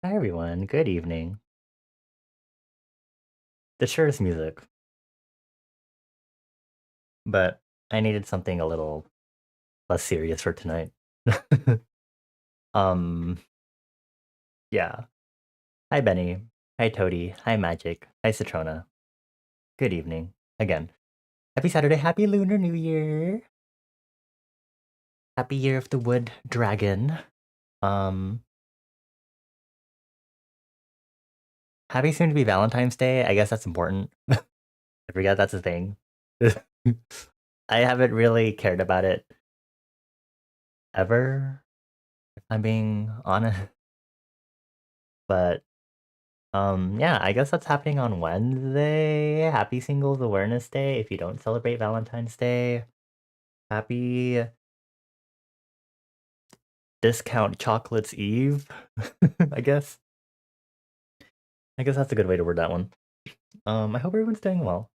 Hi everyone, good evening. The sure is music, but I needed something a little less serious for tonight. um, yeah. Hi Benny. Hi Toady. Hi Magic. Hi Citrona. Good evening. Again. Happy Saturday. Happy Lunar New Year. Happy Year of the Wood Dragon. Um, happy soon to be Valentine's Day. I guess that's important. I forget that's a thing. I haven't really cared about it ever, if I'm being honest. But yeah, I guess that's happening on Wednesday. Happy Singles Awareness Day if you don't celebrate Valentine's Day. Happy Discount Chocolates Eve, I guess. I guess that's a good way to word that one. I hope everyone's doing well.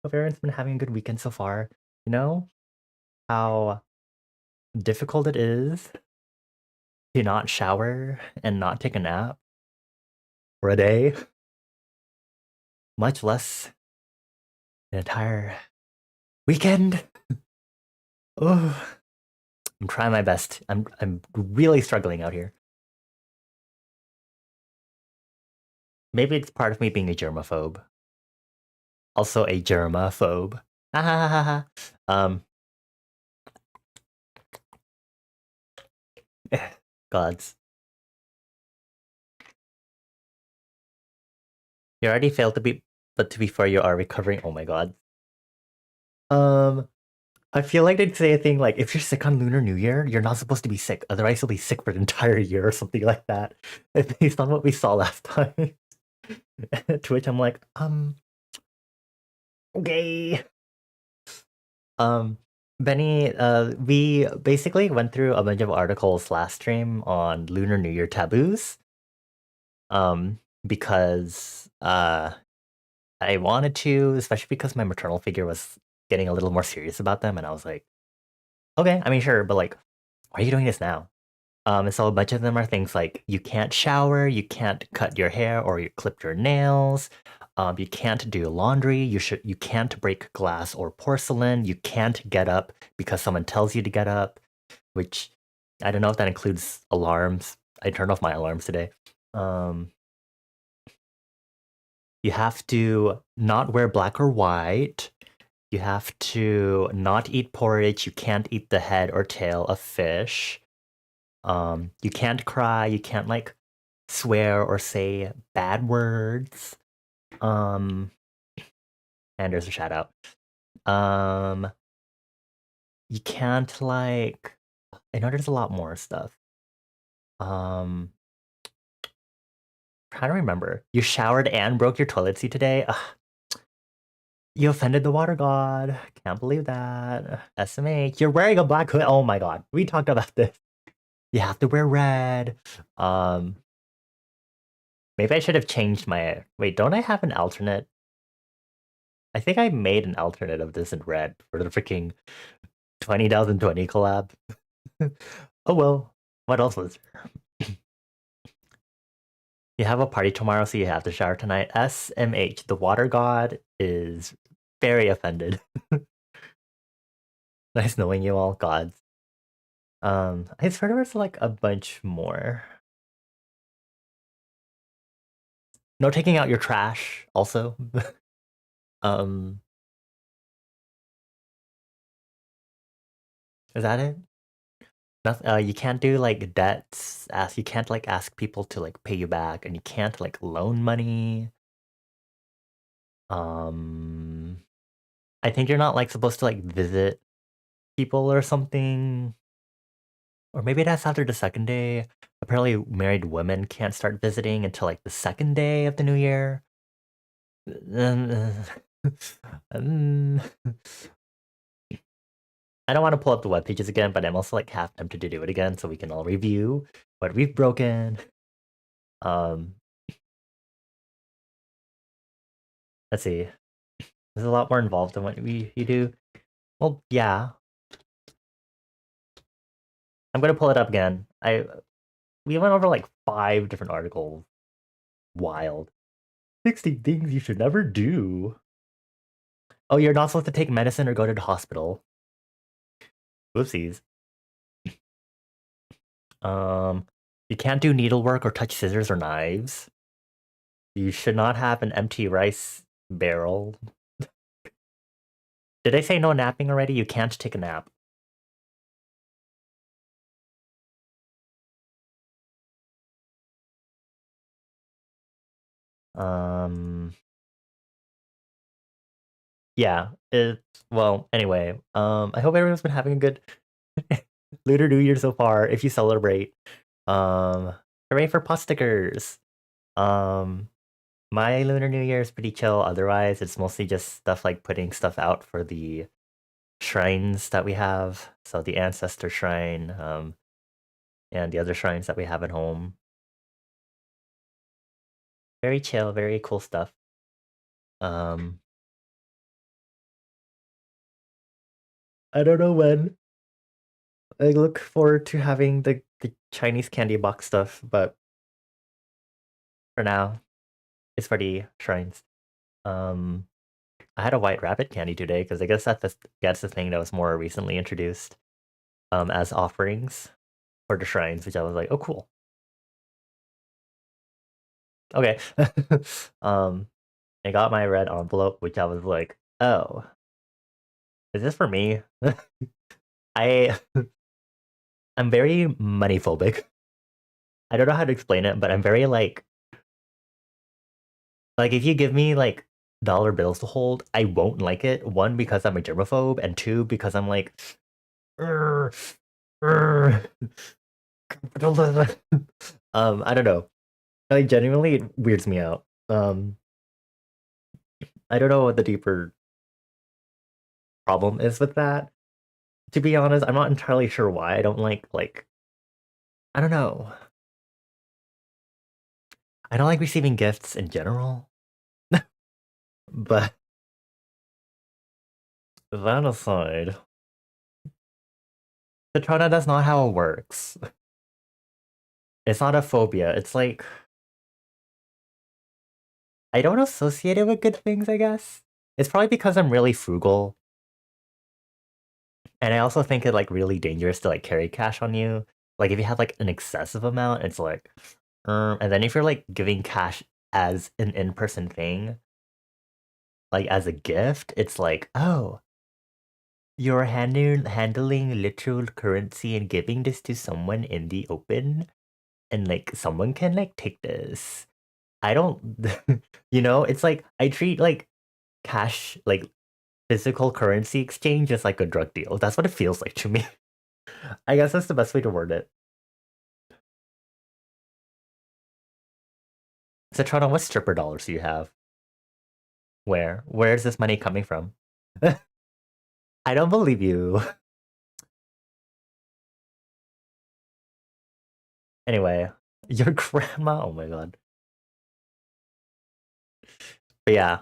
Hope everyone's been having a good weekend so far. You know how difficult it is to not shower and not take a nap for a day, much less an entire weekend. Oh, I'm trying my best. I'm really struggling out here. Maybe it's part of me being a germaphobe. Also a germaphobe. Ha ha ha ha. Gods. You already failed to be, but to be fair, you are recovering. Oh my god. Um, I feel like they'd say a thing like, if you're sick on Lunar New Year, you're not supposed to be sick. Otherwise, you'll be sick for the entire year or something like that. Based on what we saw last time. To which I'm like, okay. Um, Benny, we basically went through a bunch of articles last stream on Lunar New Year taboos. Because I wanted to, especially because my maternal figure was getting a little more serious about them, and I was like, okay, I mean, sure, but like, why are you doing this now? And so a bunch of them are things like you can't shower, you can't cut your hair or you clip your nails, you can't do laundry, you can't break glass or porcelain, you can't get up because someone tells you to get up, which I don't know if that includes alarms. I turned off my alarms today. Um, you have to not wear black or white. You have to not eat porridge. You can't eat the head or tail of fish. You can't cry. You can't like swear or say bad words. Um, and there's a shout out. Um, you can't like. I know there's a lot more stuff. Trying to remember. You showered and broke your toilet seat today. Ugh, you offended the water god. Can't believe that. SMH. You're wearing a black hood. Oh my god. We talked about this. You have to wear red. Um, maybe I should have changed my. Wait, don't I have an alternate? I think I made an alternate of this in red for the freaking 20,020 collab. Oh well. What else was there? You have a party tomorrow, so you have to shower tonight. SMH, the water god, is very offended. Nice knowing you all, gods. I swear there was like a bunch more. No taking out your trash, also. um, is that it? Nothing, you can't do like debts. You can't like ask people to like pay you back, and you can't like loan money. Um, I think you're not like supposed to like visit people or something. Or maybe that's after the second day. Apparently, married women can't start visiting until like the second day of the new year. Um, I don't want to pull up the web pages again, but I'm also like half tempted to do it again so we can all review what we've broken. Um, let's see. There's a lot more involved than what you do. Well, yeah. I'm gonna pull it up again. We went over like 5 different articles. Wild. 60 things you should never do. Oh, you're not supposed to take medicine or go to the hospital. Whoopsies. You can't do needlework or touch scissors or knives. You should not have an empty rice barrel. Did I say no napping already? You can't take a nap. Um, yeah, it's well, anyway, I hope everyone's been having a good Lunar New Year so far. If you celebrate, hooray for pot stickers. Um, my Lunar New Year is pretty chill. Otherwise, it's mostly just stuff like putting stuff out for the shrines that we have. So the ancestor shrine, and the other shrines that we have at home. Very chill, very cool stuff. Um, I don't know when. I look forward to having the Chinese candy box stuff, but for now, it's for the shrines. Um, I had a white rabbit candy today because I guess that's the thing that was more recently introduced as offerings for the shrines, which I was like, oh cool. Okay. um I got my red envelope, which I was like, oh, is this for me? I I'm very money phobic. I don't know how to explain it, but I'm very like if you give me like dollar bills to hold, I won't like it. One, because I'm a germaphobe, and two, because I'm like, "Urgh, urgh, capitalism." I don't know. Like genuinely, it weirds me out. I don't know what the deeper problem is with that. To be honest, I'm not entirely sure why I don't like I don't know. I don't like receiving gifts in general, but that aside, Citrona, that's not how it works. It's not a phobia. It's like I don't associate it with good things, I guess. It's probably because I'm really frugal. And I also think it like really dangerous to like carry cash on you. Like if you have like an excessive amount, it's like, and then if you're like giving cash as an in-person thing, like as a gift, it's like, oh, you're handling literal currency and giving this to someone in the open, and like someone can like take this. I don't, it's like I treat like cash, like physical currency exchange as like a drug deal. That's what it feels like to me. I guess that's the best way to word it. So, Toronto, what stripper dollars do you have? Where? Where's this money coming from? I don't believe you. Anyway, your grandma. Oh my god. But yeah,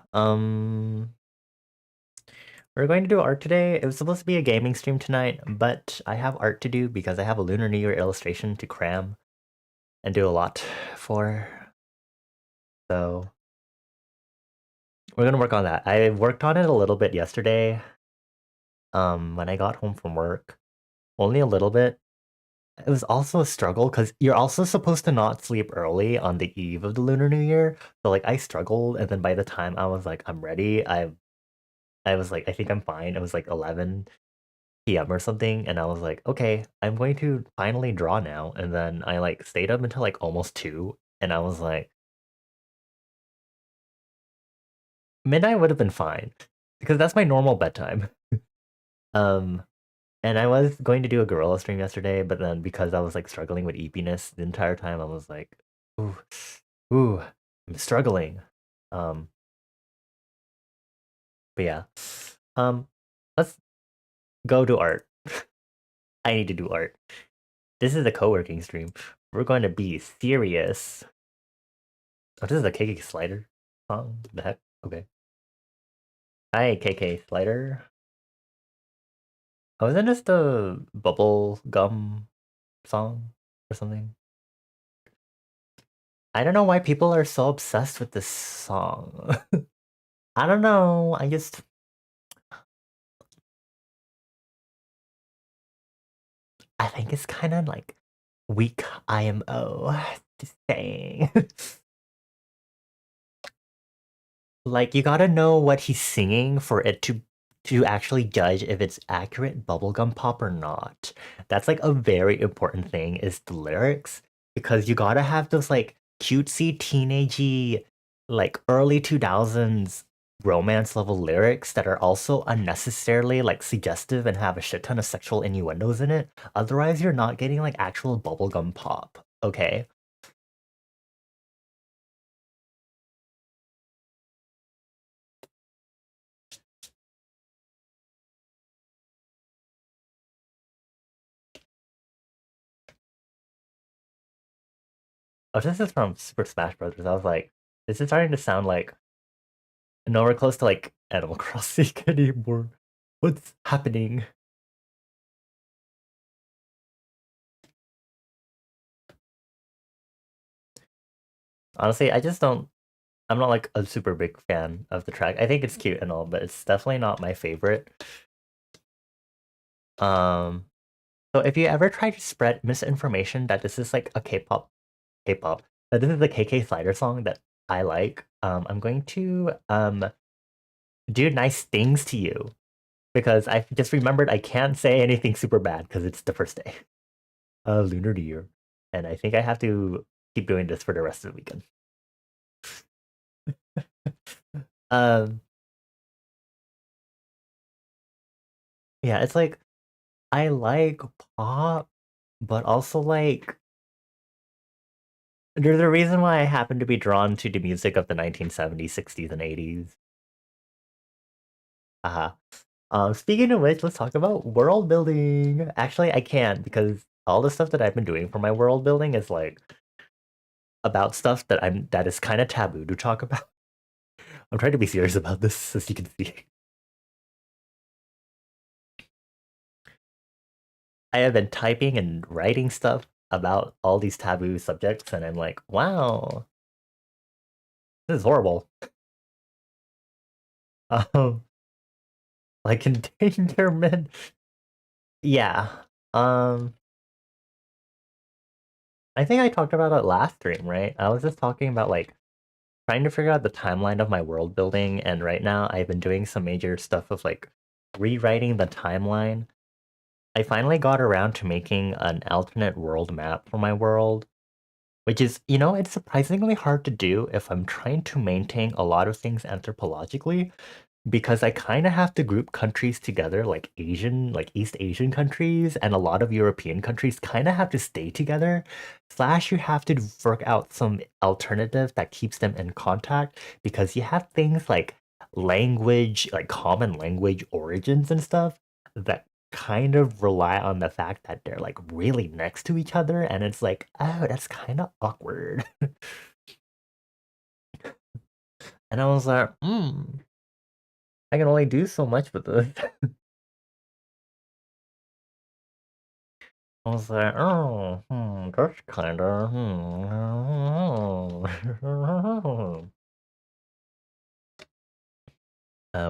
we're going to do art today. It was supposed to be a gaming stream tonight, but I have art to do because I have a Lunar New Year illustration to cram and do a lot for. So we're gonna work on that. I worked on it a little bit yesterday. When I got home from work, only a little bit. It was also a struggle because you're also supposed to not sleep early on the eve of the Lunar New Year. So like I struggled, and then by the time I was like, I'm ready, I was like, I think I'm fine. It was like 11 p.m. or something, and I was like, okay, I'm going to finally draw now. And then I like stayed up until like almost 2, and I was like, midnight would have been fine because that's my normal bedtime. Um, and I was going to do a gorilla stream yesterday, but then because I was like struggling with eepiness the entire time, I was like, ooh, ooh, I'm struggling. Um, but yeah. Um, let's go to art. I need to do art. This is a co-working stream. We're going to be serious. Oh, this is a KK Slider song? The heck? Okay. Hi, KK Slider. Oh, isn't this the bubble gum song or something? I don't know why people are so obsessed with this song. I don't know. I think it's kind of like weak IMO. Just saying. Like you gotta know what he's singing for it to actually judge if it's accurate bubblegum pop or not. That's like a very important thing is the lyrics because you gotta have those like cutesy teenagey like early 2000s romance level lyrics that are also unnecessarily like suggestive and have a shit ton of sexual innuendos in it. Otherwise you're not getting like actual bubblegum pop, okay? Oh, this is from Super Smash Brothers. I was like, this is starting to sound like nowhere close to like Animal Crossing anymore. What's happening? Honestly, I just don't. I'm not like a super big fan of the track. I think it's cute and all, but it's definitely not my favorite. Um, so if you ever try to spread misinformation that this is like a K-pop, that this is a KK Slider song that I like, I'm going to do nice things to you because I just remembered I can't say anything super bad because it's the first day. Lunar New Year, and I think I have to keep doing this for the rest of the weekend. Um, yeah, it's like I like pop, but also like there's a reason why I happen to be drawn to the music of the 1970s, 60s, and 80s. Uh-huh. Speaking of which, let's talk about world building. Actually, I can't because all the stuff that I've been doing for my world building is like about stuff that is kind of taboo to talk about. I'm trying to be serious about this, as you can see. I have been typing and writing stuff about all these taboo subjects, and I'm like, wow, this is horrible. Um, like endangerment. Yeah. Um, I think I talked about it last stream, right? I was just talking about like trying to figure out the timeline of my world building, and right now I've been doing some major stuff of like rewriting the timeline. I finally got around to making an alternate world map for my world, which is, it's surprisingly hard to do if I'm trying to maintain a lot of things anthropologically, because I kind of have to group countries together, like East Asian countries and a lot of European countries kind of have to stay together. Slash, you have to work out some alternative that keeps them in contact because you have things like language, like common language origins and stuff that kind of rely on the fact that they're like really next to each other. And it's like, oh, that's kind of awkward. And I was like, I can only do so much with this. I was like, oh, that's kind of,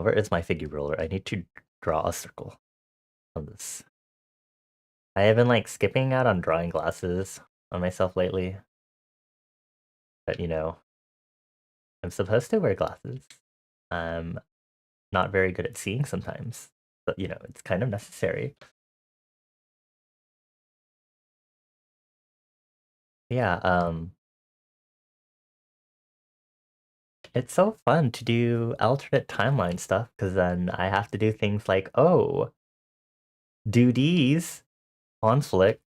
where is my figure ruler? I need to draw a circle on this. I have been like skipping out on drawing glasses on myself lately, but I'm supposed to wear glasses. I'm not very good at seeing sometimes, but it's kind of necessary. Yeah, it's so fun to do alternate timeline stuff because then I have to do things like, oh, do these conflict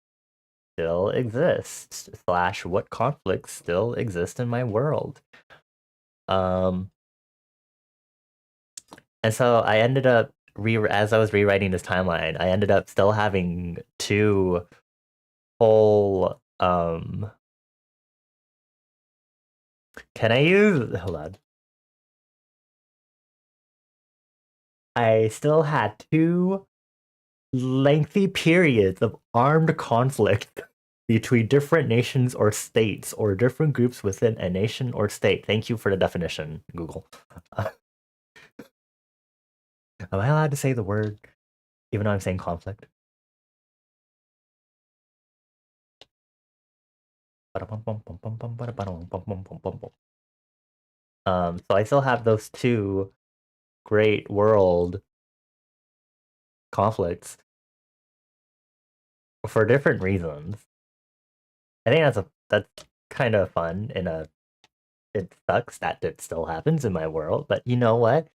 still exists slash what conflicts still exist in my world. Um, and so I ended up as I was rewriting this timeline, I ended up still having two whole can I use hold on. I still had two lengthy periods of armed conflict between different nations or states or different groups within a nation or state. Thank you for the definition, Google. Am I allowed to say the word even though I'm saying conflict? So I still have those two great world conflicts for different reasons. I think that's kind of fun in a it sucks that it still happens in my world, but you know what?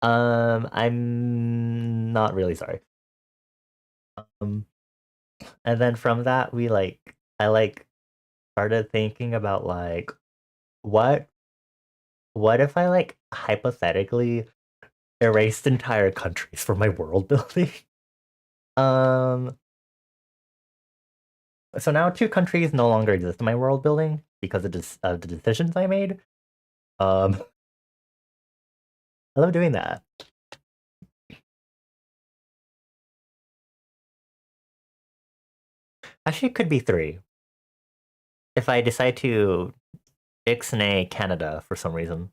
I'm not really sorry. Um, and then from that I started thinking about what what if I hypothetically erased entire countries from my world building? Um, so now two countries no longer exist in my world building because of the decisions I made. Um, I love doing that. Actually, it could be three. If I decide to ixnay Canada for some reason.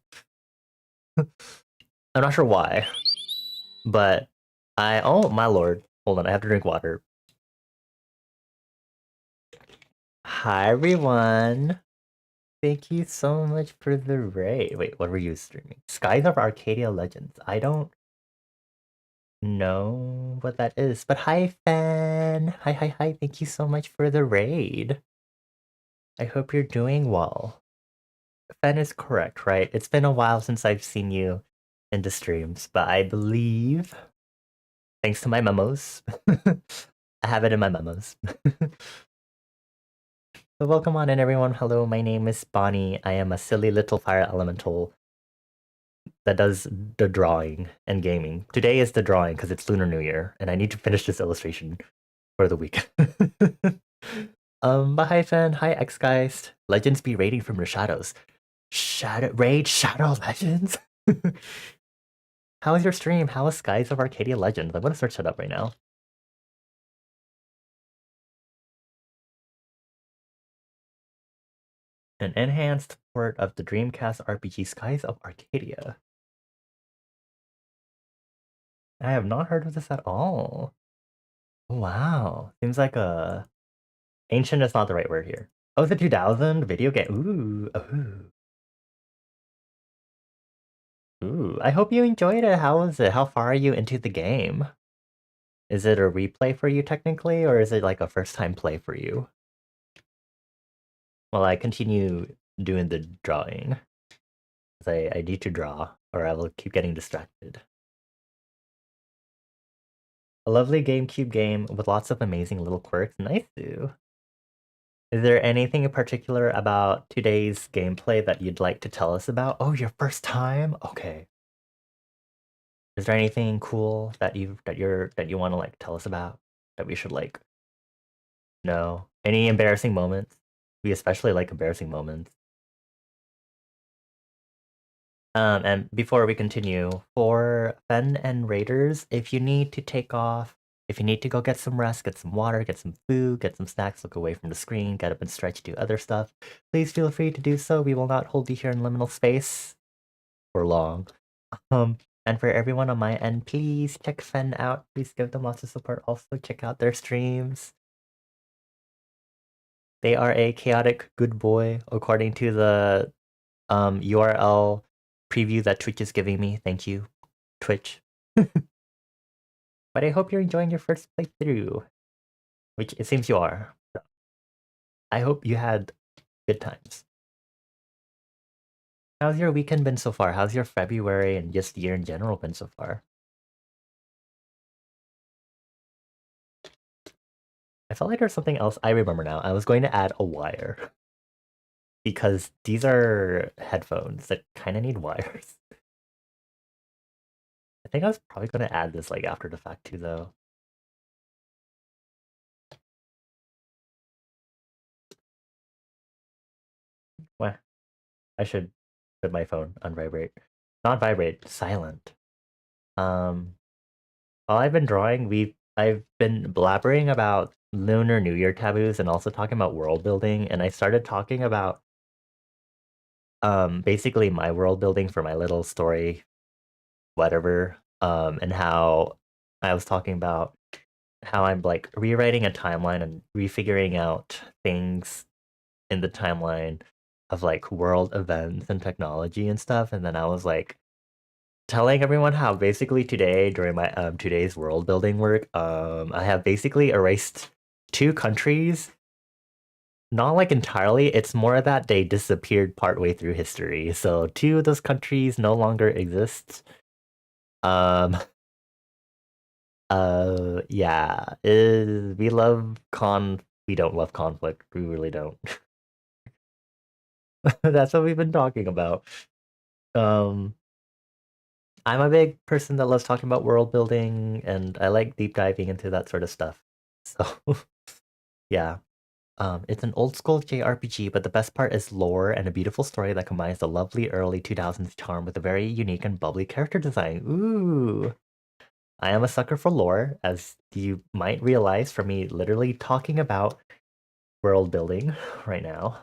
I'm not sure why, but oh my lord. Hold on, I have to drink water. Hi everyone. Thank you so much for the raid. Wait, what were you streaming? Skies of Arcadia Legends. I don't know what that is, but hi fan. Hi, hi, hi. Thank you so much for the raid. I hope you're doing well. Fan is correct, right? It's been a while since I've seen you in the streams, but I believe, thanks to my memos, I have it in my memos. So welcome on in everyone. Hello, my name is Bonnie. I am a silly little fire elemental that does the drawing and gaming. Today is the drawing because it's Lunar New Year, and I need to finish this illustration for the week. But hi fan, hi X-Geist. Legends be raiding from the shadows. Shadow Legends? How is your stream? How is Skies of Arcadia Legends? I'm gonna search that up right now. An enhanced port of the Dreamcast RPG Skies of Arcadia. I have not heard of this at all. Wow. Seems like a ancient is not the right word here. Oh, it's a 2000 video game. Ooh. I hope you enjoyed it. How was it? How far are you into the game? Is it a replay for you technically, or is it like a first time play for you? Well, I continue doing the drawing. I need to draw, or I will keep getting distracted. A lovely GameCube game with lots of amazing little quirks. Nice, Sue. Is there anything in particular about today's gameplay that you'd like to tell us about? Oh, your first time? Okay. Is there anything cool that you want to tell us about that we should know? Any embarrassing moments? We especially like embarrassing moments. And before we continue, for Fen and Raiders, if you need to take off, if you need to go get some rest, get some water, get some food, get some snacks, look away from the screen, get up and stretch, do other stuff, please feel free to do so. We will not hold you here in liminal space for long. And for everyone on my end, please check Fen out. Please give them lots of support. Also, check out their streams. They are a chaotic good boy, according to the URL preview that Twitch is giving me. Thank you, Twitch. But I hope you're enjoying your first playthrough, which it seems you are. So I hope you had good times. How's your weekend been so far? How's your February and just year in general been so far? I felt like there's something else I remember now. I was going to add a wire because these are headphones that kind of need wires. I think I was probably going to add this after the fact too, though. Well, I should put my phone on vibrate. Not vibrate, silent. While I've been drawing, we've I've been blabbering about Lunar New Year taboos and also talking about world building, and I started talking about basically my world building for my little story, whatever, and how I was talking about how I'm like rewriting a timeline and refiguring out things in the timeline of like world events and technology and stuff, and then I was like telling everyone how basically today during my today's world building work, I have basically erased two countries. Not like entirely, it's more that they disappeared partway through history. So two of those countries no longer exist. Um yeah. We love we don't love conflict. We really don't. That's what we've been talking about. Um I'm a big person that loves talking about world building and I like deep diving into that sort of stuff. So yeah. It's an old school JRPG, but the best part is lore and a beautiful story that combines the lovely early 2000s charm with a very unique and bubbly character design. Ooh. I am a sucker for lore, as you might realize from me literally talking about world building right now.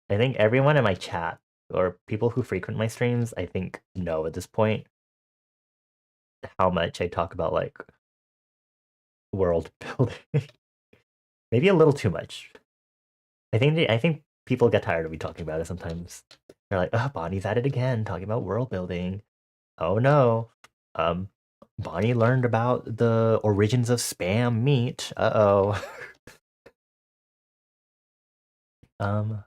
I think everyone in my chat or people who frequent my streams, I think know at this point how much I talk about like world building. Maybe a little too much. I think people get tired of me talking about it sometimes. They're like, "Oh, Bonnie's at it again, talking about world building. Oh no, um, Bonnie learned about the origins of spam meat. Uh-oh." um,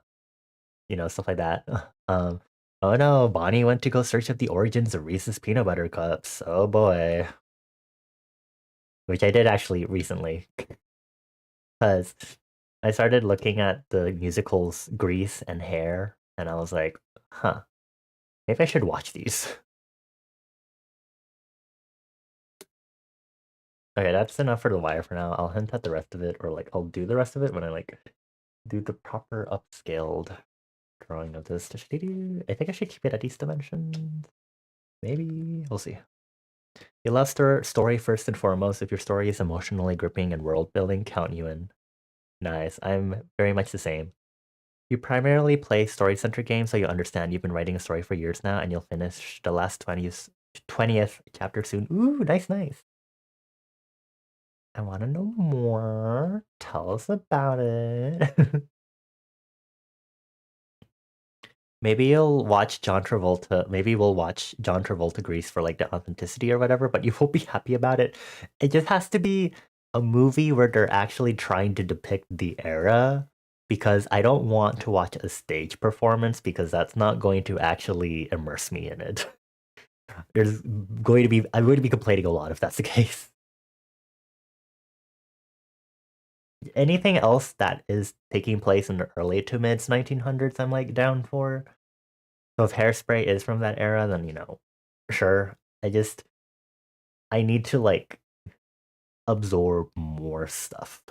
stuff like that. Oh no, Bonnie went to go search up the origins of Reese's peanut butter cups. Oh boy, which I did actually recently, because I started looking at the musicals Grease and Hair, and I was like, huh, maybe I should watch these. Okay, that's enough for the wire for now. I'll hint at the rest of it, or like I'll do the rest of it when I like do the proper upscaled drawing of this. I think I should keep it at these dimensions. Maybe we'll see. You love story first and foremost. If your story is emotionally gripping and world building, count you in. Nice. I'm very much the same. You primarily play story-centric games, so you understand you've been writing a story for years now, and you'll finish the last 20th chapter soon. Ooh, nice, nice. I want to know more. Tell us about it. Maybe you'll watch John Travolta. Maybe we'll watch John Travolta Grease for like the authenticity or whatever, but you won't be happy about it. It just has to be a movie where they're actually trying to depict the era because I don't want to watch a stage performance because that's not going to actually immerse me in it. I'm going to be complaining a lot if that's the case. Anything else that is taking place in the early to mid 1900s, I'm like down for. So if Hairspray is from that era, then sure. I need to like absorb more stuff.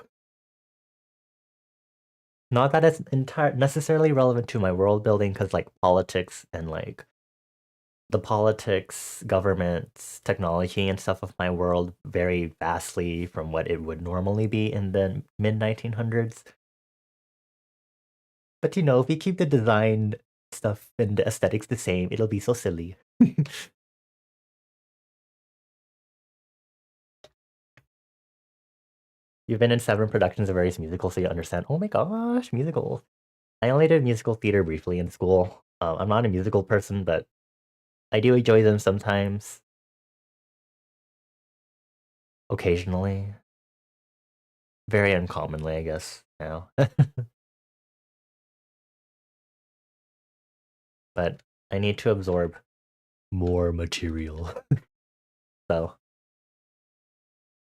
Not that it's necessarily relevant to my world building, because like politics and like the politics, governments, technology, and stuff of my world vary vastly from what it would normally be in the mid 1900s. But if we keep the design stuff and the aesthetics the same, it'll be so silly. You've been in 7 productions of various musicals, so you understand. Oh my gosh, musicals. I only did musical theater briefly in school. I'm not a musical person, but I do enjoy them sometimes. Occasionally. Very uncommonly, I guess, now. But I need to absorb more material. So,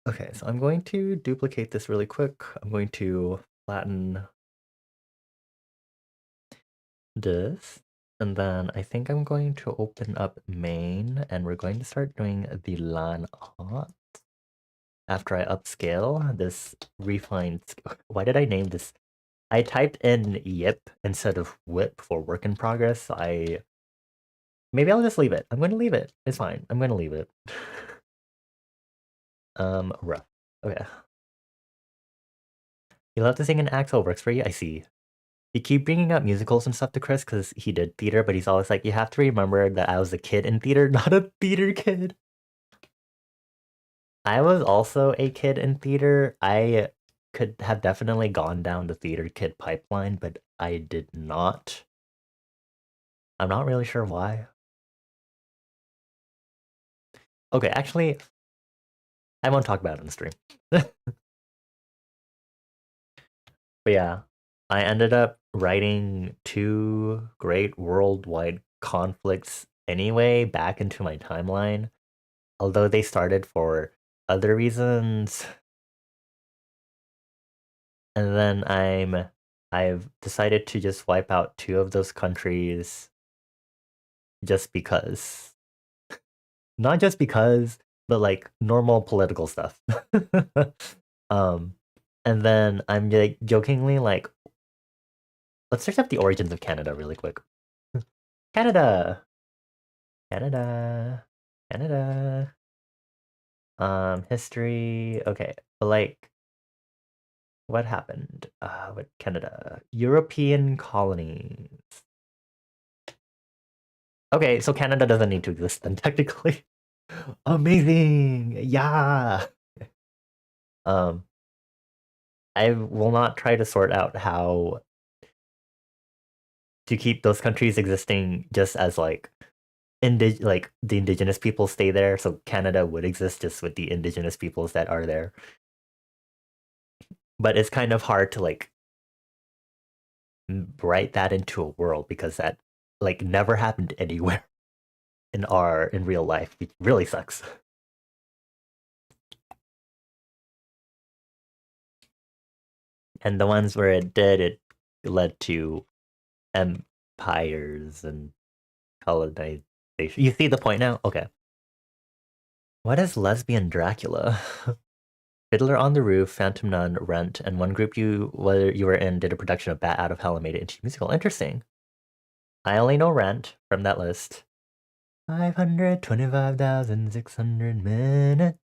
okay, so I'm going to duplicate this really quick. I'm going to flatten this. And then I think I'm going to open up main and we're going to start doing the LAN art. After I upscale this refined, why did I name this? I typed in yip instead of whip for work in progress. So maybe I'll just leave it. I'm going to leave it. It's fine. I'm going to leave it. Rough. Okay. You love to sing in Axel works for you? I see. You keep bringing up musicals and stuff to Chris because he did theater, but he's always like, you have to remember that I was a kid in theater, not a theater kid. I was also a kid in theater. I could have definitely gone down the theater kid pipeline, but I did not. I'm not really sure why. Okay, actually, I won't talk about it on the stream. But yeah, I ended up writing two great worldwide conflicts anyway back into my timeline, although they started for other reasons. And then I've decided to just wipe out two of those countries just because. Not just because, but like normal political stuff. um and then I'm like jokingly like, let's search up the origins of Canada really quick. Canada, Canada, Canada. History. Okay, but like, what happened? With Canada, European colonies. Okay, so Canada doesn't need to exist then, technically. Amazing, yeah. Um, I will not try to sort out how to keep those countries existing just as like like the indigenous people stay there, so Canada would exist just with the indigenous peoples that are there. But it's kind of hard to like write that into a world because that like never happened anywhere in real life. It really sucks. And the ones where it did, it led to empires and colonization. You see the point now? Okay. What is lesbian Dracula? Fiddler on the Roof, Phantom Nun, Rent, and one group you were in did a production of Bat Out of Hell and made it into a musical. Interesting. I only know Rent from that list. 525,600 minutes.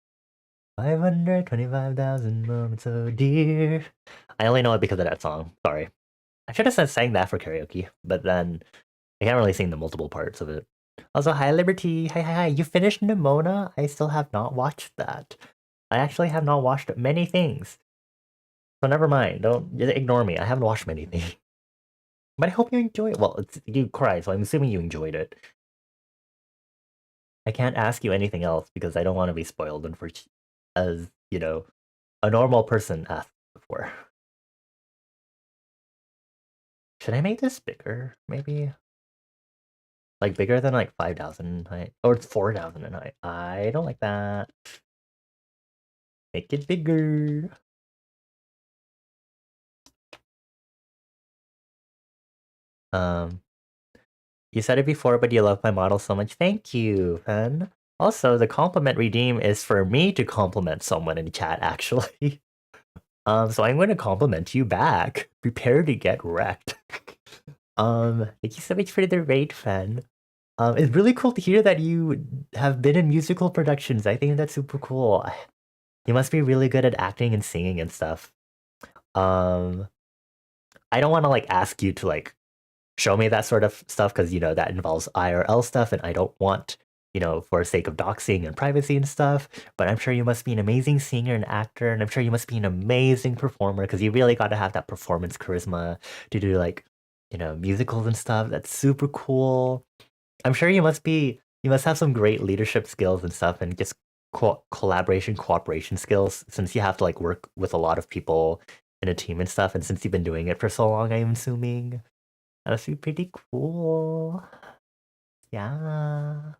525,000 moments, oh dear. I only know it because of that song. Sorry. I should have sang that for karaoke, but then I can't really sing the multiple parts of it. Also, hi Liberty. Hi, hi, hi. You finished Nimona? I still have not watched that. I actually have not watched many things. So never mind. Don't ignore me. I haven't watched many things. But I hope you enjoy it. Well, you cried, so I'm assuming you enjoyed it. I can't ask you anything else because I don't want to be spoiled as, you know, a normal person asked before. Should I make this bigger, maybe? Like bigger than like 5,000 height? Or it's 4,000 in height. I don't like that. Make it bigger. Um, you said it before, but you love my model so much. Thank you, Fen. Also, the compliment redeem is for me to compliment someone in chat, actually. So I'm going to compliment you back. Prepare to get wrecked. Thank you so much for the raid, Fen. It's really cool to hear that you have been in musical productions. I think that's super cool. You must be really good at acting and singing and stuff. Um, I don't want to like ask you to like show me that sort of stuff because that involves IRL stuff, and I don't want for the sake of doxing and privacy and stuff. But I'm sure you must be an amazing singer and actor, and I'm sure you must be an amazing performer because you really got to have that performance charisma to do like musicals and stuff. That's super cool. I'm sure you must have some great leadership skills and stuff, and just collaboration, cooperation skills, since you have to like work with a lot of people in a team and stuff, and since you've been doing it for so long, I'm assuming that must be pretty cool. Yeah.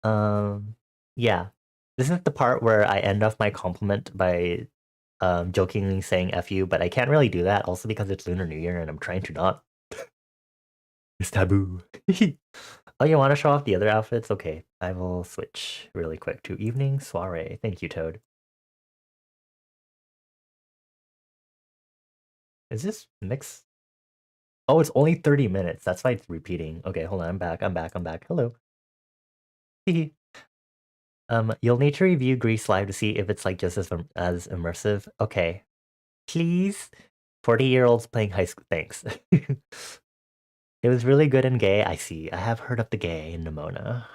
Um, yeah. This is the part where I end off my compliment by jokingly saying F you, but I can't really do that also because it's Lunar New Year and I'm trying to not. It's taboo. Oh, you want to show off the other outfits? Okay, I will switch really quick to evening soiree. Thank you, Toad. Is this mix? Oh, it's only 30 minutes. That's why it's repeating. Okay, hold on. I'm back. I'm back. I'm back. Hello. You'll need to review Grease Live to see if it's like just as immersive. Okay, please. 40-year-olds playing high school. Thanks. It was really good and gay. I see. I have heard of the gay in Nimona,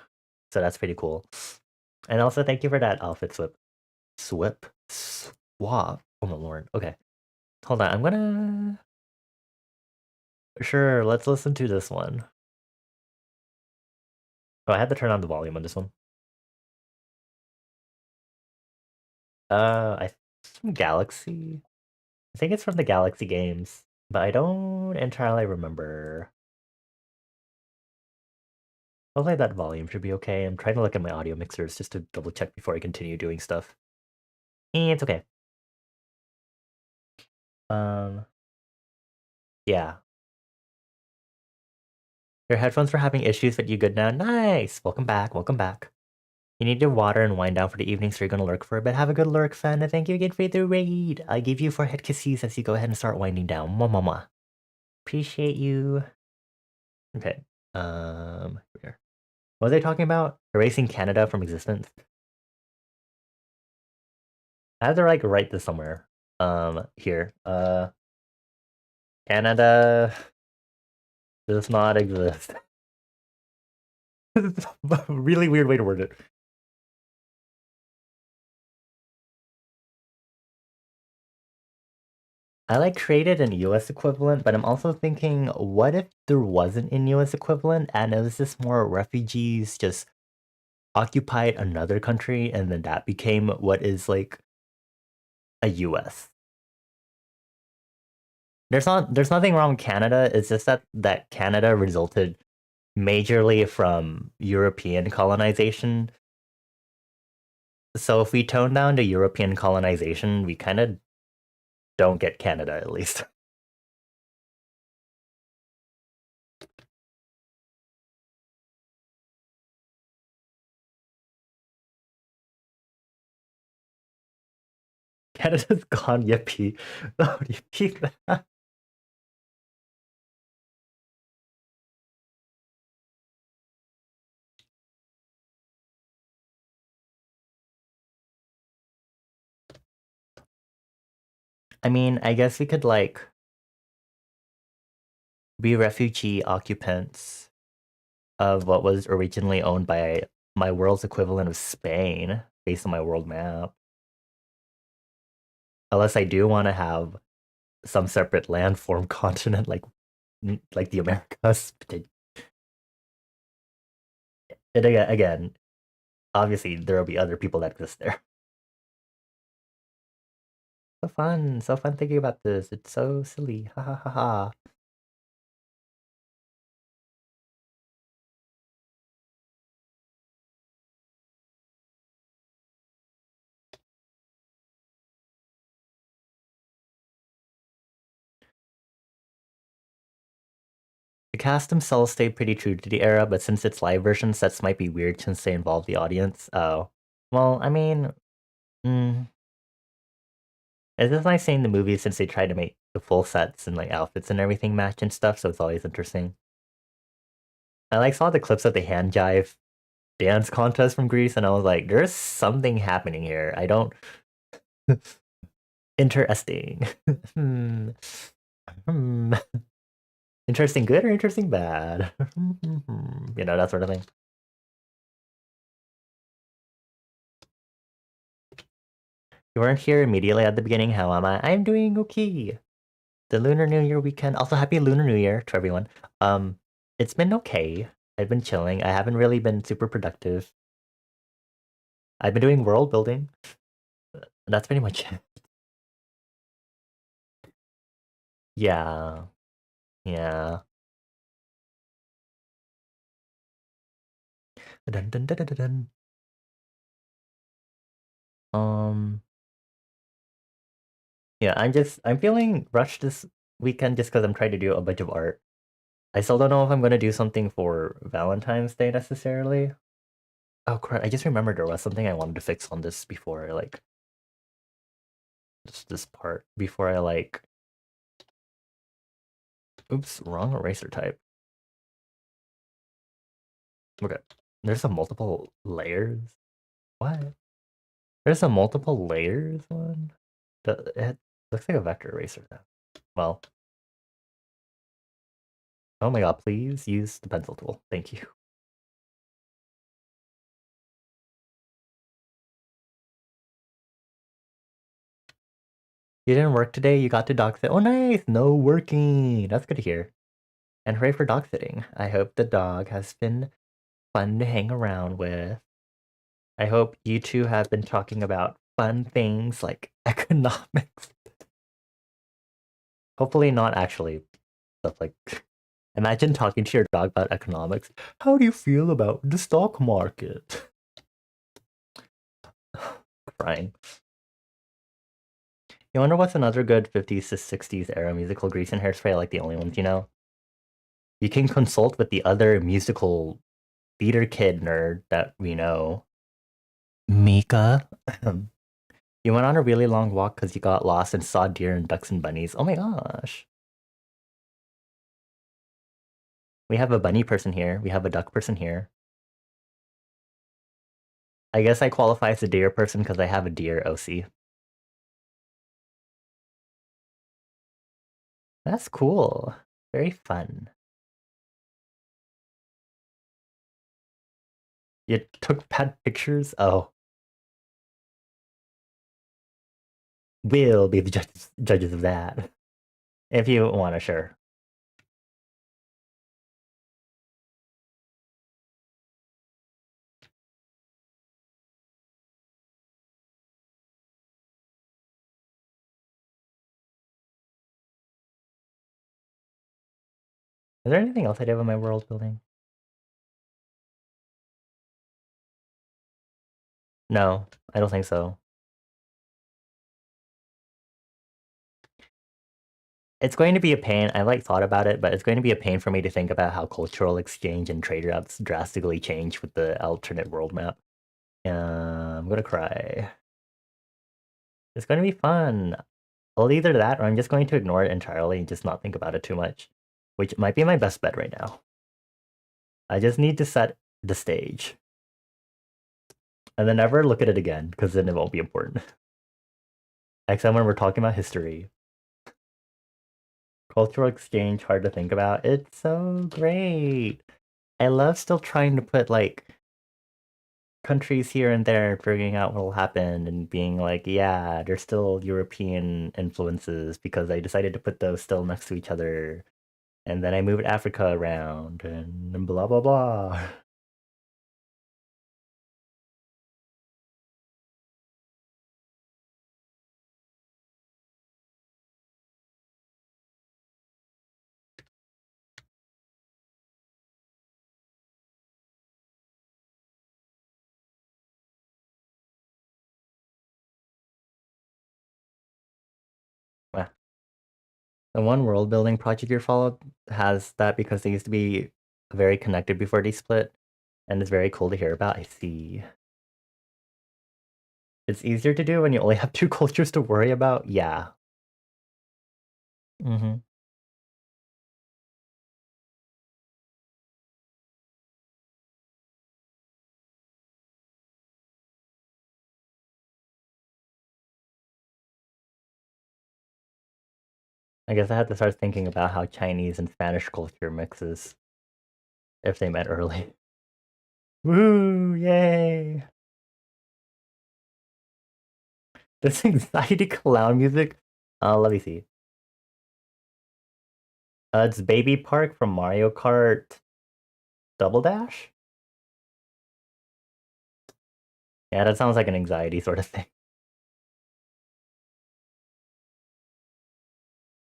so that's pretty cool. And also, thank you for that outfit swip. Swap. Oh my lord. Okay, hold on. I'm gonna. Sure, let's listen to this one. Oh, I had to turn on the volume on this one. It's from Galaxy. I think it's from the Galaxy games, but I don't entirely remember. Hopefully that volume should be okay. I'm trying to look at my audio mixers just to double check before I continue doing stuff. It's okay. Yeah. Your headphones were having issues, but you good now? Nice! Welcome back, welcome back. You need to water and wind down for the evening, so you're gonna lurk for a bit. Have a good lurk, fan, and thank you again for the raid. I give you 4 head kisses as you go ahead and start winding down. Mwah. Appreciate you. Okay. Here. What was I talking about? Erasing Canada from existence? I have to like write this somewhere. Here. Canada does not exist. Really weird way to word it. I like created an US equivalent, but I'm also thinking, what if there wasn't an US equivalent and it was just more refugees just occupied another country and then that became what is like a US? There's nothing wrong with Canada. It's just that Canada resulted majorly from European colonization. So if we tone down to European colonization, we kind of don't get Canada at least. Canada's gone, yippee. Oh, yippee. I mean, I guess we could like be refugee occupants of what was originally owned by my world's equivalent of Spain, based on my world map. Unless I do want to have some separate landform continent like the Americas. And again, obviously there will be other people that exist there. So fun thinking about this. It's so silly. Ha ha ha ha. The cast themselves stay pretty true to the era, but since it's live version, sets might be weird since they involve the audience. Oh. Well, I mean, mm, it's just nice seeing the movies since they try to make the full sets and like outfits and everything match and stuff, so it's always interesting. I like saw the clips of the hand jive dance contest from Greece, and I was like, there's something happening here. I don't interesting. Hmm. Hmm. Interesting good or interesting bad? You know, that sort of thing. You weren't here immediately at the beginning. How am I? I'm doing okay. The Lunar New Year weekend. Also, happy Lunar New Year to everyone. Um, it's been okay. I've been chilling. I haven't really been super productive. I've been doing world building. That's pretty much it. Yeah. Yeah. Dun, dun, dun, dun, dun, dun. Um, yeah, I'm feeling rushed this weekend just because I'm trying to do a bunch of art. I still don't know if I'm gonna do something for Valentine's Day necessarily. Oh crap, I just remembered there was something I wanted to fix on this before I like this part before I like oops, wrong eraser type. Okay. There's some multiple layers. What? There's a multiple layers one? It looks like a vector eraser though. Well, oh my god, please use the pencil tool. Thank you. You didn't work today, you got to dog sit. Oh nice! No working! That's good to hear. And hooray for dog sitting. I hope the dog has been fun to hang around with. I hope you two have been talking about fun things like economics. Hopefully not actually stuff like imagine talking to your dog about economics. How do you feel about the stock market? Crying. You wonder what's another good 50s to 60s era musical grease and hairspray, like the only ones you know? You can consult with the other musical theater kid nerd that we know. Mika. You went on a really long walk because you got lost and saw deer and ducks and bunnies. Oh my gosh. We have a bunny person here. We have a duck person here. I guess I qualify as a deer person because I have a deer OC. That's cool. Very fun. You took pet pictures? Oh. We'll be the judges of that. If you want to, sure. Is there anything else I did with my world building? No, I don't think so. It's going to be a pain. I like thought about it, but it's going to be a pain for me to think about how cultural exchange and trade routes drastically change with the alternate world map. I'm gonna cry. It's going to be fun. I'll either that or I'm just going to ignore it entirely and just not think about it too much, which might be my best bet right now. I just need to set the stage. And then never look at it again, because then it won't be important. Except when we're talking about history. Cultural exchange, hard to think about. It's so great. I love still trying to put like countries here and there, figuring out what will happen and being like, yeah, there's still European influences because I decided to put those still next to each other. And then I moved Africa around and blah blah blah. The one world building project you followed has that because they used to be very connected before they split, and it's very cool to hear about. I see. It's easier to do when you only have two cultures to worry about. Yeah. Mm-hmm. I guess I had to start thinking about how Chinese and Spanish culture mixes if they met early. Woo! Yay! This anxiety clown music. Let me see. It's Baby Park from Mario Kart Double Dash. Yeah, that sounds like an anxiety sort of thing.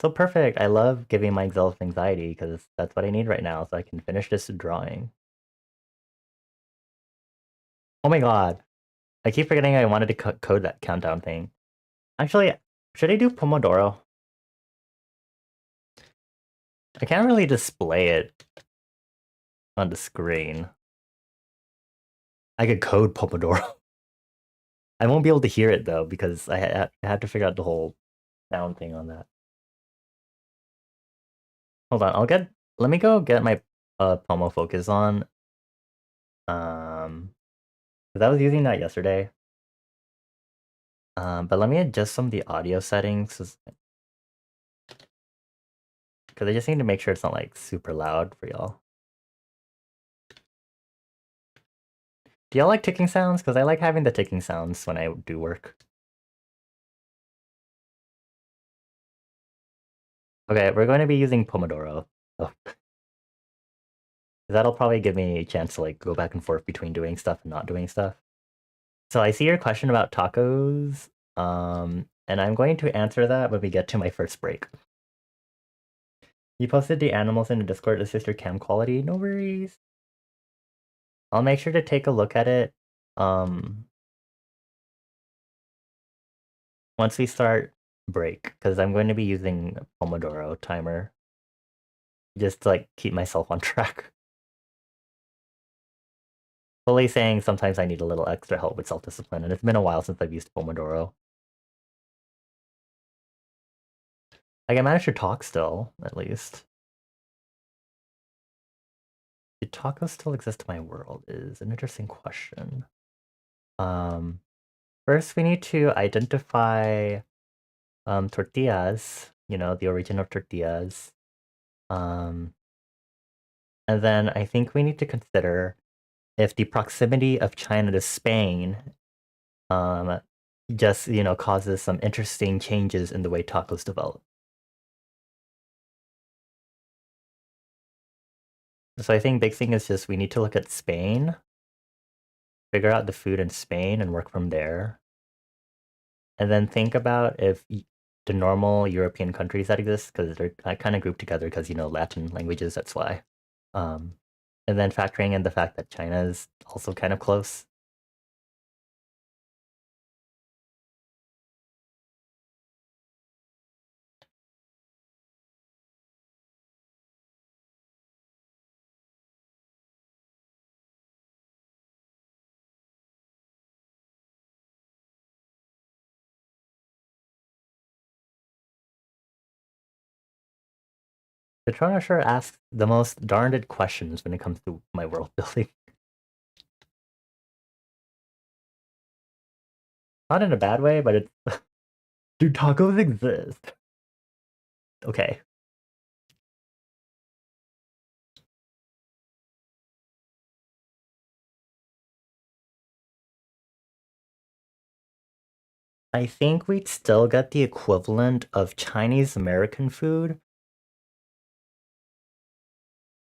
So perfect. I love giving myself anxiety because that's what I need right now so I can finish this drawing. Oh my god. I keep forgetting I wanted to code that countdown thing. Actually, should I do Pomodoro? I can't really display it on the screen. I could code Pomodoro. I won't be able to hear it though because I had to figure out the whole sound thing on that. Hold on, let me go get my Pomo focus on. Um Because I was using that yesterday. But let me adjust some of the audio settings because I just need to make sure it's not like super loud for y'all. Do y'all like ticking sounds? Because I like having the ticking sounds when I do work. Okay, we're going to be using Pomodoro. Oh. That'll probably give me a chance to like go back and forth between doing stuff and not doing stuff. So I see your question about tacos, and I'm going to answer that when we get to my first break. You posted the animals in the Discord. It's just your cam quality. No worries. I'll make sure to take a look at it once we start break, because I'm going to be using Pomodoro timer just to like keep myself on track. Fully saying sometimes I need a little extra help with self-discipline, and it's been a while since I've used Pomodoro. Like I managed to talk still, at least. Do tacos still exist in my world is an interesting question. Um, First we need to identify tortillas, you know, the origin of tortillas. Um, and then I think we need to consider if the proximity of China to Spain um, just, you know, causes some interesting changes in the way tacos develop. So I think big thing is just we need to look at Spain, figure out the food in Spain and work from there. And then think about if the normal European countries that exist, because they're kind of grouped together because, you know, Latin languages, that's why. Um, and then factoring in the fact that China is also kind of close. The Trono sure asks the most darned questions when it comes to my world building. Not in a bad way, but it's do tacos exist? Okay. I think we'd still get the equivalent of Chinese American food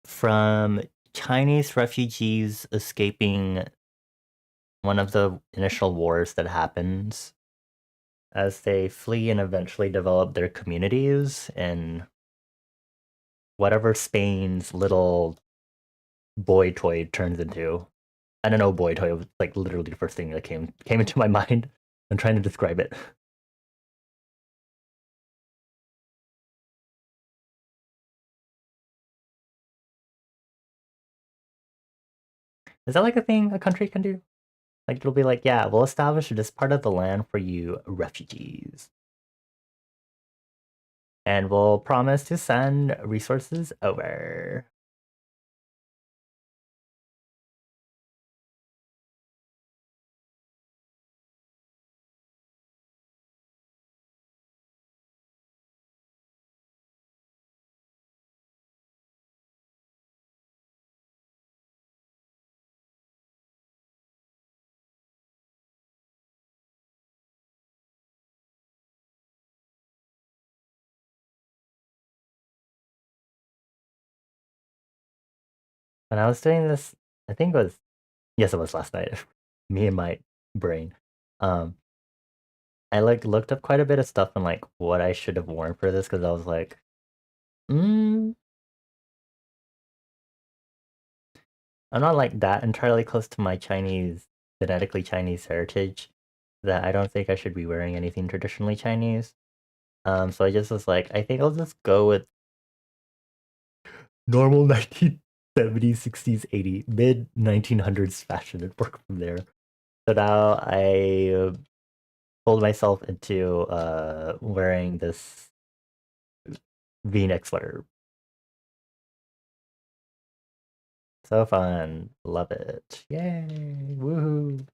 from Chinese refugees escaping one of the initial wars that happens as they flee and eventually develop their communities in whatever Spain's little boy toy turns into. I don't know, boy toy was like literally the first thing that came into my mind. I'm trying to describe it. Is that like a thing a country can do? Like it'll be like, yeah, we'll establish this part of the land for you refugees. And we'll promise to send resources over. When I was doing this, I think it was, yes, it was last night. Me and my brain. Um, I like looked up quite a bit of stuff on like what I should have worn for this because I was like, mm, I'm not like that entirely close to my Chinese, genetically Chinese heritage that I don't think I should be wearing anything traditionally Chinese. So I just was like, I think I'll just go with normal 1970s, 60s, 80s, mid 1900s fashion and work from there. So now I pulled myself into wearing this V-neck sweater. So fun. Love it. Yay. Woohoo.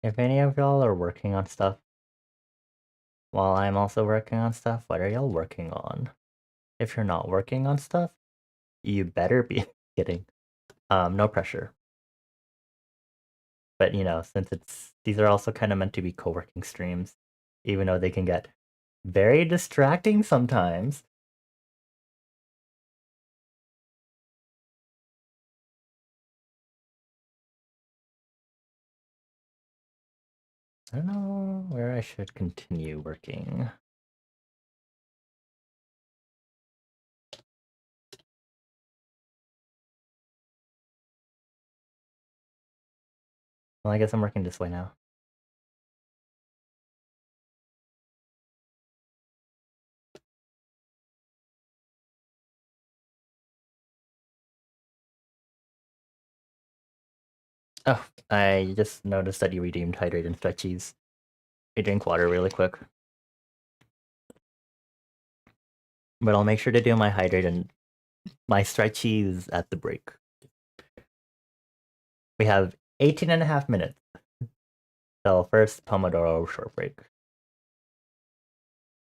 If any of y'all are working on stuff while I'm also working on stuff, what are y'all working on? If you're not working on stuff, you better be kidding. No pressure. But you know, since these are also kind of meant to be co-working streams, even though they can get very distracting sometimes. I don't know where I should continue working. Well, I guess I'm working this way now. Oh, I just noticed that you redeemed hydrate and stretchies. I drink water really quick. But I'll make sure to do my hydrate and my stretchies at the break. We have 18 and a half minutes. So first, Pomodoro short break.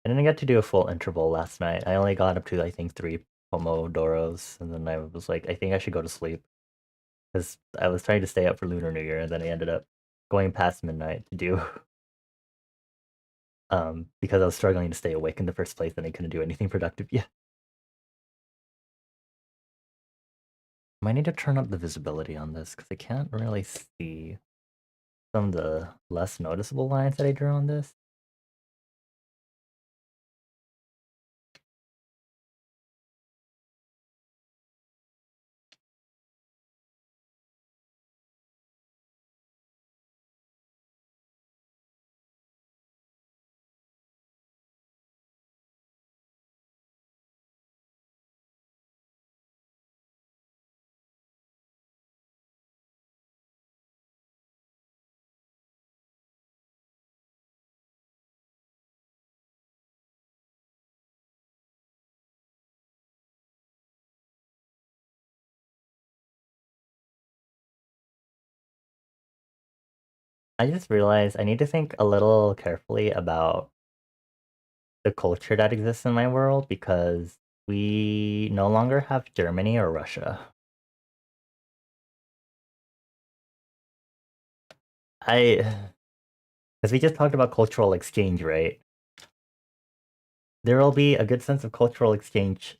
I didn't get to do a full interval last night. I only got up to, I think, 3 Pomodoros. And then I was like, I think I should go to sleep. Because I was trying to stay up for Lunar New Year, and then I ended up going past midnight to do because I was struggling to stay awake in the first place and I couldn't do anything productive yet. I might need to turn up the visibility on this because I can't really see some of the less noticeable lines that I drew on this. I just realized I need to think a little carefully about the culture that exists in my world because we no longer have Germany or Russia. Because we just talked about cultural exchange, right? There will be a good sense of cultural exchange,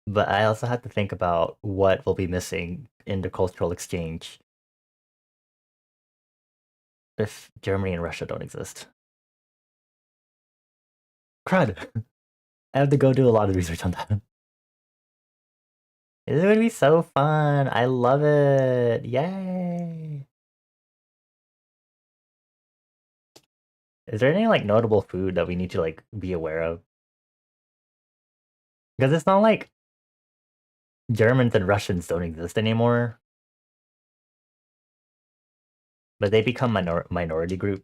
but I also have to think about what will be missing in the cultural exchange if Germany and Russia don't exist. Crud! I have to go do a lot of research on that. It's gonna be so fun. I love it. Yay! Is there any like notable food that we need to like be aware of? Because it's not like Germans and Russians don't exist anymore, but they become minority group.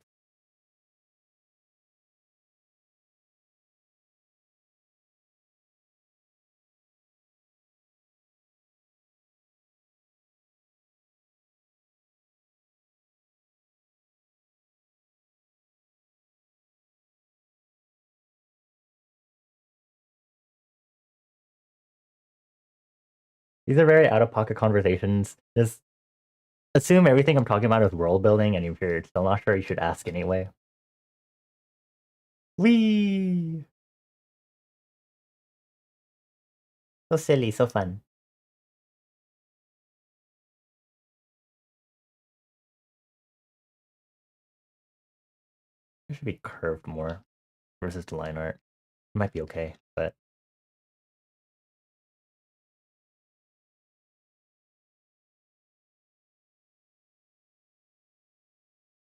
These are very out-of-pocket conversations. Just assume everything I'm talking about is world building, and if you're still not sure, you should ask anyway. Whee! So silly, so fun. It should be curved more versus the line art. It might be okay, but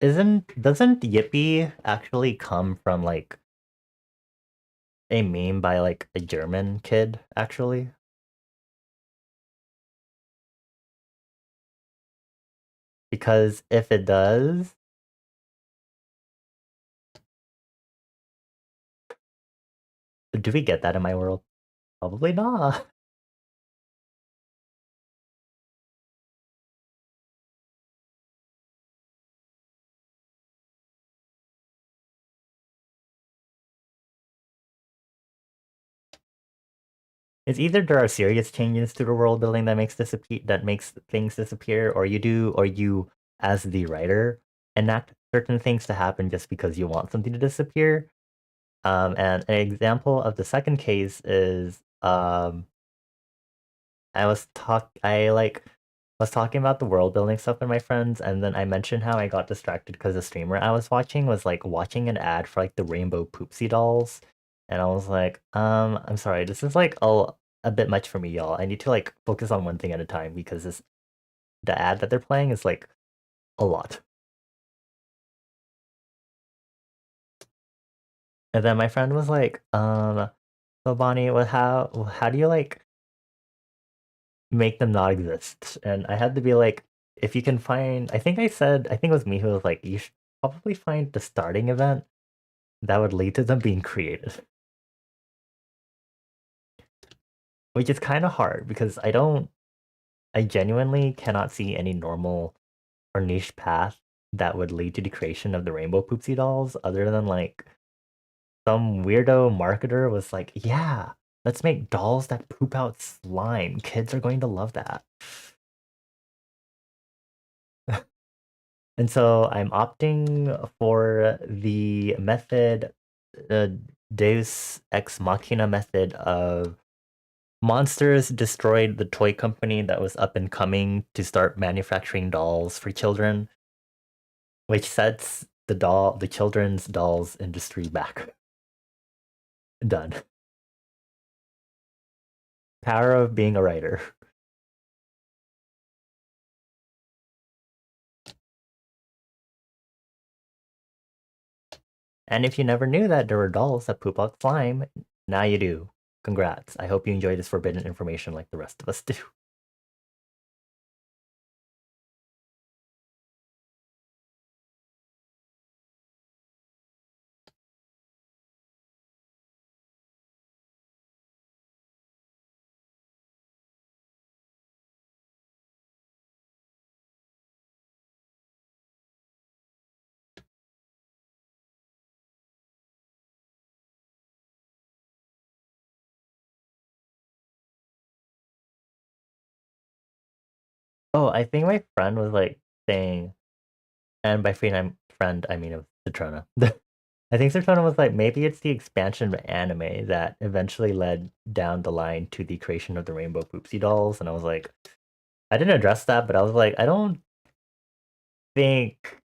doesn't Yippee actually come from like a meme by like a German kid, actually? Because if it does, do we get that in my world? Probably not. It's either there are serious changes to the world building that makes things disappear, or you, as the writer, enact certain things to happen just because you want something to disappear. And an example of the second case is I was talking about the world building stuff with my friends, and then I mentioned how I got distracted because the streamer I was watching was like watching an ad for like the rainbow poopsie dolls, and I was like, I'm sorry, this is like a bit much for me, y'all. I need to like focus on one thing at a time because the ad that they're playing is like a lot. And then my friend was like, so Bonnie, how do you like make them not exist? And I had to be like, if you can find, I think it was me who was like, you should probably find the starting event that would lead to them being created, which is kind of hard because I genuinely cannot see any normal or niche path that would lead to the creation of the rainbow poopsie dolls other than like some weirdo marketer was like, yeah, let's make dolls that poop out slime. Kids are going to love that. And so I'm opting for the method, the Deus Ex Machina method of Monsters destroyed the toy company that was up and coming to start manufacturing dolls for children, which sets the children's dolls industry back. Done. Power of being a writer. And if you never knew that there were dolls that poop out slime, now you do. Congrats. I hope you enjoy this forbidden information like the rest of us do. Oh, I think my friend was like saying, and by friend, I mean it was Citrona. I think Citrona was like, maybe it's the expansion of anime that eventually led down the line to the creation of the Rainbow Poopsie dolls. And I was like, I didn't address that, but I was like, I don't think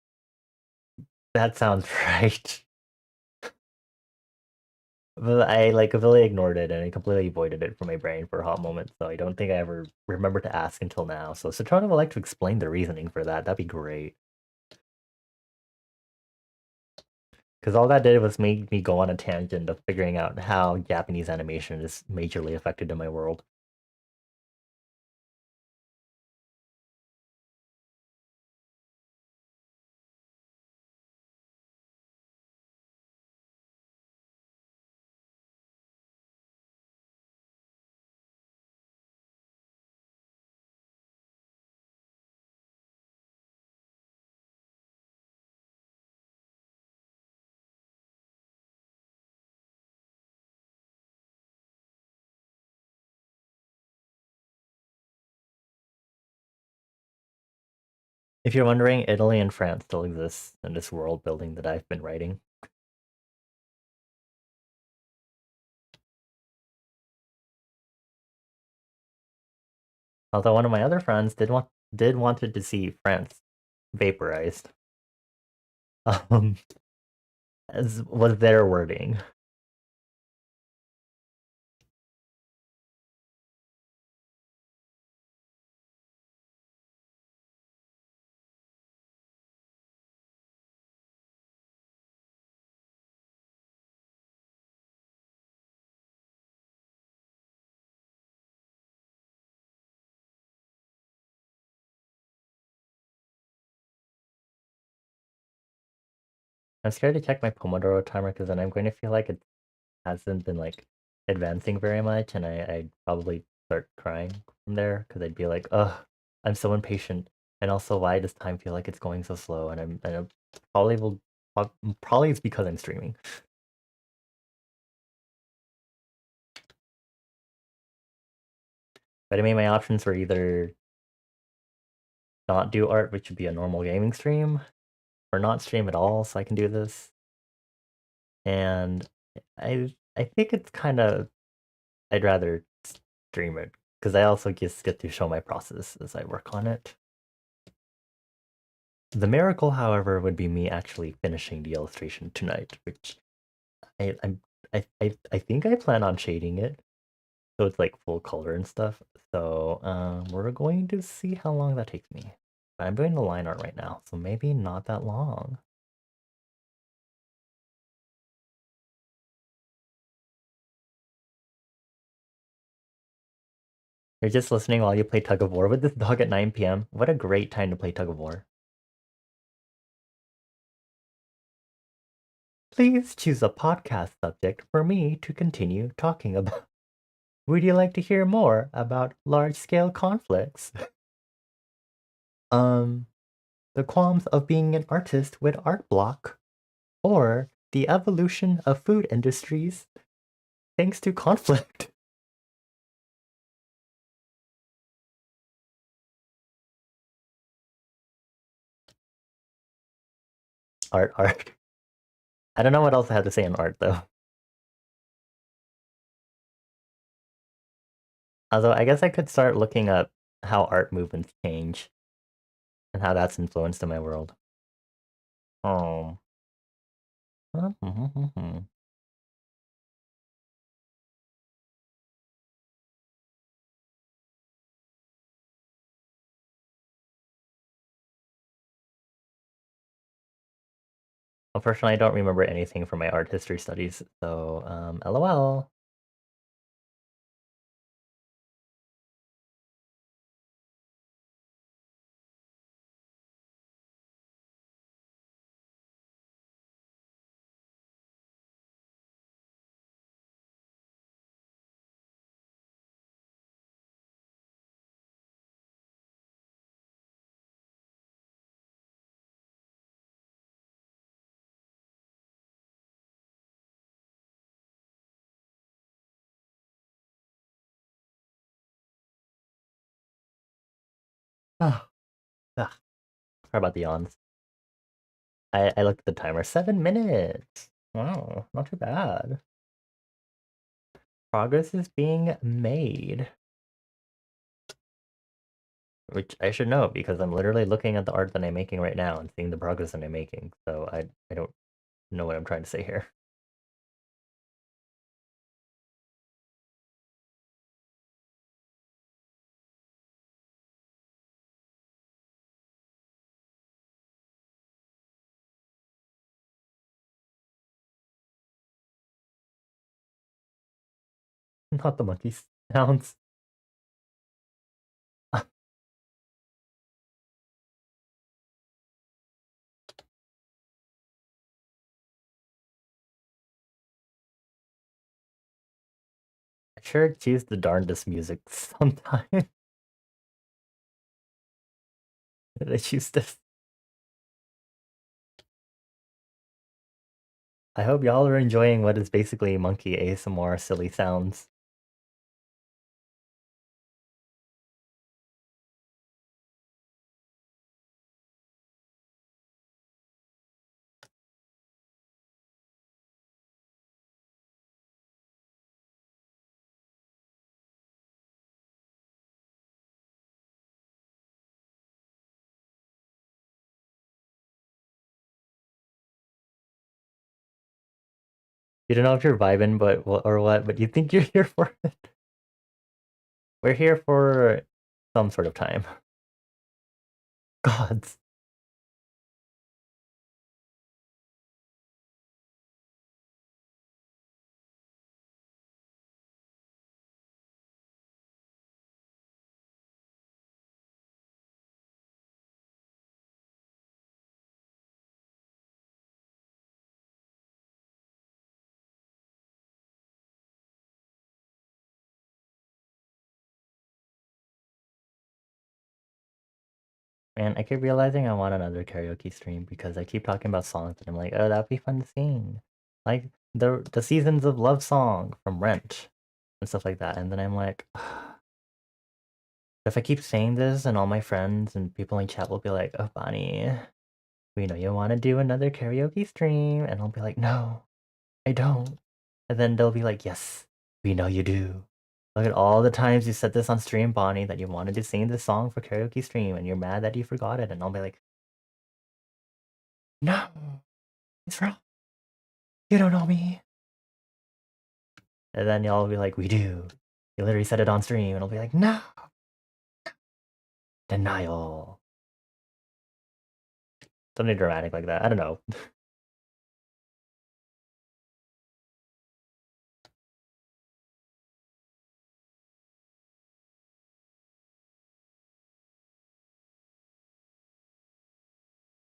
that sounds right. But I like completely ignored it and I completely avoided it from my brain for a hot moment. So I don't think I ever remember to ask until now. So Citrona would like to explain the reasoning for that. That'd be great. Because all that did was make me go on a tangent of figuring out how Japanese animation is majorly affected in my world. If you're wondering, Italy and France still exist in this world building that I've been writing. Although one of my other friends did wanted to see France vaporized. Um, as was their wording. I'm scared to check my Pomodoro timer because then I'm going to feel like it hasn't been like advancing very much, and I'd probably start crying from there because I'd be like, ugh, I'm so impatient, and also why does time feel like it's going so slow? And I probably will probably it's because I'm streaming. But I mean, my options were either not do art, which would be a normal gaming stream, or not stream at all, so I can do this. And I think it's kind of I'd rather stream it because I also just get to show my process as I work on it. The miracle, however, would be me actually finishing the illustration tonight, which I I'm I think I plan on shading it so it's like full color and stuff. So we're going to see how long that takes me. But I'm doing the line art right now, so maybe not that long. You're just listening while you play tug of war with this dog at 9 p.m. What a great time to play tug of war. Please choose a podcast subject for me to continue talking about. Would you like to hear more about large-scale conflicts? The qualms of being an artist with art block, or the evolution of food industries thanks to conflict. Art. I don't know what else I have to say on art though. Although I guess I could start looking up how art movements change and how that's influenced in my world. Oh. Unfortunately, I don't remember anything from my art history studies, so LOL. Oh, ugh. Sorry about the yawns. I looked at the timer. 7 minutes. Wow, not too bad. Progress is being made. Which I should know because I'm literally looking at the art that I'm making right now and seeing the progress that I'm making. So I don't know what I'm trying to say here. Not the monkey sounds. I sure choose the darndest music sometime. Did I choose this? I hope y'all are enjoying what is basically monkey ASMR silly sounds. You don't know if you're vibing, but or what, but you think you're here for it. We're here for some sort of time. Gods. Man, I keep realizing I want another karaoke stream because I keep talking about songs and I'm like, oh, that'd be fun to sing. Like the Seasons of Love song from Rent and stuff like that. And then I'm like, If I keep saying this, and all my friends and people in chat will be like, "Oh, Bonnie, we know you want to do another karaoke stream," and I'll be like, "No, I don't." And then they'll be like, "Yes, we know you do. Look at all the times you said this on stream, Bonnie, that you wanted to sing this song for karaoke stream, and you're mad that you forgot it." And I'll be like, "No, it's wrong. You don't know me." And then y'all be like, "We do. You literally said it on stream," and I'll be like, "No, denial." Something dramatic like that. I don't know.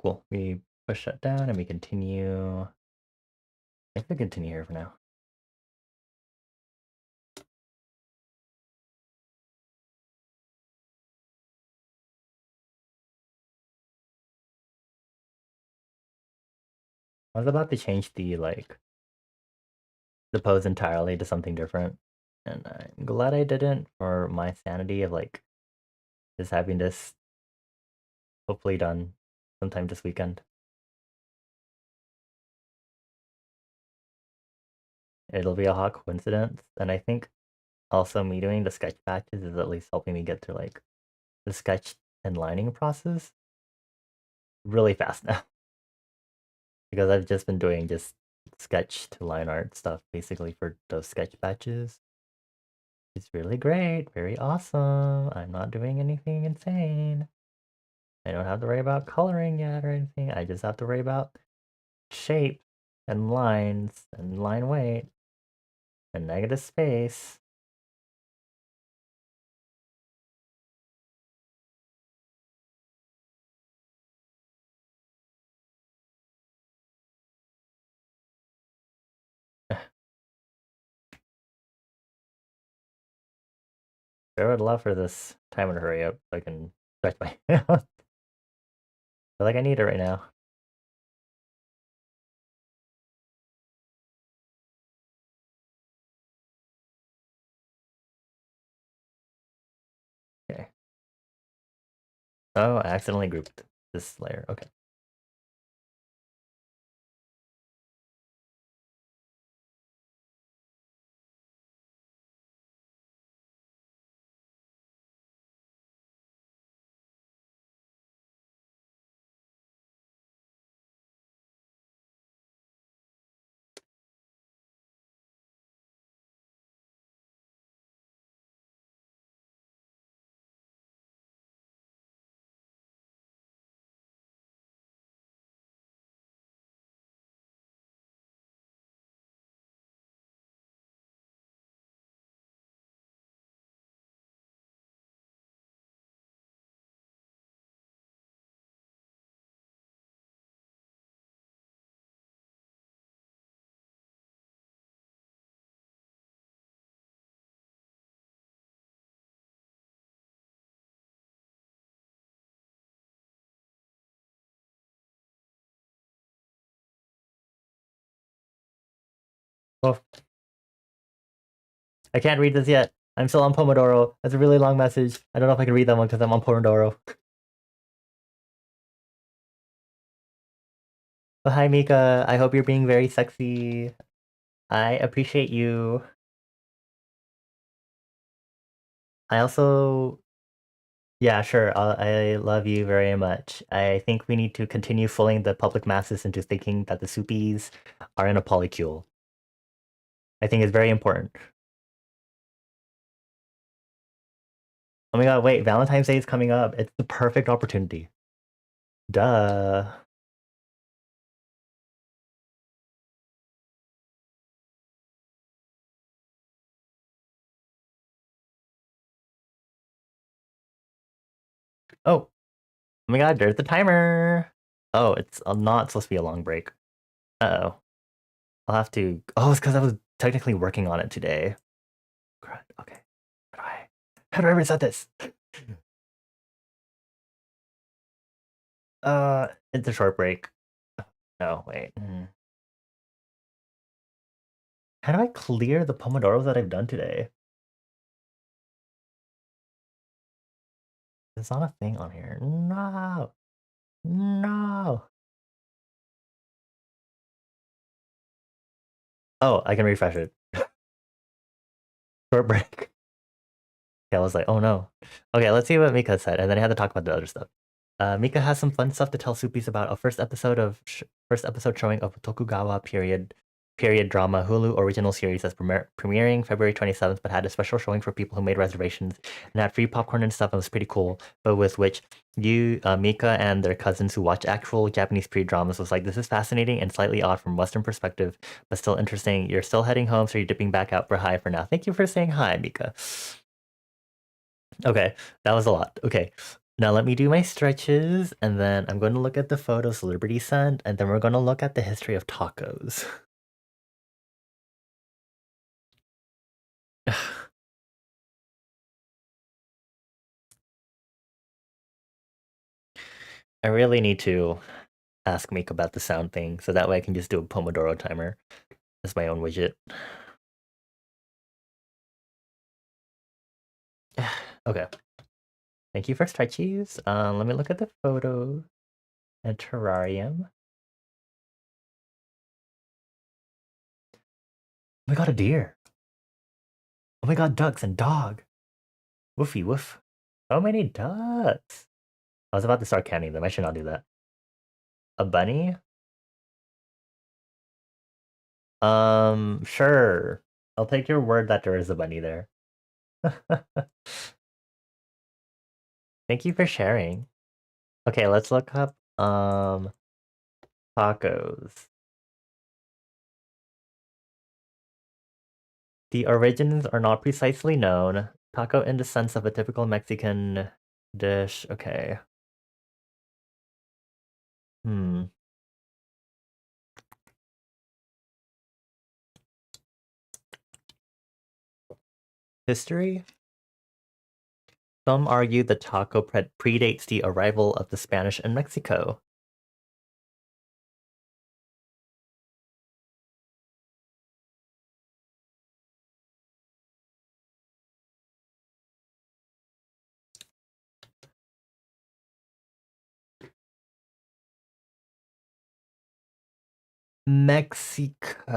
Cool. We push that down and we continue. I think we continue here for now. I was about to change the pose entirely to something different, and I'm glad I didn't for my sanity of just having this hopefully done sometime this weekend. It'll be a hot coincidence, and I think also me doing the sketch batches is at least helping me get through the sketch and lining process really fast now. Because I've just been doing just sketch to line art stuff basically for those sketch batches. It's really great, very awesome. I'm not doing anything insane. I don't have to worry about coloring yet or anything. I just have to worry about shape and lines and line weight and negative space. I would love for this timer to hurry up so I can stretch my hands. I feel like I need it right now. Okay. Oh, I accidentally grouped this layer. Okay. Well, I can't read this yet. I'm still on Pomodoro. That's a really long message. I don't know if I can read that one because I'm on Pomodoro. But hi, Mika. I hope you're being very sexy. I appreciate you. I also, yeah, sure. I love you very much. I think we need to continue fooling the public masses into thinking that the soupies are in a polycule. I think it's very important. Oh my god, wait, Valentine's Day is coming up. It's the perfect opportunity. Duh. Oh, oh my god, there's the timer. Oh, it's not supposed to be a long break. Uh-oh. I'll have to... Oh, it's because I was technically working on it today. Crud. Okay. How do I reset this? It's a short break. No, wait. How do I clear the Pomodoros that I've done today? It's not a thing on here. No. No. Oh, I can refresh it. Short break. Yeah, I was like, oh no. Okay, let's see what Mika said, and then I had to talk about the other stuff. Mika has some fun stuff to tell Soupies about. A first episode showing of Tokugawa period drama Hulu original series that's premiering February 27th, but had a special showing for people who made reservations and had free popcorn and stuff. It was pretty cool. But with which Mika and their cousins who watch actual Japanese period dramas was like, this is fascinating and slightly odd from Western perspective, but still interesting. You're still heading home, so you're dipping back out for hi for now. Thank you for saying hi, Mika. Okay, that was a lot. Okay, now let me do my stretches, and then I'm going to look at the photos Liberty sent, and then we're going to look at the history of tacos. I really need to ask Meek about the sound thing, so that way I can just do a Pomodoro timer as my own widget. Okay. Thank you for stretchies. Let me look at the photo and terrarium. Oh my god, a deer. Oh my god, ducks and dog. Woofy woof. So many ducks. I was about to start counting them. I should not do that. A bunny? Sure. I'll take your word that there is a bunny there. Thank you for sharing. Okay, let's look up tacos. The origins are not precisely known. Taco in the sense of a typical Mexican dish. Okay. Hmm. History? Some argue the taco predates the arrival of the Spanish in Mexico. Mexico.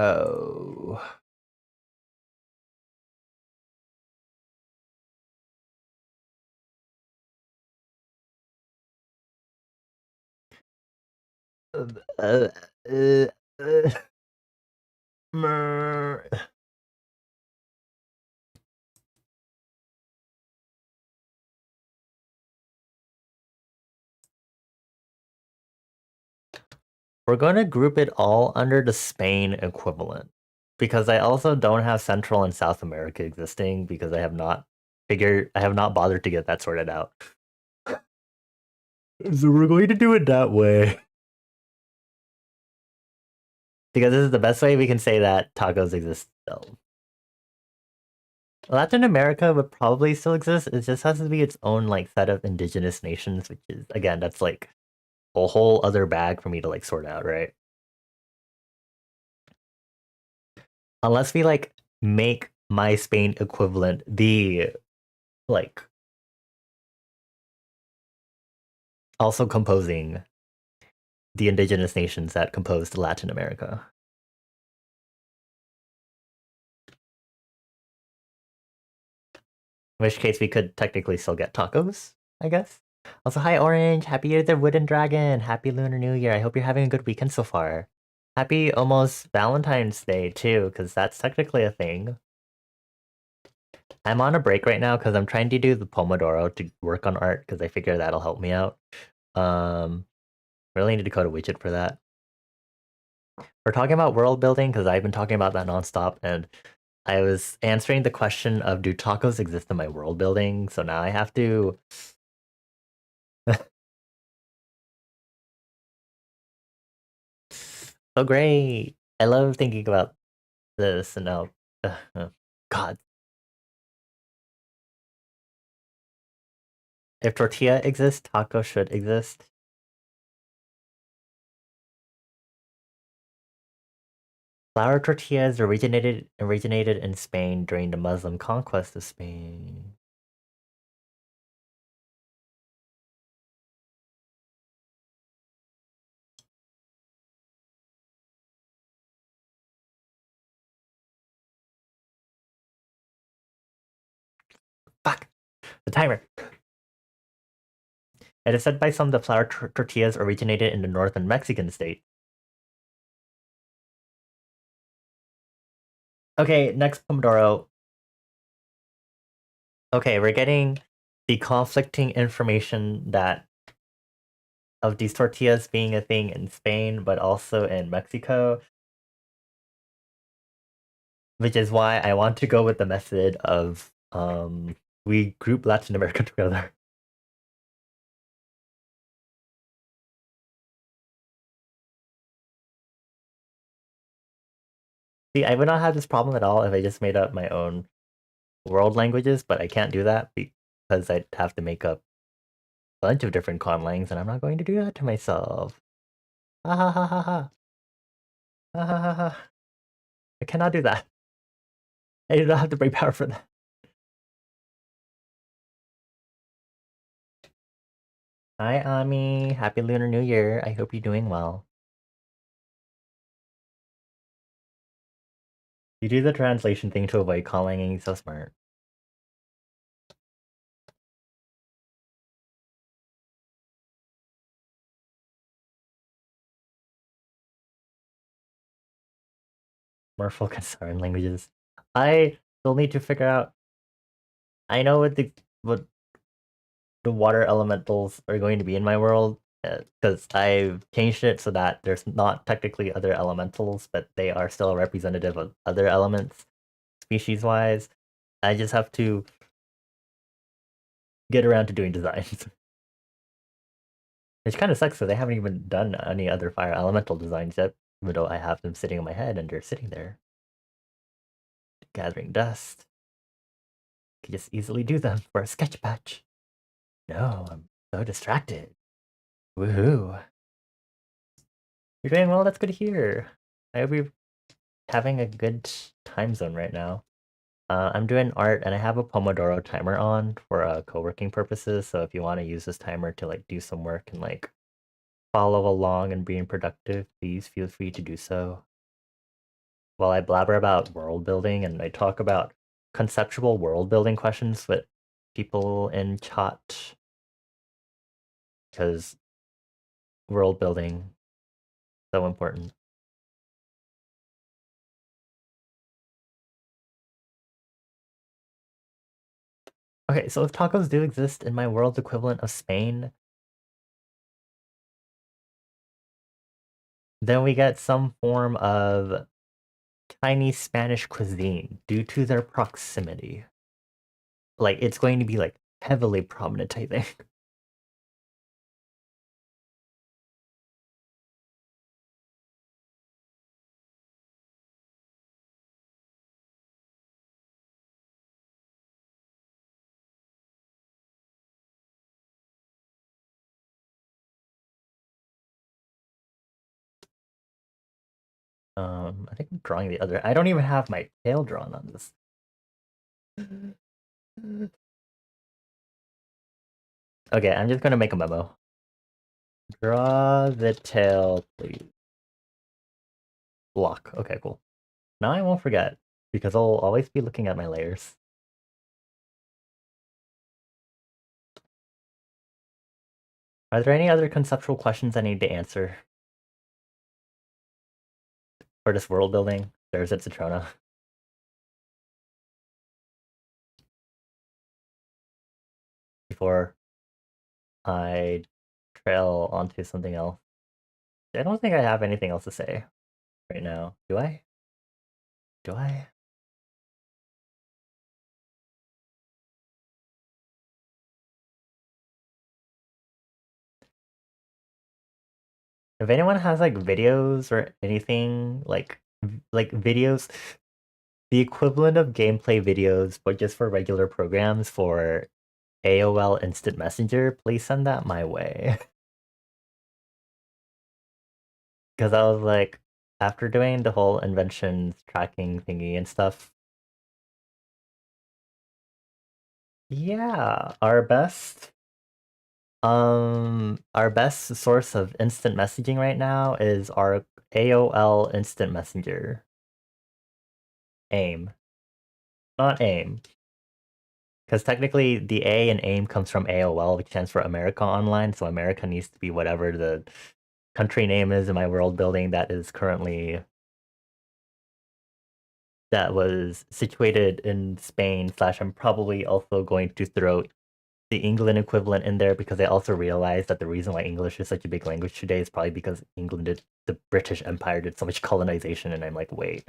Uh, uh, uh, We're going to group it all under the Spain equivalent because I also don't have Central and South America existing because I have not bothered to get that sorted out. So we're going to do it that way. Because this is the best way we can say that tacos exist still. Latin America would probably still exist. It just has to be its own like set of indigenous nations, which is again, that's like a whole other bag for me to like sort out, right? Unless we like make my Spain equivalent the like also composing the indigenous nations that composed Latin America. In which case we could technically still get tacos, I guess. Also, hi Orange, happy Year of the Wooden Dragon, happy Lunar New Year. I hope you're having a good weekend so far. Happy almost Valentine's Day too, because that's technically a thing. I'm on a break right now because I'm trying to do the Pomodoro to work on art because I figure that'll help me out. Um, really need to code a widget for that. We're talking about world building because I've been talking about that nonstop, and I was answering the question of do tacos exist in my world building? So now I have to. Oh great! I love thinking about this, and now, God, if tortilla exists, taco should exist. Flour tortillas originated in Spain during the Muslim conquest of Spain. The timer. It is said by some that flour tortillas originated in the northern Mexican state. Okay, next Pomodoro. Okay, we're getting the conflicting information that of these tortillas being a thing in Spain, but also in Mexico. Which is why I want to go with the method of we group Latin America together. See, I would not have this problem at all if I just made up my own world languages, but I can't do that because I'd have to make up a bunch of different conlangs, and I'm not going to do that to myself. Ha ha ha ha ha. Ha ha ha ha. I cannot do that. I do not have the brain power for that. Hi, Ami. Happy Lunar New Year. I hope you're doing well. You do the translation thing to avoid conlanging. So smart. More focus on languages. I still need to figure out. I know what the water elementals are going to be in my world because I've changed it so that there's not technically other elementals, but they are still a representative of other elements species wise. I just have to get around to doing designs. Which kind of sucks because they haven't even done any other fire elemental designs yet, even though I have them sitting in my head and they're sitting there gathering dust. I could just easily do them for a sketch patch. No, I'm so distracted. Woohoo. You're doing well, that's good to hear. I hope you're having a good time zone right now. I'm doing art and I have a Pomodoro timer on for co-working purposes, so if you want to use this timer to like do some work and like follow along and being productive, please feel free to do so. While I blabber about world building and I talk about conceptual world building questions with people in chat, because world building so important. Okay, so if tacos do exist in my world's equivalent of Spain, then we get some form of Chinese Spanish cuisine due to their proximity. Like, it's going to be like heavily prominent, I think. I think I'm drawing the other. I don't even have my tail drawn on this. Okay, I'm just gonna make a memo. Draw the tail, please. Block. Okay, cool. Now I won't forget, because I'll always be looking at my layers. Are there any other conceptual questions I need to answer for this world building? There's it, Citrona. Before I trail onto something else. I don't think I have anything else to say right now. Do I? Do I? If anyone has like videos or anything like videos, the equivalent of gameplay videos, but just for regular programs for AOL Instant Messenger, please send that my way. Because I was like, after doing the whole inventions tracking thingy and stuff, yeah, our best source of instant messaging right now is our AOL Instant Messenger. AIM. Not AIM. Because technically the A in AIM comes from AOL, which stands for America Online. So America needs to be whatever the country name is in my world building that is currently that was situated in Spain. Slash, I'm probably also going to throw the England equivalent in there because I also realized that the reason why English is such a big language today is probably because England did the British Empire did so much colonization, and I'm like, wait.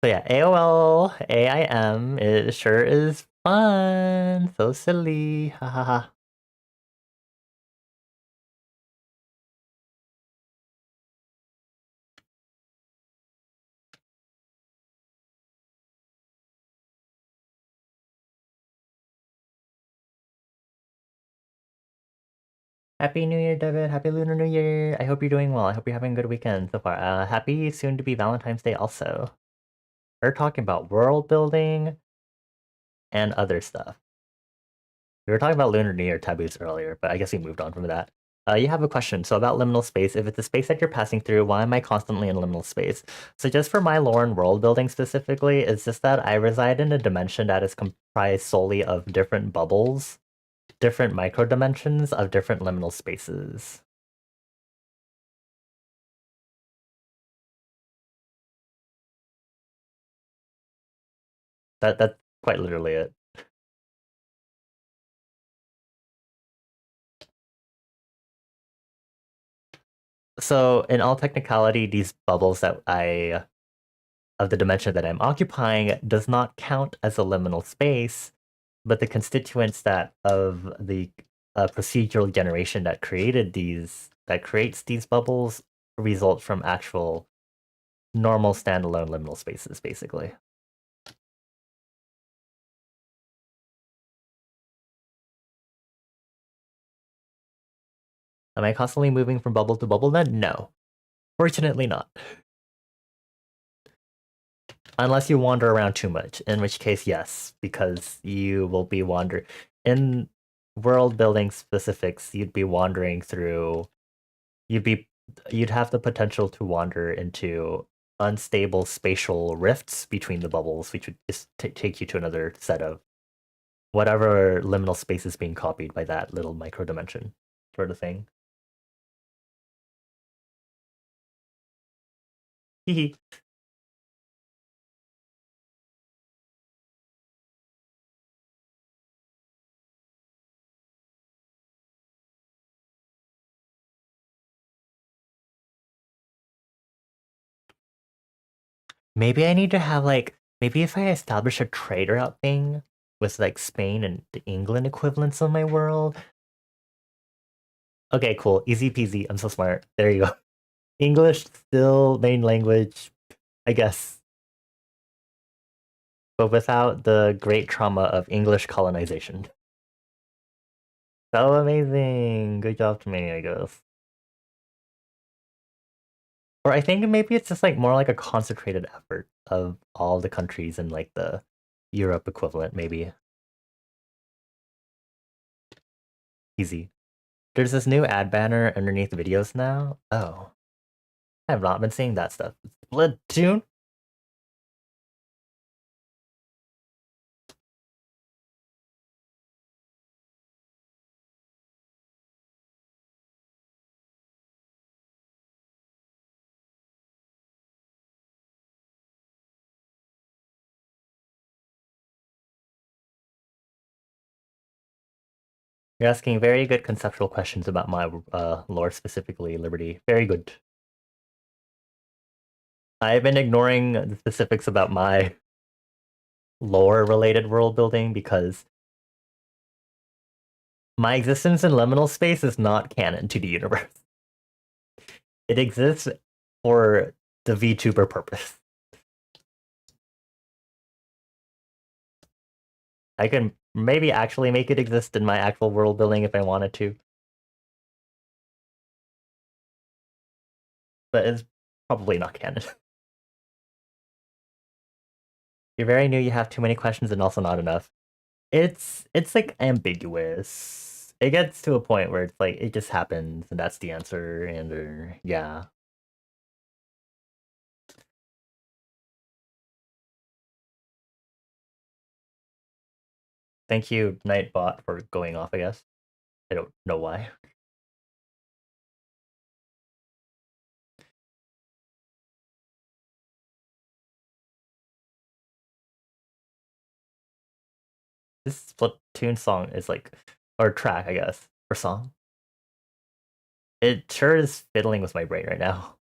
So yeah, AOL AIM, it sure is fun. So silly. Ha ha ha. Happy New Year, David. Happy Lunar New Year. I hope you're doing well. I hope you're having a good weekend so far. Happy soon to be Valentine's Day also. We're talking about world building and other stuff. We were talking about Lunar New Year taboos earlier, but I guess we moved on from that. You have a question. So about liminal space, if it's a space that you're passing through, why am I constantly in liminal space? So just for my lore and world building specifically, it's just that I reside in a dimension that is comprised solely of different bubbles, different micro dimensions of different liminal spaces. That's quite literally it. So in all technicality, these bubbles that I of the dimension that I'm occupying does not count as a liminal space, but the constituents that of the procedural generation that creates these bubbles result from actual normal standalone liminal spaces, basically. Am I constantly moving from bubble to bubble then? No. Fortunately not. Unless you wander around too much, in which case, yes, because you will be wandering. In world building specifics, you'd be wandering through. You'd be. You'd have the potential to wander into unstable spatial rifts between the bubbles, which would just take you to another set of whatever liminal space is being copied by that little micro dimension, sort of thing. Hee. Maybe I need to have like maybe if I establish a trade route thing with like Spain and the England equivalents of my world. Okay, cool. Easy peasy. I'm so smart. There you go. English still main language, I guess. But without the great trauma of English colonization. So amazing. Good job to me, I guess. Or I think maybe it's just like more like a concentrated effort of all the countries in like the Europe equivalent, maybe. Easy. There's this new ad banner underneath videos now. Oh, I have not been seeing that stuff. Splatoon? You're asking very good conceptual questions about my lore, specifically Liberty. Very good. I've been ignoring the specifics about my lore-related world building because my existence in liminal space is not canon to the universe. It exists for the VTuber purpose. I can maybe actually make it exist in my actual world building if I wanted to, but it's probably not canon. You're very new, you have too many questions and also not enough. It's like ambiguous. it gets to a point where it's like it just happens and that's the answer and yeah. Thank you, Nightbot, for going off, I guess. I don't know why. This Splatoon song is like, or track, I guess, or song. It sure is fiddling with my brain right now.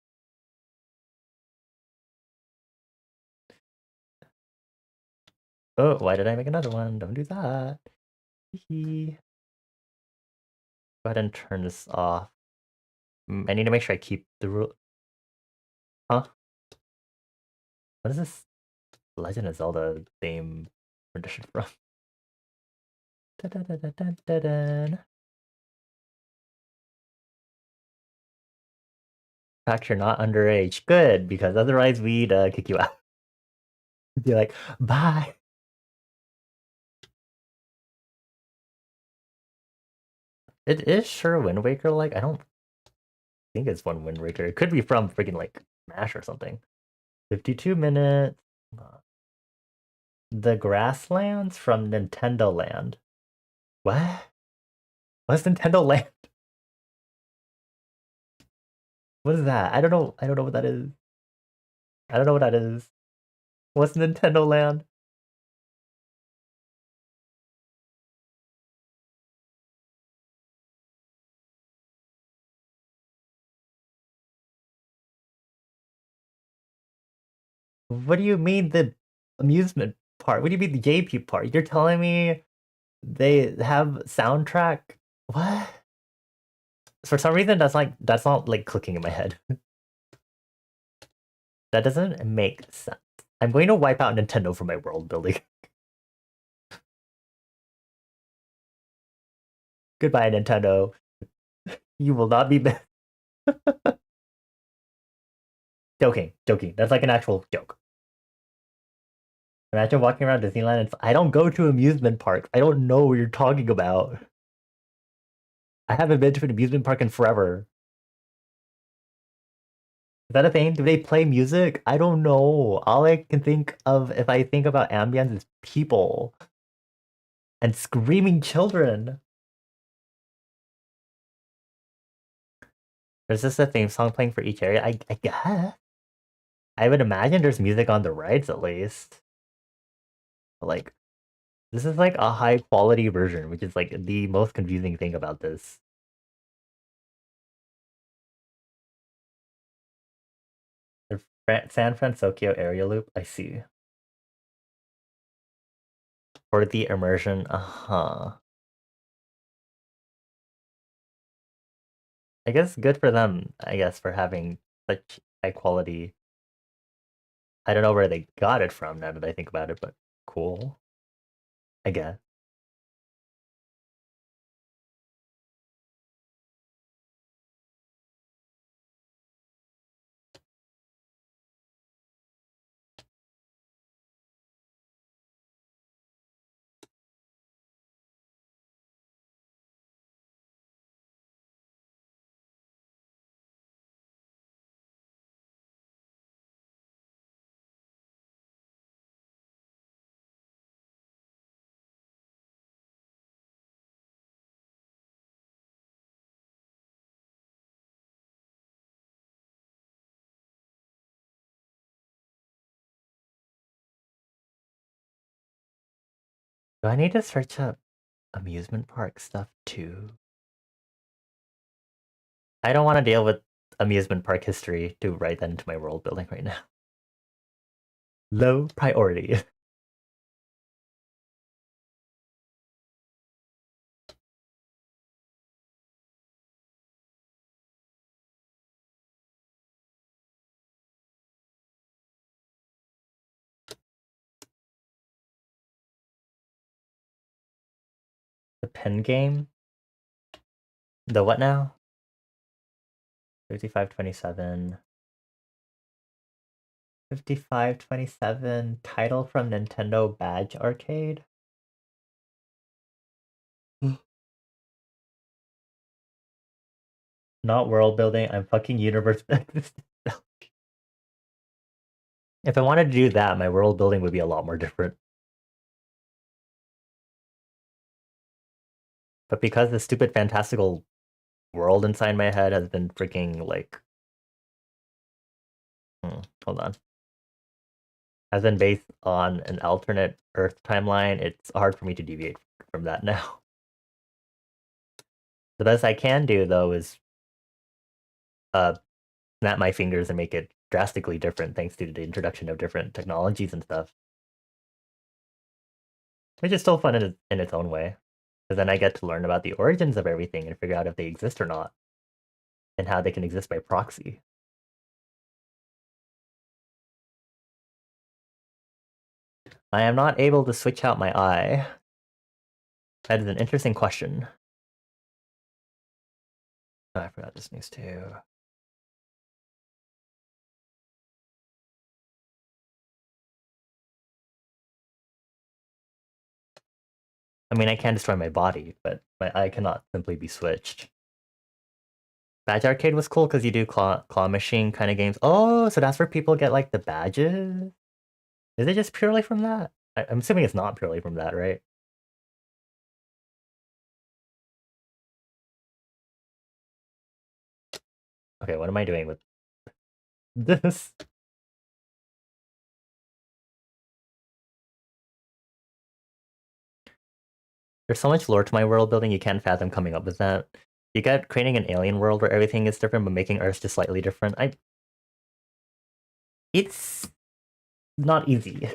Oh, why did I make another one? Don't do that. Go ahead and turn this off. I need to make sure I keep the rule. Huh? What is this Legend of Zelda theme rendition from? Da, da, da, da, da, da, da. In fact, you're not underage. Good, because otherwise we'd kick you out. Be like, bye. It is sure Wind Waker like. I don't think it's one Wind Waker. It could be from freaking like Smash or something. 52 minutes. The Grasslands from Nintendo Land. What? What's Nintendo Land? What is that? I don't know. I don't know what that is. I don't know what that is. What's Nintendo Land? What do you mean the amusement part? What do you mean the JP part? You're telling me they have soundtrack? What? For some reason, that's not like clicking in my head. That doesn't make sense. I'm going to wipe out Nintendo from my world building. Goodbye, Nintendo. You will not be missed. Joking, joking. That's like an actual joke. Imagine walking around Disneyland and I don't go to amusement parks. I don't know what you're talking about. I haven't been to an amusement park in forever. Is that a thing? Do they play music? I don't know. All I can think of if I think about ambience is people and screaming children. There's just a theme song playing for each area. I guess. I would imagine there's music on the rides at least. But like, this is like a high quality version, which is like the most confusing thing about this. The San Francisco area loop, I see. For the immersion, uh-huh. I guess good for them, I guess, for having such high quality. I don't know where they got it from now that I think about it, but cool. I guess. Do I need to search up amusement park stuff too? I don't want to deal with amusement park history to write that into my world building right now. Low priority. The pen game? The what now? 5527. 5527 title from Nintendo Badge Arcade. Not world building, I'm fucking universe. If I wanted to do that, my world building would be a lot more different. But because the stupid fantastical world inside my head has been freaking like hold on. Has been based on an alternate Earth timeline, it's hard for me to deviate from that now. The best I can do though is snap my fingers and make it drastically different thanks to the introduction of different technologies and stuff. Which is still fun in its own way. Because then I get to learn about the origins of everything and figure out if they exist or not. And how they can exist by proxy. I am not able to switch out my eye. That is an interesting question. Oh, I forgot this news too. I mean, I can destroy my body, but my eye cannot simply be switched. Badge Arcade was cool because you do claw machine kind of games. Oh, so that's where people get like the badges? Is it just purely from that? I'm assuming it's not purely from that, right? Okay, what am I doing with this? There's so much lore to my world building, you can't fathom coming up with that. You get creating an alien world where everything is different, but making Earth just slightly different. It's not easy.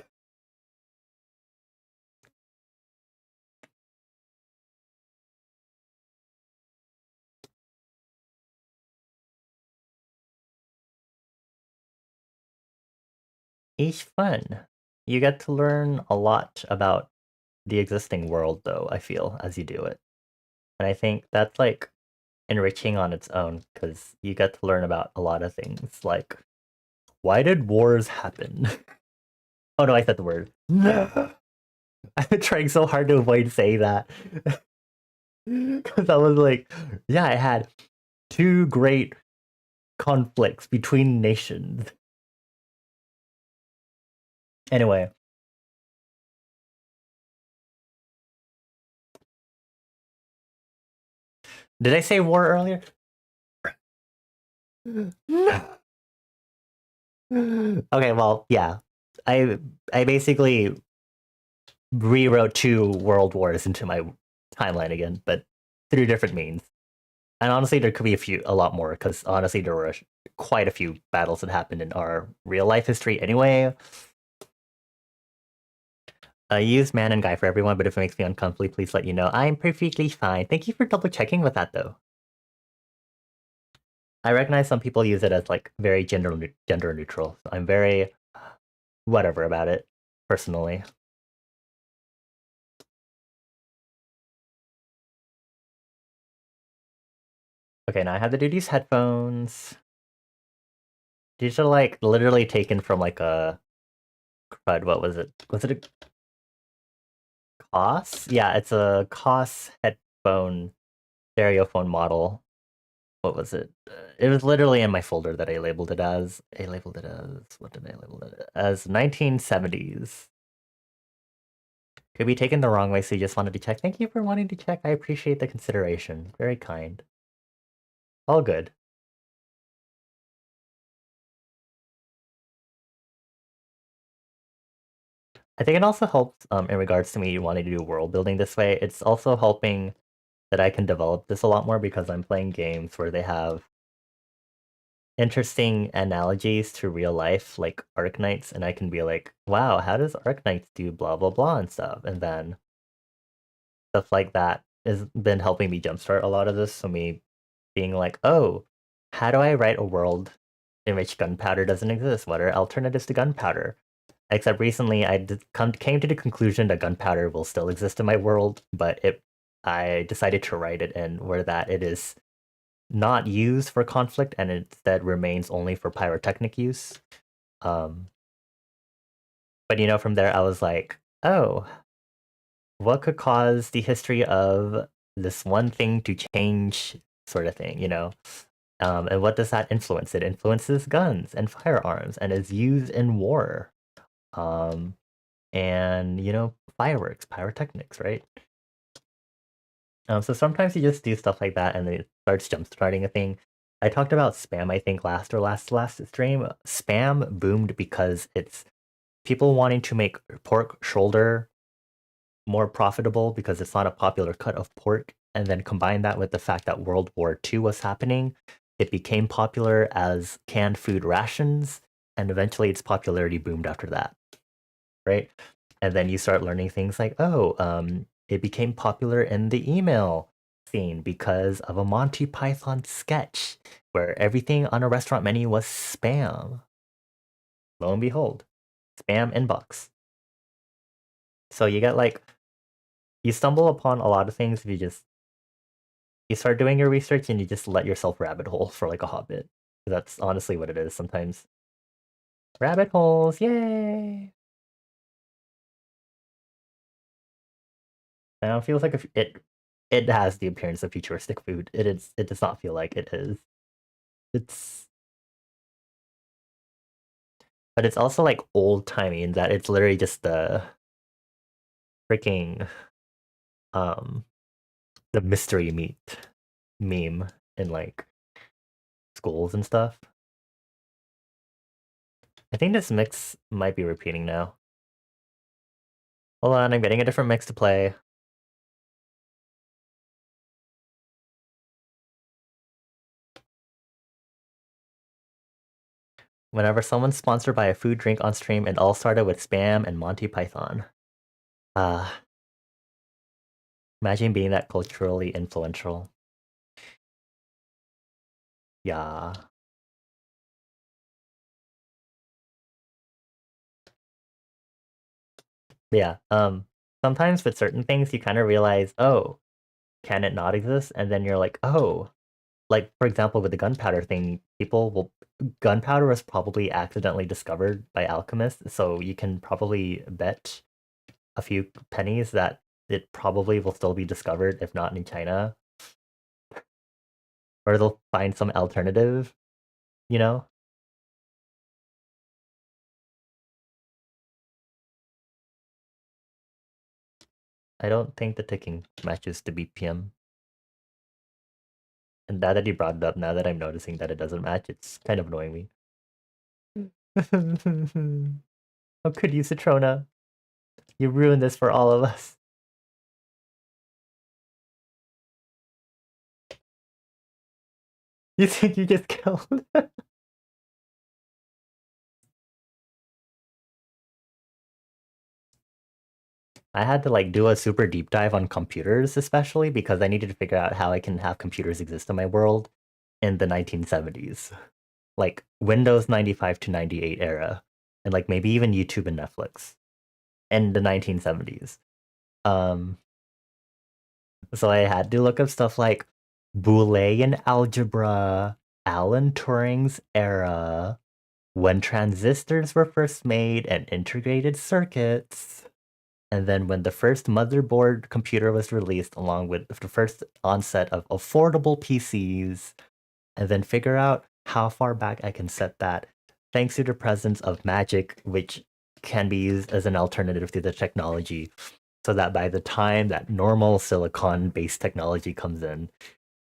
It's fun. You get to learn a lot about the existing world, though, I feel, as you do it. And I think that's like enriching on its own because you get to learn about a lot of things like why did wars happen? Oh no, I said the word. No. I've been trying so hard to avoid saying that. Because I was like, yeah, I had two great conflicts between nations. Anyway. Did I say war earlier? No. Okay, well, yeah. I basically rewrote two world wars into my timeline again, but through different means. And honestly, there could be a lot more, because honestly, there were quite a few battles that happened in our real life history anyway. I use man and guy for everyone, but if it makes me uncomfortable, please let you know. I'm perfectly fine. Thank you for double checking with that, though. I recognize some people use it as like very gender neutral. So I'm very whatever about it, personally. Okay, now I have to do these headphones. These are like literally taken from like a crud. What was it? Was it a COS? Yeah, it's a COS headphone stereophone model. What was it? It was literally in my folder that I labeled it as. I labeled it as what did I label it as? 1970s. Could be taken the wrong way, so you just wanted to check. Thank you for wanting to check. I appreciate the consideration. Very kind. All good. I think it also helps in regards to me wanting to do world building this way. It's also helping that I can develop this a lot more because I'm playing games where they have interesting analogies to real life, like Arknights, and I can be like, wow, how does Arknights do blah blah blah and stuff? And then stuff like that has been helping me jumpstart a lot of this. So me being like, oh, how do I write a world in which gunpowder doesn't exist? What are alternatives to gunpowder? Except recently, came to the conclusion that gunpowder will still exist in my world, but I decided to write it in where that it is not used for conflict and instead remains only for pyrotechnic use. But from there I was like, oh, what could cause the history of this one thing to change, sort of thing, And what does that influence? It influences guns and firearms and is used in war. Um, and fireworks, pyrotechnics, right? So sometimes you just do stuff like that and then it starts jump starting a thing. I talked about spam, I think, last stream. Spam boomed because it's people wanting to make pork shoulder more profitable because it's not a popular cut of pork, and then combine that with the fact that World War II was happening, it became popular as canned food rations, and eventually its popularity boomed after that, right? And then you start learning things like, oh, it became popular in the email scene because of a Monty Python sketch where everything on a restaurant menu was spam. Lo and behold, spam inbox. So you get like you stumble upon a lot of things if you start doing your research and you just let yourself rabbit hole for like a hot bit. That's honestly what it is sometimes. Rabbit holes, yay! Now it feels like if it has the appearance of futuristic food. It does not feel like it is. It's but it's also like old timey in that it's literally just freaking um the mystery meat meme in like schools and stuff. I think this mix might be repeating now. Hold on, I'm getting a different mix to play. Whenever someone's sponsored by a food drink on stream, it all started with spam and Monty Python. Ah, imagine being that culturally influential. Yeah. Yeah. Sometimes with certain things you kind of realize, oh, can it not exist? And then you're like, oh, like for example, with the gunpowder thing, gunpowder was probably accidentally discovered by alchemists, so you can probably bet a few pennies that it probably will still be discovered, if not in China, or they'll find some alternative, you know? I don't think the ticking matches the BPM. And now that you brought it up, now that I'm noticing that it doesn't match, it's kind of annoying me. How could you, Citrona? You ruined this for all of us. You think you just killed? I had to like do a super deep dive on computers, especially because I needed to figure out how I can have computers exist in my world in the 1970s. Like Windows 95 to 98 era, and like maybe even YouTube and Netflix in the 1970s. Um, so I had to look up stuff like Boolean algebra, Alan Turing's era, when transistors were first made and integrated circuits, and then when the first motherboard computer was released, along with the first onset of affordable PCs, and then figure out how far back I can set that thanks to the presence of magic, which can be used as an alternative to the technology, so that by the time that normal silicon based technology comes in,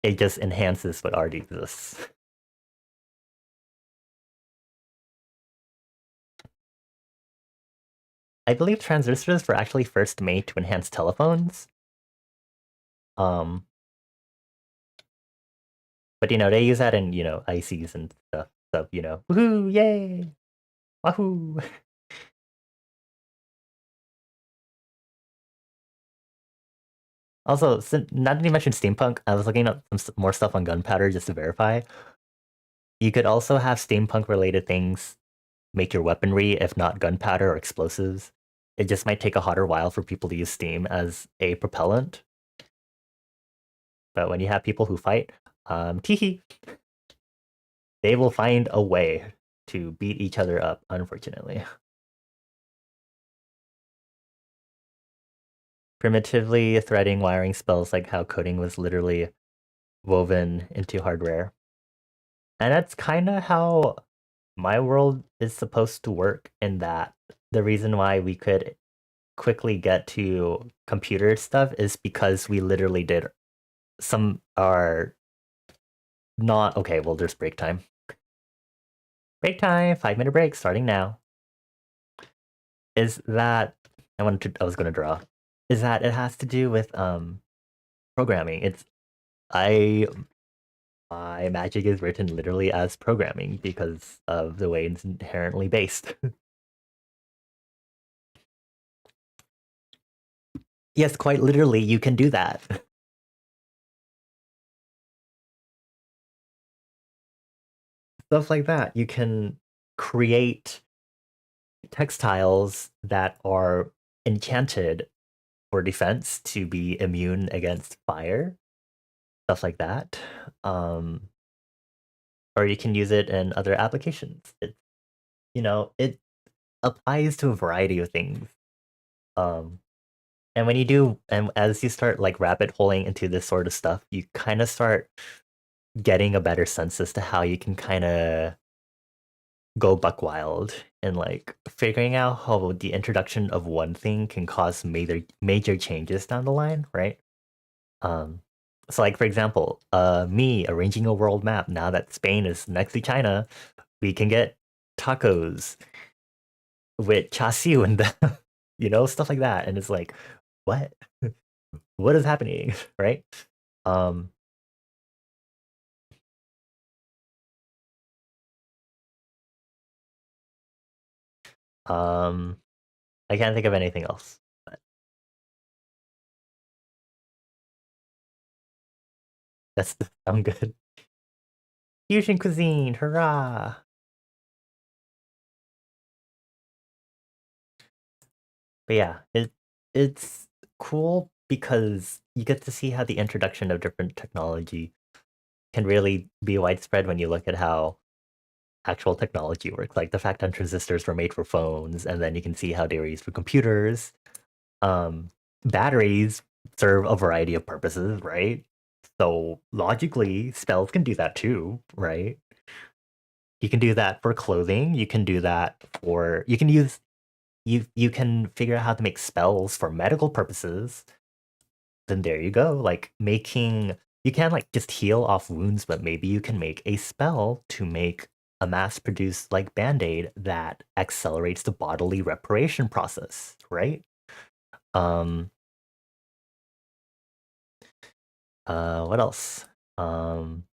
it just enhances what already exists. I believe transistors were actually first made to enhance telephones. Um, but they use that in ICs and stuff. So woohoo, yay, wahoo! Also, now that you mentioned steampunk, I was looking up some more stuff on gunpowder just to verify. You could also have steampunk related things make your weaponry, if not gunpowder or explosives. It just might take a hotter while for people to use steam as a propellant. But when you have people who fight, teehee, they will find a way to beat each other up, unfortunately. Primitively threading wiring spells like how coding was literally woven into hardware. And that's kind of how my world is supposed to work, in that the reason why we could quickly get to computer stuff is because we literally did some are not okay. Well, there's break time. Break time, 5 minute break starting now. Is that I was gonna draw. Is that it has to do with programming. It's I my magic is written literally as programming because of the way it's inherently based. Yes, quite literally, you can do that. Stuff like that. You can create textiles that are enchanted for defense to be immune against fire, stuff like that. Um, or you can use it in other applications. It applies to a variety of things. Um, and when you do, and as you start like rabbit holing into this sort of stuff, you kind of start getting a better sense as to how you can kind of go buck wild, and like figuring out how the introduction of one thing can cause major changes down the line, right? Um, so like for example, me arranging a world map now that Spain is next to China, we can get tacos with chasiu and the, stuff like that, and it's like, what, what is happening, right? Um, um, I can't think of anything else. But that's I'm good. Fusion cuisine, hurrah! But yeah, it's cool because you get to see how the introduction of different technology can really be widespread when you look at how actual technology works. Like the fact that transistors were made for phones, and then you can see how they were used for computers. Um, Batteries serve a variety of purposes, right? So logically, spells can do that too, right? You can do that for clothing. You can do that for you can figure out how to make spells for medical purposes. Then there you go. Like making you can't like just heal off wounds, but maybe you can make a spell to make a mass-produced like band-aid that accelerates the bodily reparation process, right? Um what else? Um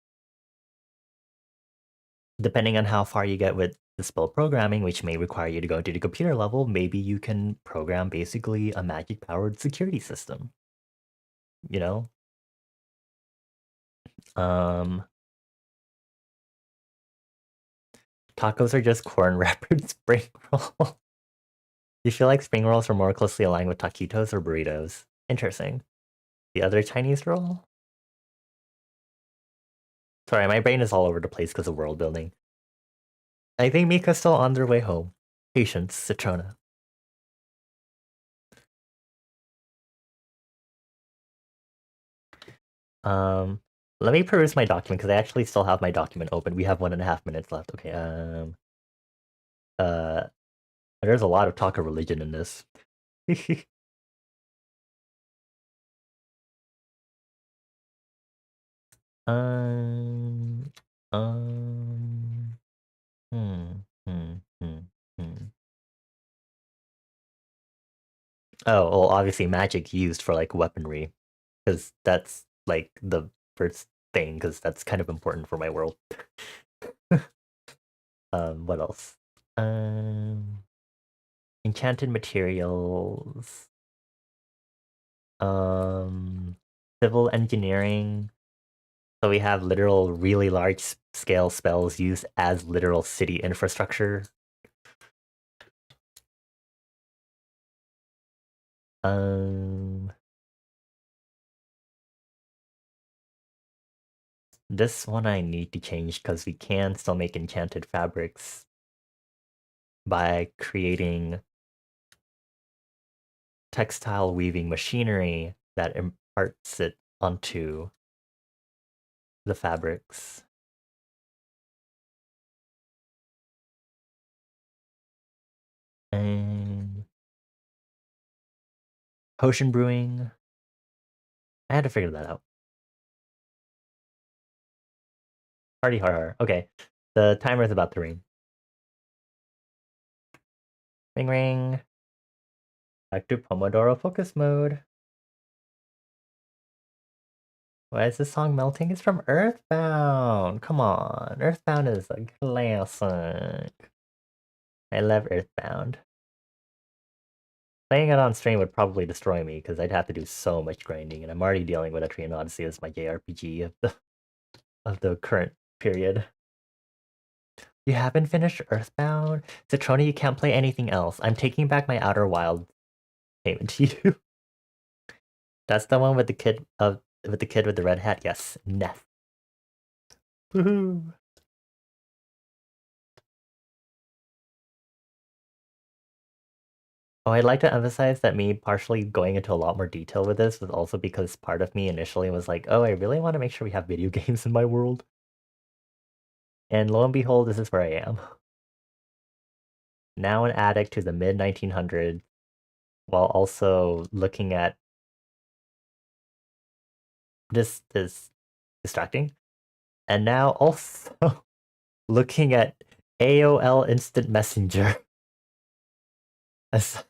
Depending on how far you get with the spell programming, which may require you to go to the computer level, maybe you can program basically a magic powered security system, you know? Um Tacos are just corn wrapped spring roll. You feel like spring rolls are more closely aligned with taquitos or burritos? Interesting. The other Chinese roll? Sorry, my brain is all over the place because of world building. I think Mika's still on their way home. Patience, Citrona. Um, Let me peruse my document because I actually still have my document open. We have 1.5 minutes left. Okay. Uh, there's a lot of talk of religion in this. um, um, hmm, hmm, hmm, hmm. Oh, well, obviously magic used for like weaponry, because that's like the first thing, because that's kind of important for my world. What else? Um, Enchanted materials. Um, Civil engineering. So we have literal, really large scale spells used as literal city infrastructure. Um, this one I need to change because we can still make enchanted fabrics by creating textile weaving machinery that imparts it onto the fabrics. And potion brewing. I had to figure that out. Party hard. Okay. The timer is about to ring. Ring ring. Back to Pomodoro focus mode. Why is this song melting? It's from Earthbound. Come on. Earthbound is a classic. I love Earthbound. Playing it on stream would probably destroy me because I'd have to do so much grinding, and I'm already dealing with Etrian Odyssey as my JRPG of the current period. You haven't finished Earthbound? Citrona, you can't play anything else. I'm taking back my Outer Wild payment to you. That's the one with the kid with the red hat. Yes, Neth. Woohoo! Oh, I'd like to emphasize that me partially going into a lot more detail with this was also because part of me initially was like, oh, I really want to make sure we have video games in my world. And lo and behold, this is where I am. Now an addict to the mid 1900s, while also looking at this is distracting. And now also looking at AOL Instant Messenger as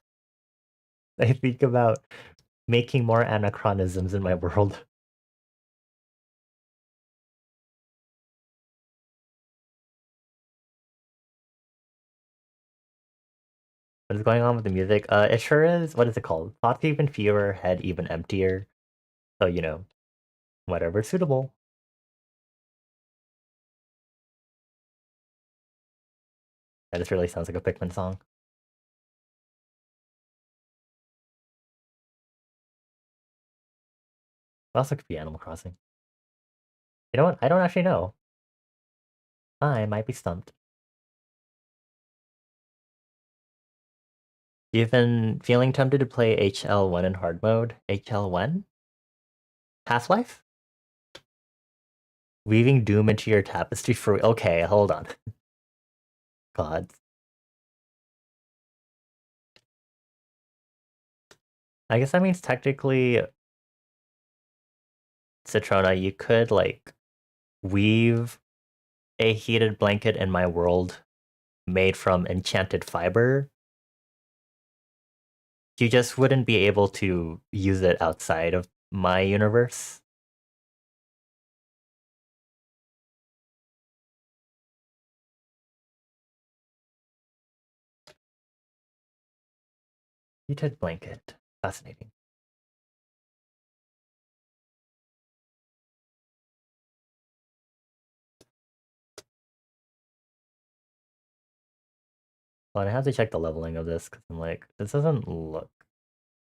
I think about making more anachronisms in my world. What is going on with the music? It sure is. What is it called? Thoughts even fewer, head even emptier. So, you know, whatever's suitable. That just really sounds like a Pikmin song. It also could be Animal Crossing. You know what? I don't actually know. I might be stumped. You've been feeling tempted to play HL1 in hard mode? HL1? Half-Life? Weaving Doom into your tapestry for... Okay, hold on. God. I guess that means technically, Citrona, you could, like, weave a heated blanket in my world made from enchanted fiber. You just wouldn't be able to use it outside of my universe. Heated blanket. Fascinating. But I have to check the leveling of this because I'm like, this doesn't look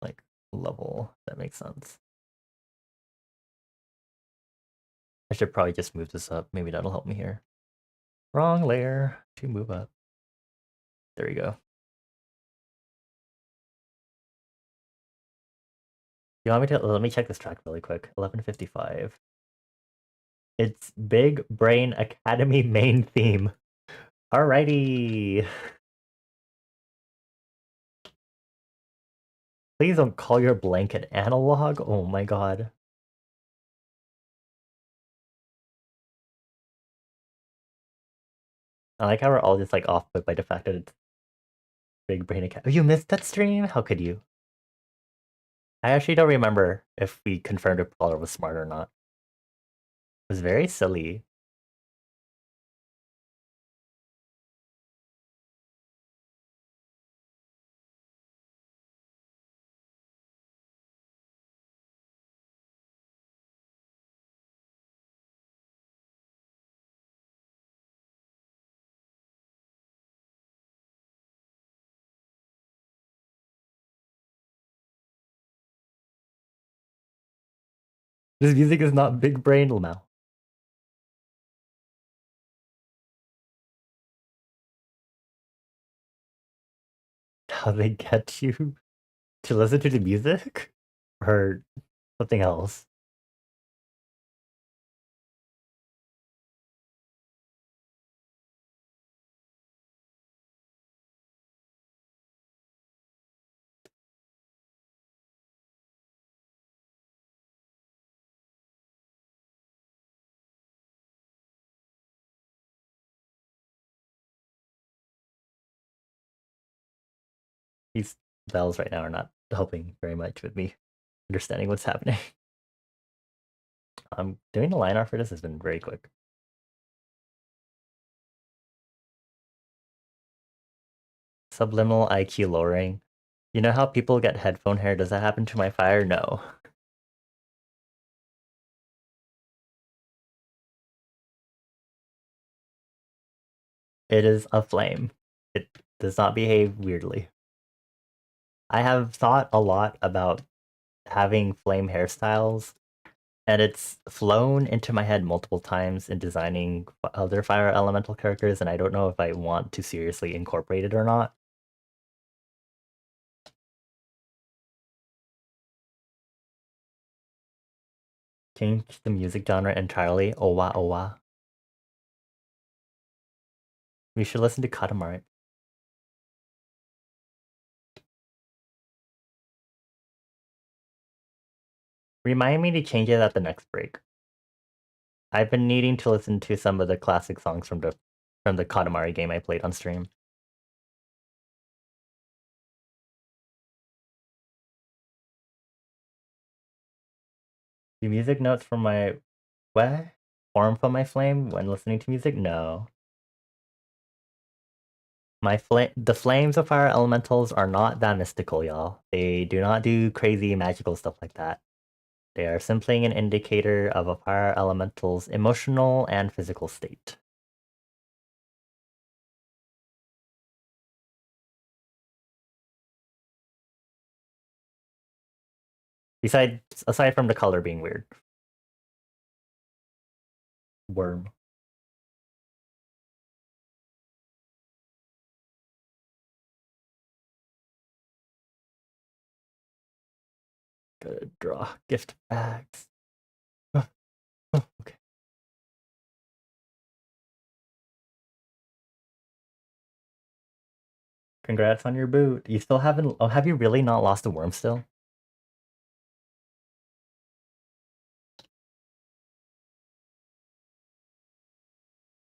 like level. That makes sense. I should probably just move this up. Maybe that'll help me here. Wrong layer to move up. There we go. You want me to let me check this track really quick. 11:55. It's Big Brain Academy main theme. Alrighty. Please don't call your blanket analog. Oh my god. I like how we're all just like off put by the fact that it's Big Brain Academy. Oh, you missed that stream? How could you? I actually don't remember if we confirmed if Paula was smart or not. It was very silly. This music is not Big Brain now. How they get you to listen to the music? Or something else? These bells right now are not helping very much with me understanding what's happening. Doing the line art for this has been very quick. Subliminal IQ lowering. You know how people get headphone hair? Does that happen to my fire? No. It is a flame. It does not behave weirdly. I have thought a lot about having flame hairstyles, and it's flown into my head multiple times in designing other fire elemental characters, and I don't know if I want to seriously incorporate it or not. Change the music genre entirely. Owa owa. We should listen to Katamari. Remind me to change it at the next break. I've been needing to listen to some of the classic songs from the Katamari game I played on stream. The music notes from my what? Form from my flame when listening to music? No. The flames of fire elementals are not that mystical, y'all. They do not do crazy magical stuff like that. They are simply an indicator of a fire elemental's emotional and physical state. Aside from the color being weird. Worm. Gotta draw gift bags. Okay. Congrats on your boot. You still haven't. Oh, have you really not lost a worm still?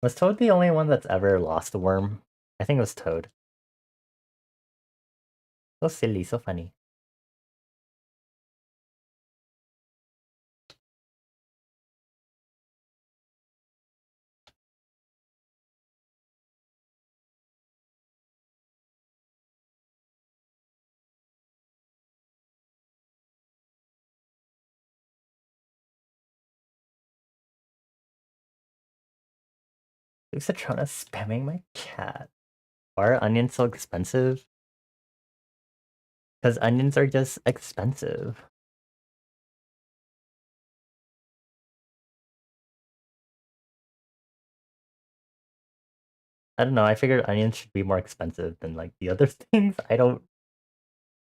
Was Toad the only one that's ever lost a worm? I think it was Toad. So silly, so funny. Is Citrona spamming my cat? Why are onions so expensive? Because onions are just expensive. I don't know, I figured onions should be more expensive than like the other things. I don't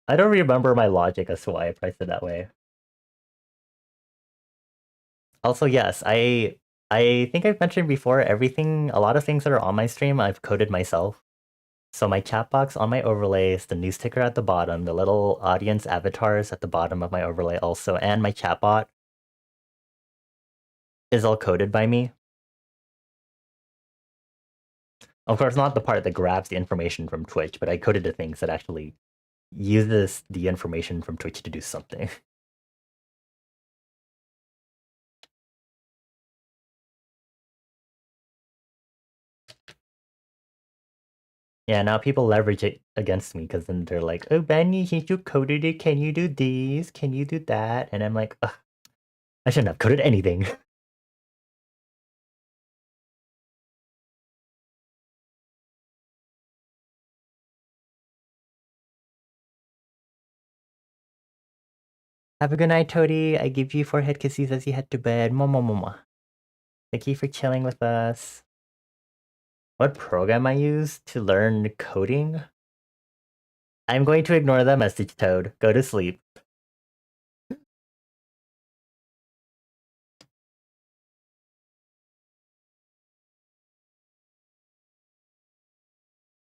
remember my logic as to why I priced it that way. Also, yes, I think I've mentioned before, a lot of things that are on my stream, I've coded myself. So my chat box on my overlays, the news ticker at the bottom, the little audience avatars at the bottom of my overlay also, and my chatbot is all coded by me. Of course, not the part that grabs the information from Twitch, but I coded the things that actually uses the information from Twitch to do something. Yeah, now people leverage it against me because then they're like, "Oh, Benny, since you coded it, can you do this? Can you do that?" And I'm like, ugh, I shouldn't have coded anything. Have a good night, Toady. I give you forehead kisses as you head to bed. Mama, mama. Thank you for chilling with us. What program I use to learn coding? I'm going to ignore the message, Toad. Go to sleep.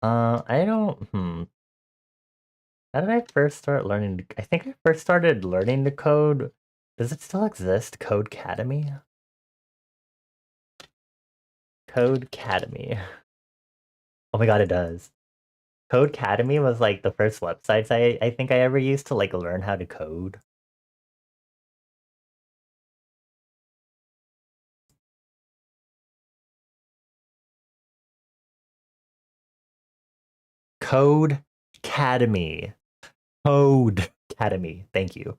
I don't. How did I first start learning? I think I first started learning to code. Does it still exist? Codecademy? Codecademy. Oh my god, it does. Codecademy was like the first websites I think I ever used to like learn how to code. Code Academy. Code Academy. Thank you.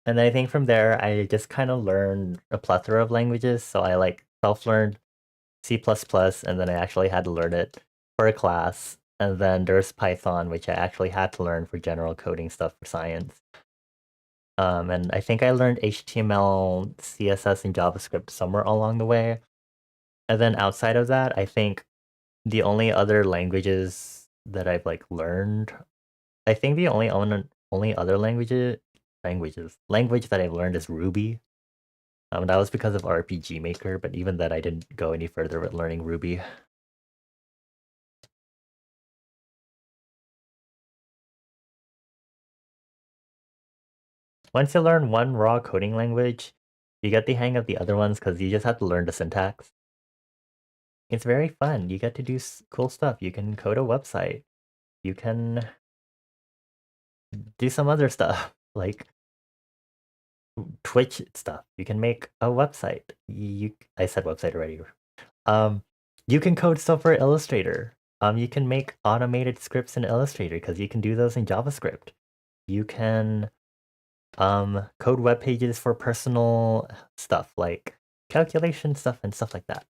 And then I think from there I just kind of learned a plethora of languages. So I like self-learned C++, and then I actually had to learn it for a class. And then there's Python, which I actually had to learn for general coding stuff for science. And I think I learned HTML, CSS, and JavaScript somewhere along the way. And then outside of that, I think the only other languages that I've like learned, I think the only other language that I've learned is Ruby. That was because of RPG Maker, but even then I didn't go any further with learning Ruby. Once you learn one raw coding language, you get the hang of the other ones because you just have to learn the syntax. It's very fun. You get to do cool stuff. You can code a website. You can do some other stuff like Twitch stuff. You can make a website. I said website already. Um, you can code stuff for Illustrator. You can make automated scripts in Illustrator because you can do those in JavaScript. You can code web pages for personal stuff like calculation stuff and stuff like that.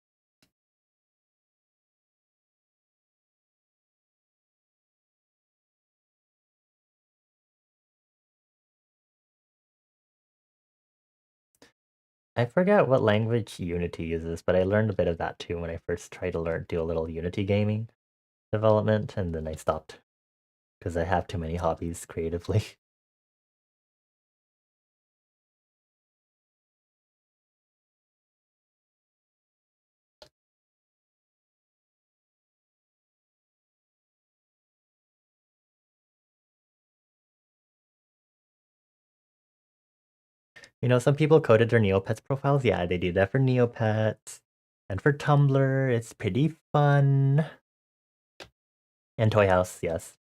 I forget what language Unity uses, but I learned a bit of that too when I first tried to do a little Unity gaming development, and then I stopped because I have too many hobbies creatively. You know, some people coded their Neopets profiles. Yeah, they do that for Neopets. And for Tumblr, it's pretty fun. And Toy House, yes.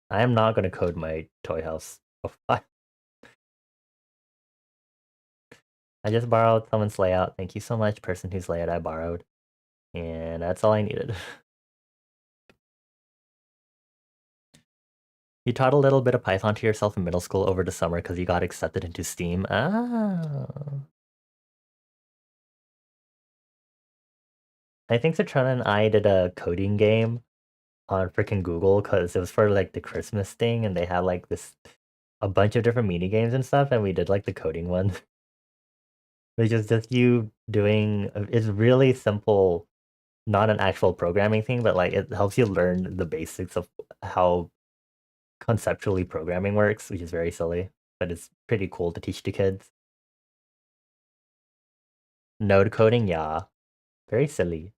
I am not going to code my Toy House profile. I just borrowed someone's layout. Thank you so much, person whose layout I borrowed. And that's all I needed. You taught a little bit of Python to yourself in middle school over the summer because you got accepted into Steam. Ah. I think Citrona and I did a coding game on freaking Google because it was for like the Christmas thing and they had like a bunch of different mini games and stuff, and we did like the coding one. Which is just you doing it's really simple, not an actual programming thing, but like it helps you learn the basics of how conceptually programming works, which is very silly, but it's pretty cool to teach to kids. Node coding, yeah. Very silly.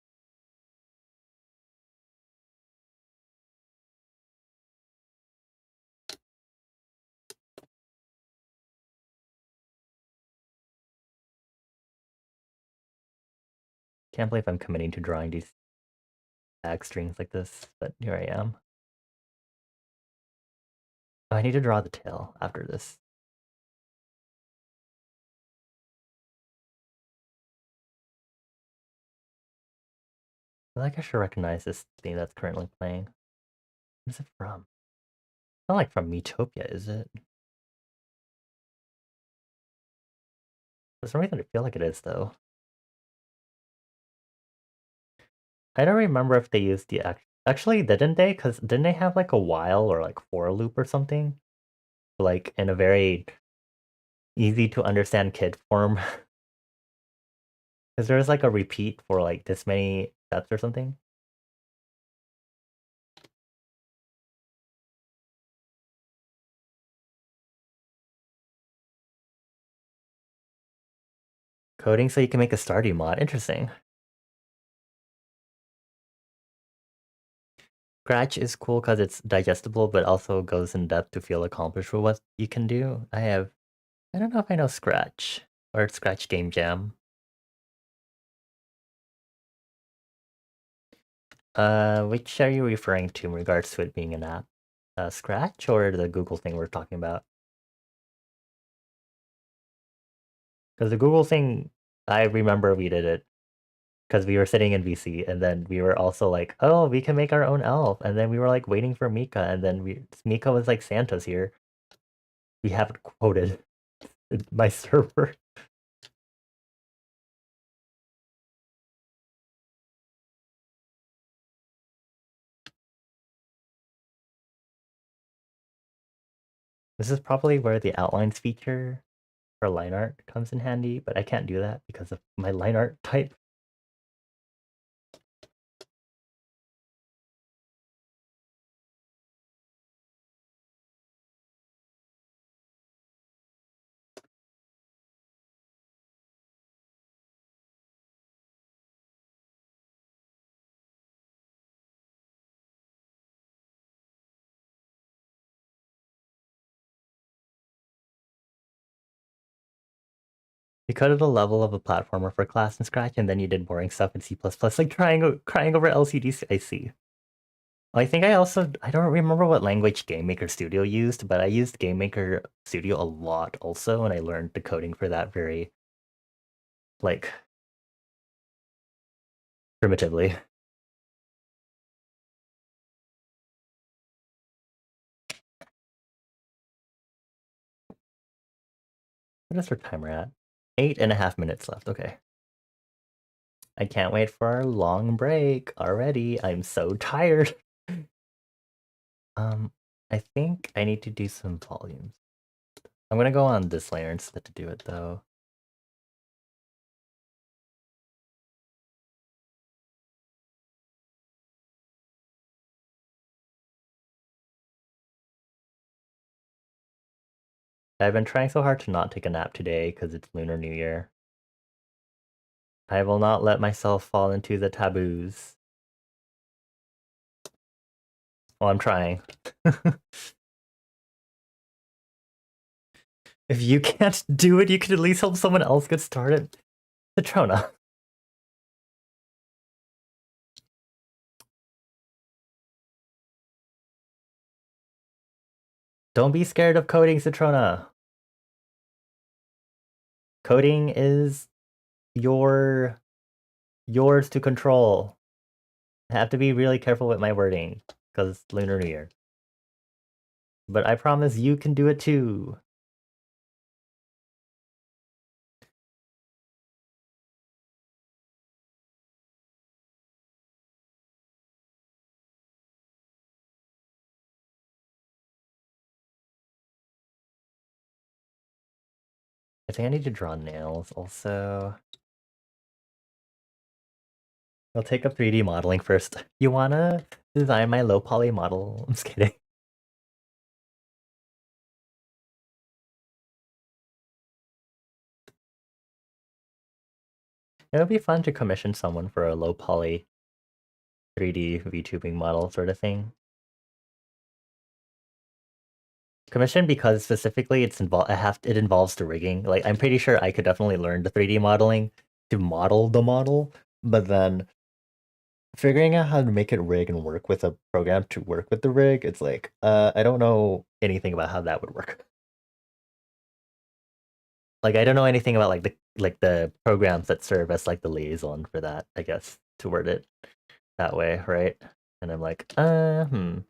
Can't believe I'm committing to drawing these tag strings like this, but here I am. Oh, I need to draw the tail after this. I feel like I should recognize this theme that's currently playing. Where's it from? Not like from Metopia, is it? For some reason I feel like it is, though. I don't remember if they used the actually didn't they? Because didn't they have like a while or like for loop or something? Like in a very easy to understand kid form. Because there's like a repeat for like this many steps or something. Coding so you can make a Stardew mod. Interesting. Scratch is cool because it's digestible, but also goes in depth to feel accomplished with what you can do. I don't know if I know Scratch or Scratch Game Jam. Which are you referring to in regards to it being an app? Scratch or the Google thing we're talking about? Because the Google thing, I remember we did it because we were sitting in VC, and then we were also like, oh, we can make our own elf, and then we were like waiting for Mika, and then Mika was like, Santa's here. We haven't quoted my server. This is probably where the outlines feature for line art comes in handy, but I can't do that because of my line art type. You cut at the level of a platformer for class in Scratch, and then you did boring stuff in C++, like crying over LCDs. I see. I think I don't remember what language GameMaker Studio used, but I used GameMaker Studio a lot also, and I learned the coding for that very, like, primitively. What is our timer at? 8.5 minutes left, okay. I can't wait for our long break already. I'm so tired. I think I need to do some volumes. I'm gonna go on this layer instead to do it though. I've been trying so hard to not take a nap today because it's Lunar New Year. I will not let myself fall into the taboos. Well, I'm trying. If you can't do it, you can at least help someone else get started. Citrona. Don't be scared of coding, Citrona. Coding is yours to control. I have to be really careful with my wording because it's Lunar New Year. But I promise you can do it too. I think I need to draw nails also. I'll take up 3D modeling first. You wanna design my low poly model? I'm just kidding. It would be fun to commission someone for a low poly 3D VTubing model sort of thing. Commission because specifically it involves the rigging. Like I'm pretty sure I could definitely learn the 3D modeling to model the model, but then figuring out how to make it rig and work with a program to work with the rig, it's like, I don't know anything about how that would work. Like I don't know anything about like the programs that serve as like the liaison for that, I guess, to word it that way, right? And I'm like, uh-oh.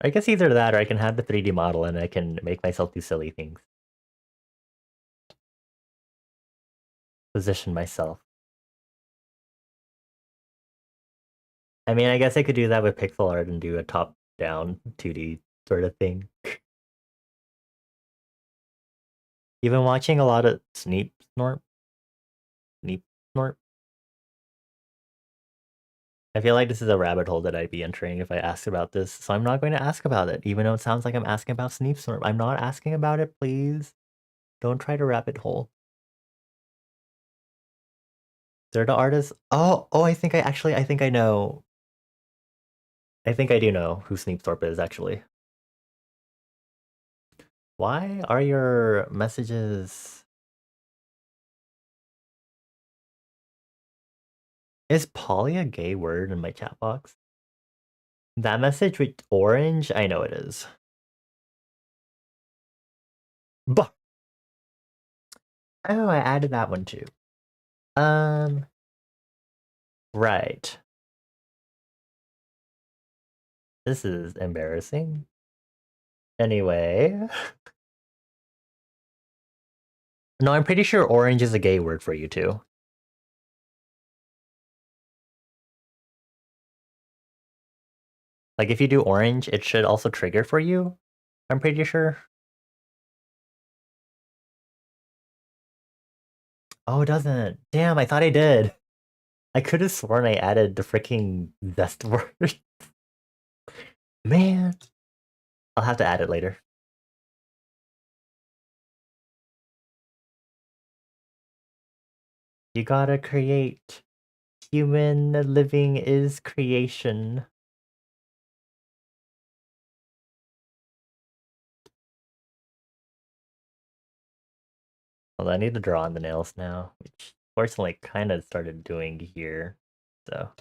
I guess either that or I can have the 3D model and I can make myself do silly things. Position myself. I mean, I guess I could do that with pixel art and do a top-down 2D sort of thing. You've been watching a lot of Sneep Snorp? Sneep Snorp? I feel like this is a rabbit hole that I'd be entering if I asked about this, so I'm not going to ask about it, even though it sounds like I'm asking about Sneep Snorp. I'm not asking about it, please. Don't try to rabbit hole. They're the artists. Oh, I think I think I know. I think I do know who Sneep Thorpe is, actually. Why are your messages... Is poly a gay word in my chat box? That message with orange? I know it is. Bah! Oh, I added that one too. Right. This is embarrassing. Anyway. No, I'm pretty sure orange is a gay word for you too. Like if you do orange, it should also trigger for you. I'm pretty sure. Oh, it doesn't. Damn, I thought I did. I could have sworn I added the freaking zest word. Man. I'll have to add it later. You gotta create. Human living is creation. Well, I need to draw on the nails now, which fortunately kind of started doing here. So.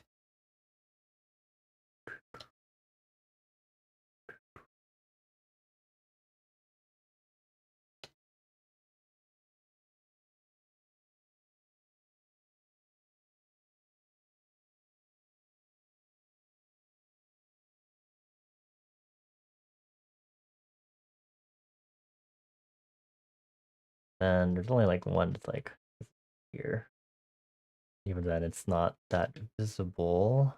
And there's only like one that's like here. Even then, it's not that visible.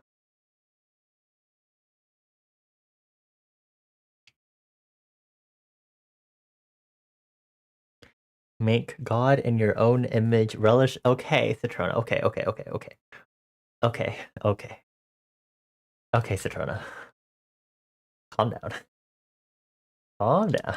Make God in your own image. Relish. Okay, Citrona. Okay. Okay, Citrona. Calm down. Calm down.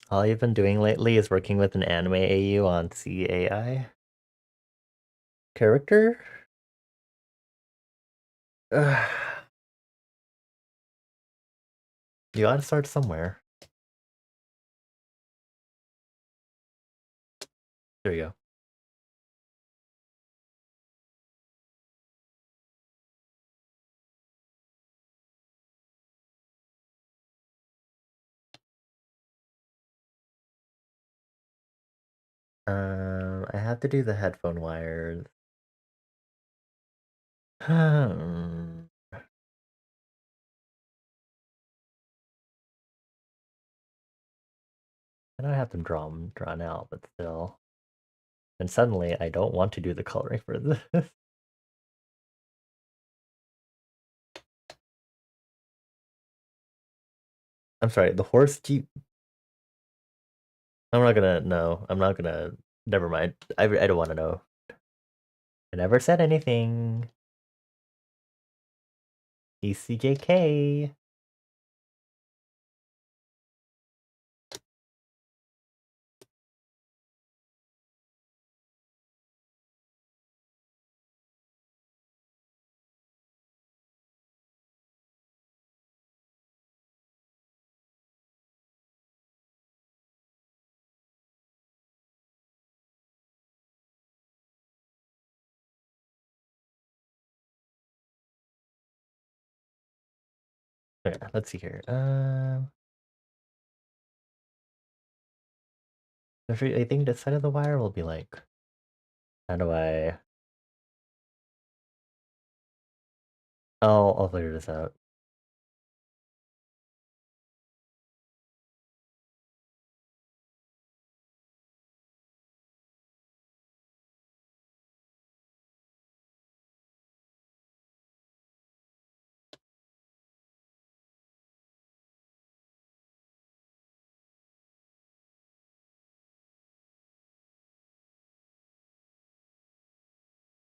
All you've been doing lately is working with an anime AU on CAI. Character? You gotta start somewhere. There you go. I have to do the headphone wires. I don't have them drawn out, but still. And suddenly, I don't want to do the coloring for this. I'm sorry, the horse Jeep. I'm not gonna. No, I'm not gonna. Never mind. I don't want to know. I never said anything. ECJK. Okay, let's see here. I think the side of the wire will be like. How do I? I'll figure this out.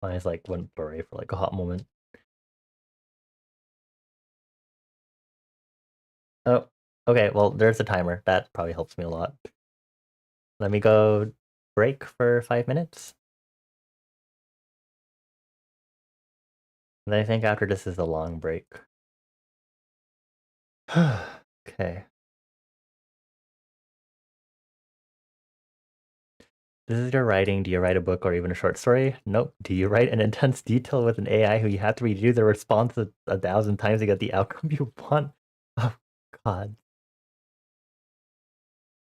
My eyes like went blurry for like a hot moment. Oh, okay. Well, there's a timer. That probably helps me a lot. Let me go break for 5 minutes. And I think after this is a long break. Okay. This is your writing. Do you write a book or even a short story? Nope. Do you write in intense detail with an AI who you have to redo the response 1,000 times to get the outcome you want? Oh, God.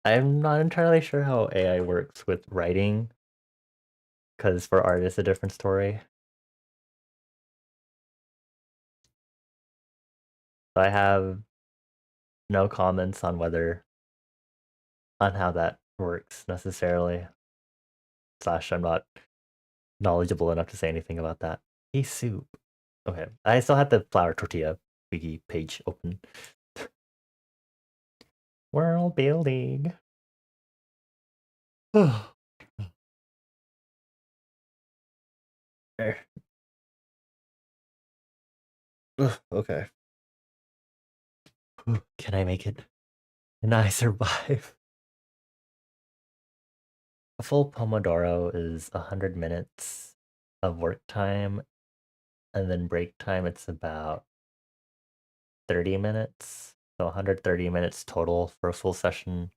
I'm not entirely sure how AI works with writing, because for art, it's a different story. So I have no comments on how that works necessarily. Slash, I'm not knowledgeable enough to say anything about that. Hey, soup. Okay, I still have the flour tortilla wiki page open. World building. There. Okay. Can I make it? Can I survive? A full Pomodoro is 100 minutes of work time, and then break time, it's about 30 minutes. So 130 minutes total for a full session,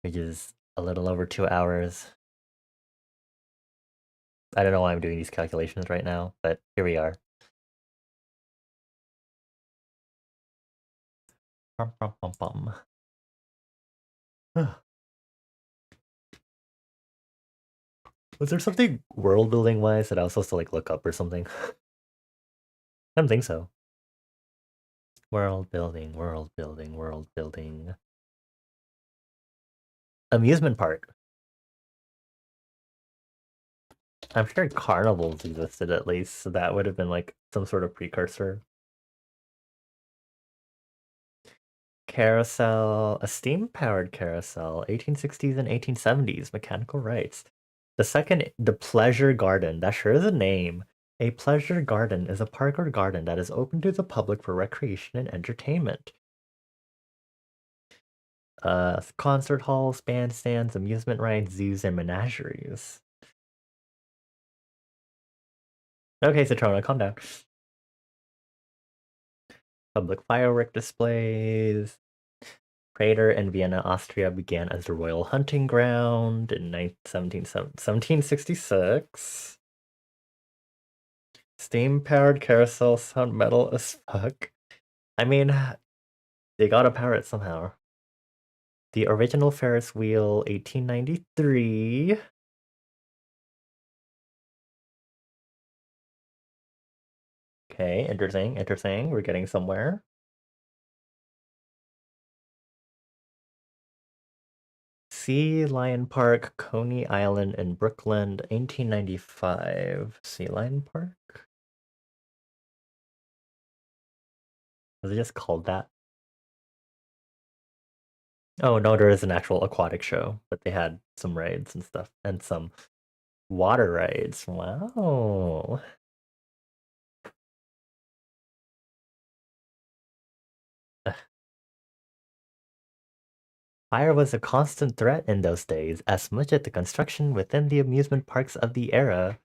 which is a little over 2 hours. I don't know why I'm doing these calculations right now, but here we are. Bum, bum, bum, bum. Was there something world building wise that I was supposed to like look up or something? I don't think so. World building, world building, world building. Amusement park. I'm sure carnivals existed at least, so that would have been like some sort of precursor. Carousel, a steam-powered carousel, 1860s and 1870s, mechanical rights. The second, the Pleasure Garden, that sure is a name. A pleasure garden is a park or garden that is open to the public for recreation and entertainment. Concert halls, bandstands, amusement rides, zoos, and menageries. Okay, Citrona, calm down. Public firework displays. Prater in Vienna, Austria began as the royal hunting ground in 1766. Steam-powered carousel sound metal as fuck. I mean, they gotta power it somehow. The original Ferris wheel, 1893. Okay, interesting, interesting. We're getting somewhere. Sea Lion Park, Coney Island in Brooklyn, 1895. Sea Lion Park? Was it just called that? Oh no, there is an actual aquatic show, but they had some rides and stuff, and some water rides. Wow. Fire was a constant threat in those days, as much of the construction within the amusement parks of the era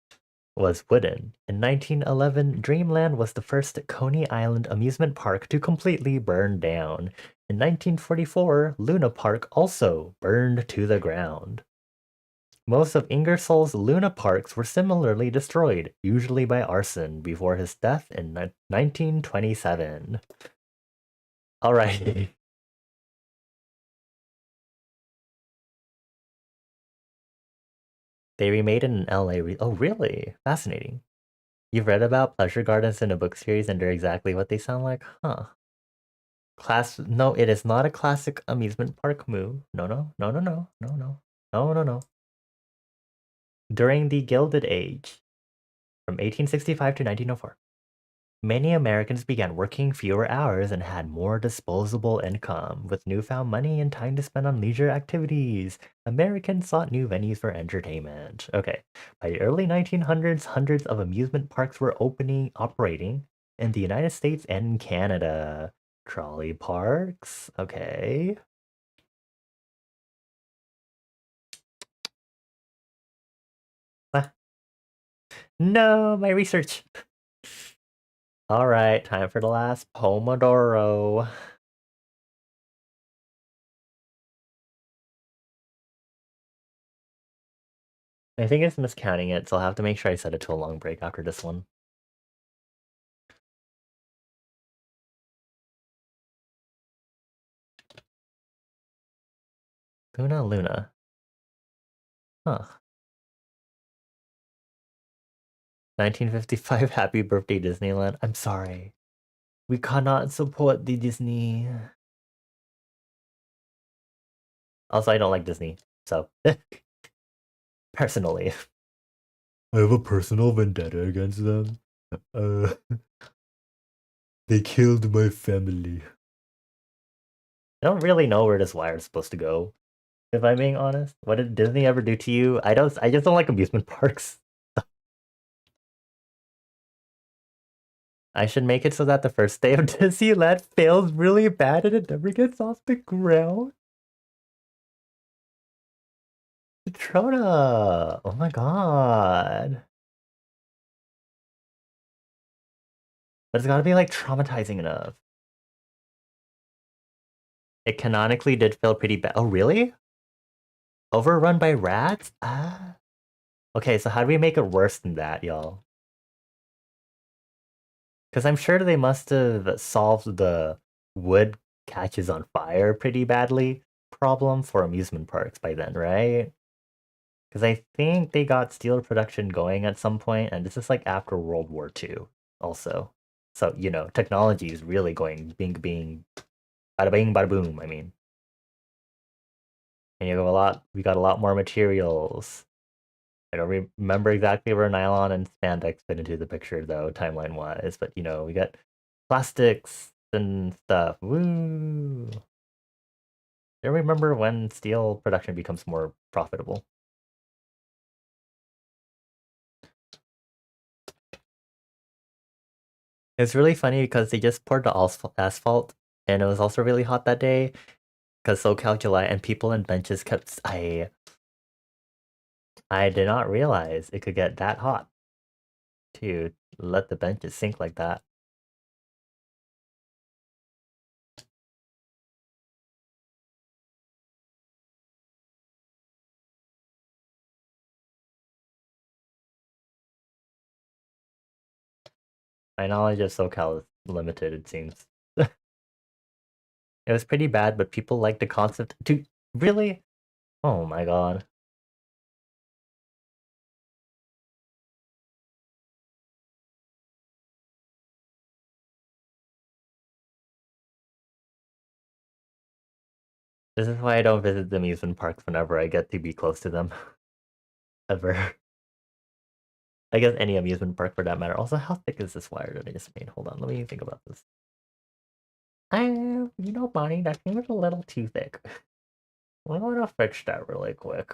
was wooden. In 1911, Dreamland was the first Coney Island amusement park to completely burn down. In 1944, Luna Park also burned to the ground. Most of Ingersoll's Luna parks were similarly destroyed, usually by arson, before his death in 1927. Alright. They remade it in LA. Oh, really? Fascinating. You've read about pleasure gardens in a book series and they're exactly what they sound like? Huh. No, it is not a classic amusement park move. No, no, no, no, no, no, no, no, no, no. During the Gilded Age, from 1865 to 1904, Many Americans began working fewer hours and had more disposable income. With newfound money and time to spend on leisure activities, Americans sought new venues for entertainment. Okay, by the early 1900s, hundreds of amusement parks were operating in the United States and Canada. Trolley parks, okay. Ah, no, my research. All right, time for the last Pomodoro. I think it's miscounting it, so I'll have to make sure I set it to a long break after this one. Luna. Huh. 1955 Happy Birthday Disneyland. I'm sorry. We cannot support the Disney. Also, I don't like Disney, so personally. I have a personal vendetta against them. Uh, they killed my family. I don't really know where this wire is supposed to go, if I'm being honest. What did Disney ever do to you? I just don't like amusement parks. I should make it so that the first day of Disneyland fails really bad and it never gets off the ground. Trona! Oh my god. But it's gotta be like traumatizing enough. It canonically did feel pretty bad. Oh, really? Overrun by rats? Ah. Okay, so how do we make it worse than that, y'all? Because I'm sure they must have solved the wood catches on fire pretty badly problem for amusement parks by then, right? Because I think they got steel production going at some point, and this is like after World War II also. So, technology is really going bing bing, bada bing, bada boom, I mean. And we got a lot more materials. I don't remember exactly where nylon and spandex fit into the picture though, timeline wise, but we got plastics and stuff. Woo! I don't remember when steel production becomes more profitable. It's really funny because they just poured the asphalt and it was also really hot that day because SoCal July and people and benches kept. I did not realize it could get that hot to let the benches sink like that. My knowledge of SoCal is limited, it seems. It was pretty bad, but people liked the concept. To really? Oh my god. This is why I don't visit the amusement parks whenever I get to be close to them. Ever. I guess any amusement park for that matter. Also, how thick is this wire that I just made? Hold on, let me think about this. Bonnie, that seems a little too thick. I'm gonna fix that really quick.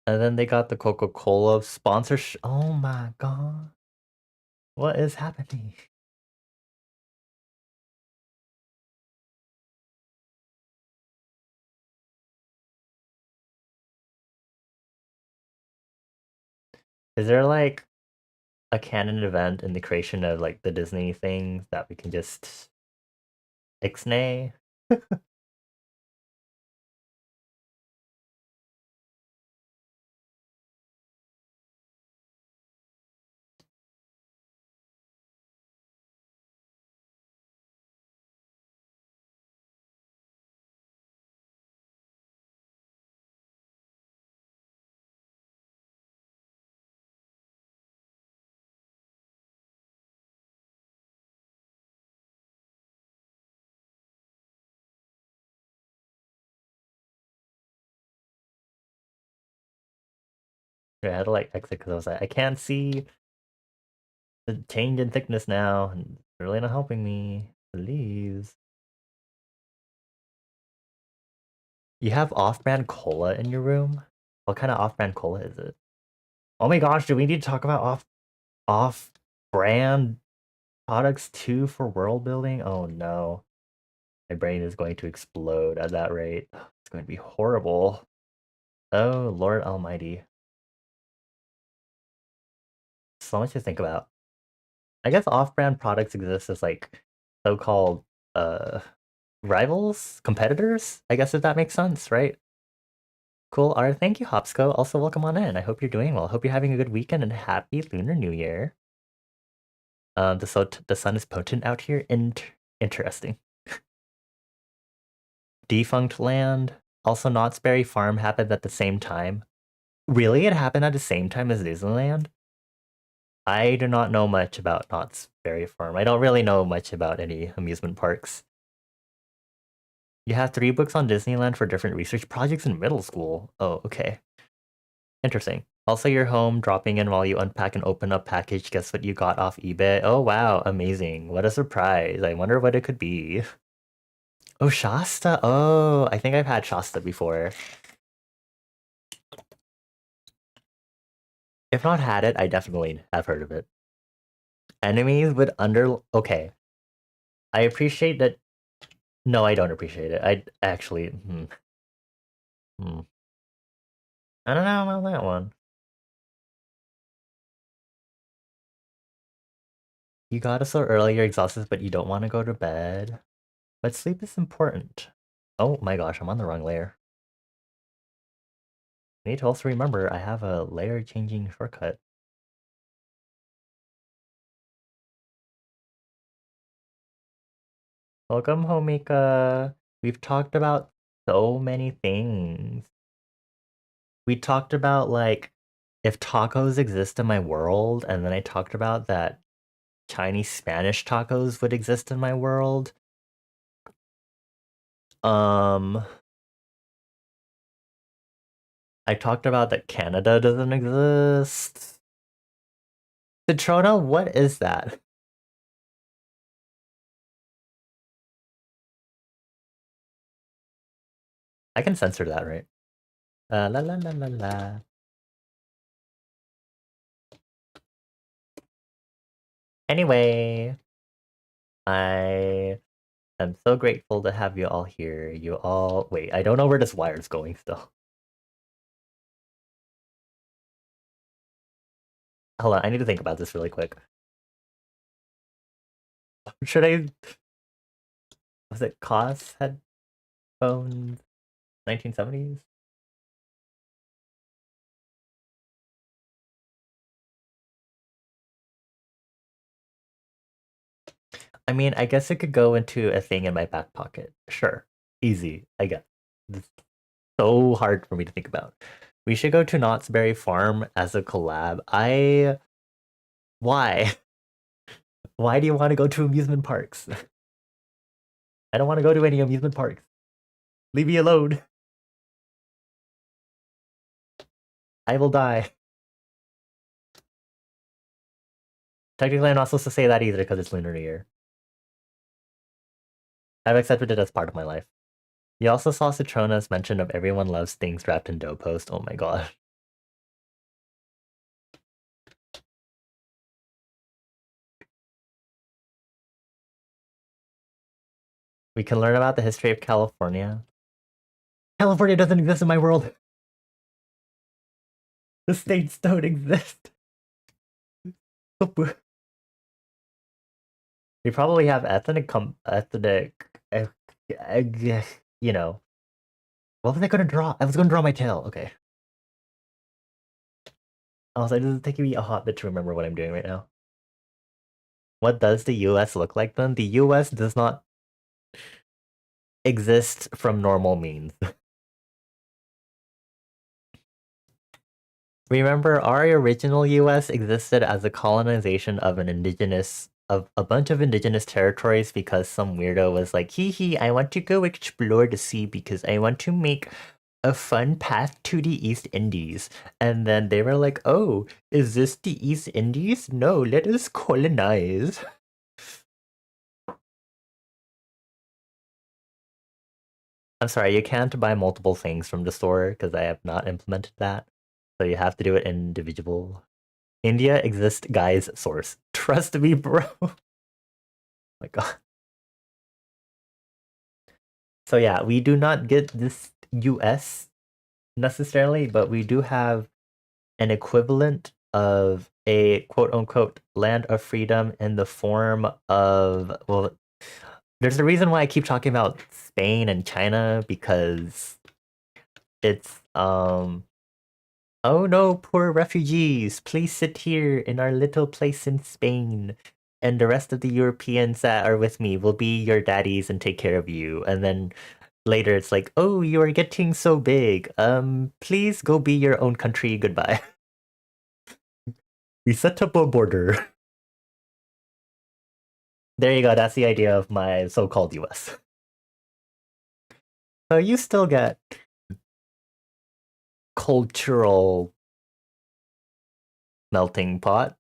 And then they got the Coca-Cola sponsorship. Oh my god. What is happening? Is there like a canon event in the creation of like the Disney things that we can just ixnay? Yeah, I had to like exit because I was like, I can't see the change in thickness now. And it's really not helping me. Please. You have off-brand cola in your room? What kind of off-brand cola is it? Oh my gosh, do we need to talk about off-brand products too for world building? Oh no. My brain is going to explode at that rate. It's going to be horrible. Oh, Lord Almighty. So much to think about. I guess off-brand products exist as like so-called uh rivals, competitors, I guess if that makes sense, right? Cool. All right, thank you, Hopsco. Also, welcome on in. I hope you're doing well. Hope you're having a good weekend and happy Lunar New Year. The sun is potent out here. Interesting. Defunct Land. Also, Knott's Berry Farm happened at the same time. Really, it happened at the same time as Disneyland? I do not know much about Knott's Berry Farm. I don't really know much about any amusement parks. You have 3 books on Disneyland for different research projects in middle school. Oh, okay. Interesting. Also, your home dropping in while you unpack and open up package. Guess what you got off eBay? Oh, wow. Amazing. What a surprise. I wonder what it could be. Oh, Shasta. Oh, I think I've had Shasta before. If not had it, I definitely have heard of it. Enemies would under... Okay. I appreciate that... No, I don't appreciate it. I actually... Hmm. I don't know about that one. You got up so early, you're exhausted, but you don't want to go to bed. But sleep is important. Oh my gosh, I'm on the wrong layer. I need to also remember I have a layer changing shortcut. Welcome, Homika. We've talked about so many things. We talked about like if tacos exist in my world, and then I talked about that Chinese Spanish tacos would exist in my world. Um, I talked about that Canada doesn't exist. Citrona, what is that? I can censor that, right? La la la la la. Anyway, I am so grateful to have you all here. You all... Wait, I don't know where this wire is going still. Hold on, I need to think about this really quick. Should I... Was it COS headphones? 1970s? I mean, I guess it could go into a thing in my back pocket. Sure. Easy, I guess. It's so hard for me to think about. We should go to Knott's Berry Farm as a collab. Why? Why do you want to go to amusement parks? I don't want to go to any amusement parks. Leave me alone. I will die. Technically, I'm not supposed to say that either because it's Lunar New Year. I've accepted it as part of my life. You also saw Citrona's mention of everyone loves things wrapped in dough post. Oh my god. We can learn about the history of California. California doesn't exist in my world. The states don't exist. We probably have you know. What was I gonna draw? I was gonna draw my tail. Okay. Also, it doesn't take me a hot bit to remember what I'm doing right now. What does the US look like then? The US does not exist from normal means. Remember, our original US existed as a colonization of a bunch of indigenous territories because some weirdo was like, hee hee, I want to go explore the sea because I want to make a fun path to the East Indies. And then they were like, oh, is this the East Indies? No, let us colonize. I'm sorry, you can't buy multiple things from the store because I have not implemented that. So you have to do it individual. India exists, guys, source. Trust me, bro. Oh my god. So yeah, we do not get this US necessarily, but we do have an equivalent of a quote unquote land of freedom in the form of, well, there's a reason why I keep talking about Spain and China because it's oh no, poor refugees, please sit here in our little place in Spain. And the rest of the Europeans that are with me will be your daddies and take care of you. And then later it's like, oh, you are getting so big. Please go be your own country. Goodbye. We set up a border. There you go. That's the idea of my so-called US. So you still get cultural melting pot.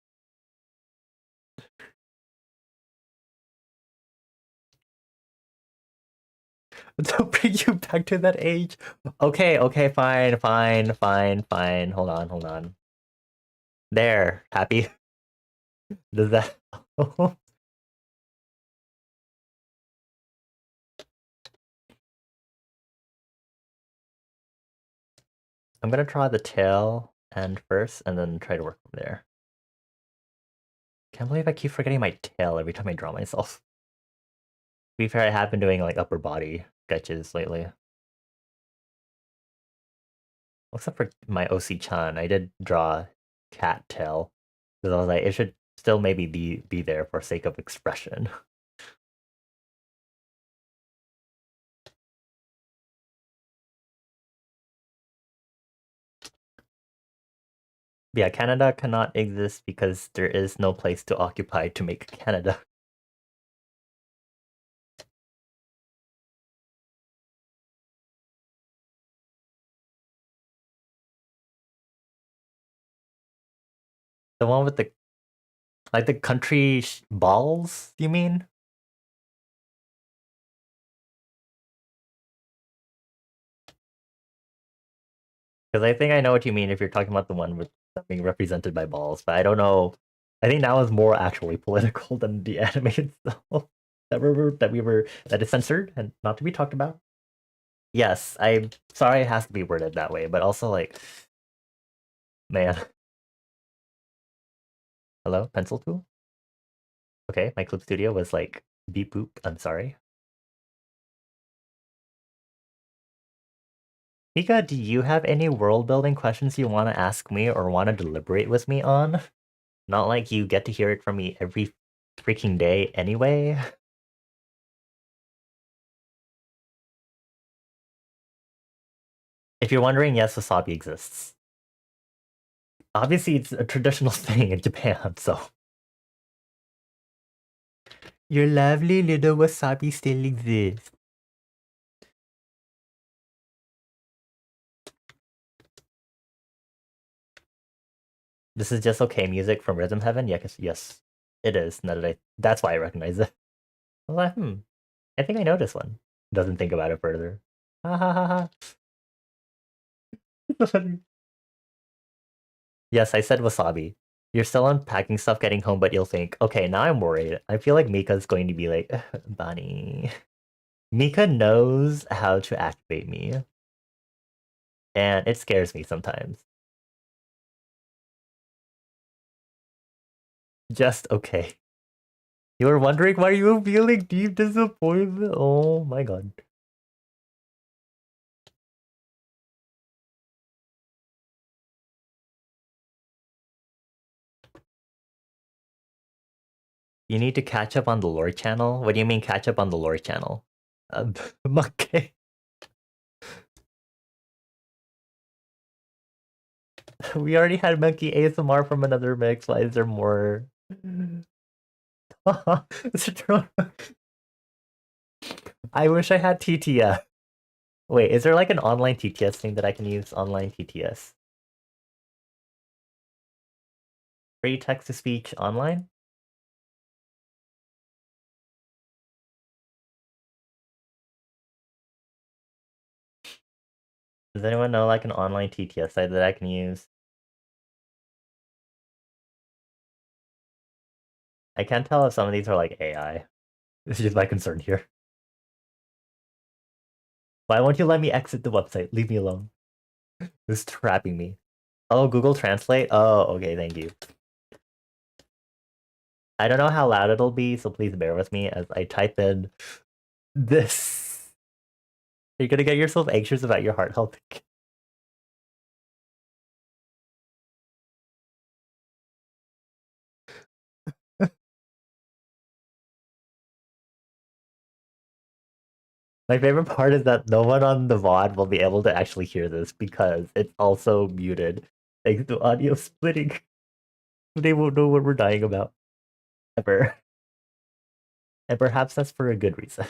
To bring you back to that age. Okay, okay, fine, fine, fine, fine. Hold on, hold on. There, happy. Does that? I'm gonna draw the tail end first, and then try to work from there. Can't believe I keep forgetting my tail every time I draw myself. To be fair, I have been doing like upper body sketches lately. Except for my OC-chan, I did draw cat tail. Because I was like, it should still maybe be there for sake of expression. Yeah, Canada cannot exist because there is no place to occupy to make Canada. The one with the like the country balls, you mean? Because I think I know what you mean if you're talking about the one with being represented by balls, but I don't know. I think that was more actually political than the anime itself that is censored and not to be talked about. Yes, I'm sorry it has to be worded that way, but also like, man. Hello, pencil tool? Okay, my clip studio was like beep boop. I'm sorry. Mika, do you have any world building questions you want to ask me or want to deliberate with me on? Not like you get to hear it from me every freaking day anyway. If you're wondering, yes, wasabi exists. Obviously, it's a traditional thing in Japan, so. Your lovely little wasabi still exists. This is just okay music from Rhythm Heaven? Yes, it is. Now that that's why I recognize it. I was like, I think I know this one. Doesn't think about it further. Ha ha ha ha. Yes, I said wasabi. You're still unpacking stuff getting home, but you'll think, okay, now I'm worried. I feel like Mika's going to be like, Bunny. Mika knows how to activate me, and it scares me sometimes. Just okay. You were wondering why you were feeling deep disappointment? Oh my god. You need to catch up on the lore channel? What do you mean catch up on the lore channel? Okay. We already had monkey ASMR from another mix. Why is there more? I wish I had TTF. Wait, is there like an online TTS thing that I can use? Online TTS. Free text to speech online? Does anyone know like an online TTS site that I can use? I can't tell if some of these are like AI. This is just my concern here. Why won't you let me exit the website? Leave me alone. It's trapping me. Oh, Google Translate? Oh, okay, thank you. I don't know how loud it'll be, so please bear with me as I type in this. You're gonna get yourself anxious about your heart health. My favorite part is that no one on the VOD will be able to actually hear this because it's also muted thanks to audio splitting. They won't know what we're dying about. Ever. And perhaps that's for a good reason.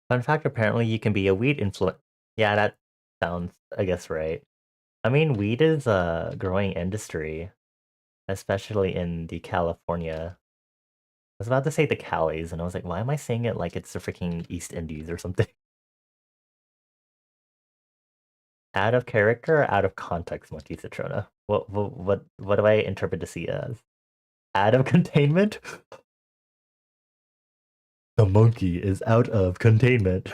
Fun fact, apparently you can be a weed influencer. Yeah, that sounds, I guess, right. I mean, weed is a growing industry, especially in the California. I was about to say the Calis, and I was like, why am I saying it like it's the freaking East Indies or something? Out of character or out of context, Monkey Citrona? What do I interpret to see as? Out of containment? The monkey is out of containment.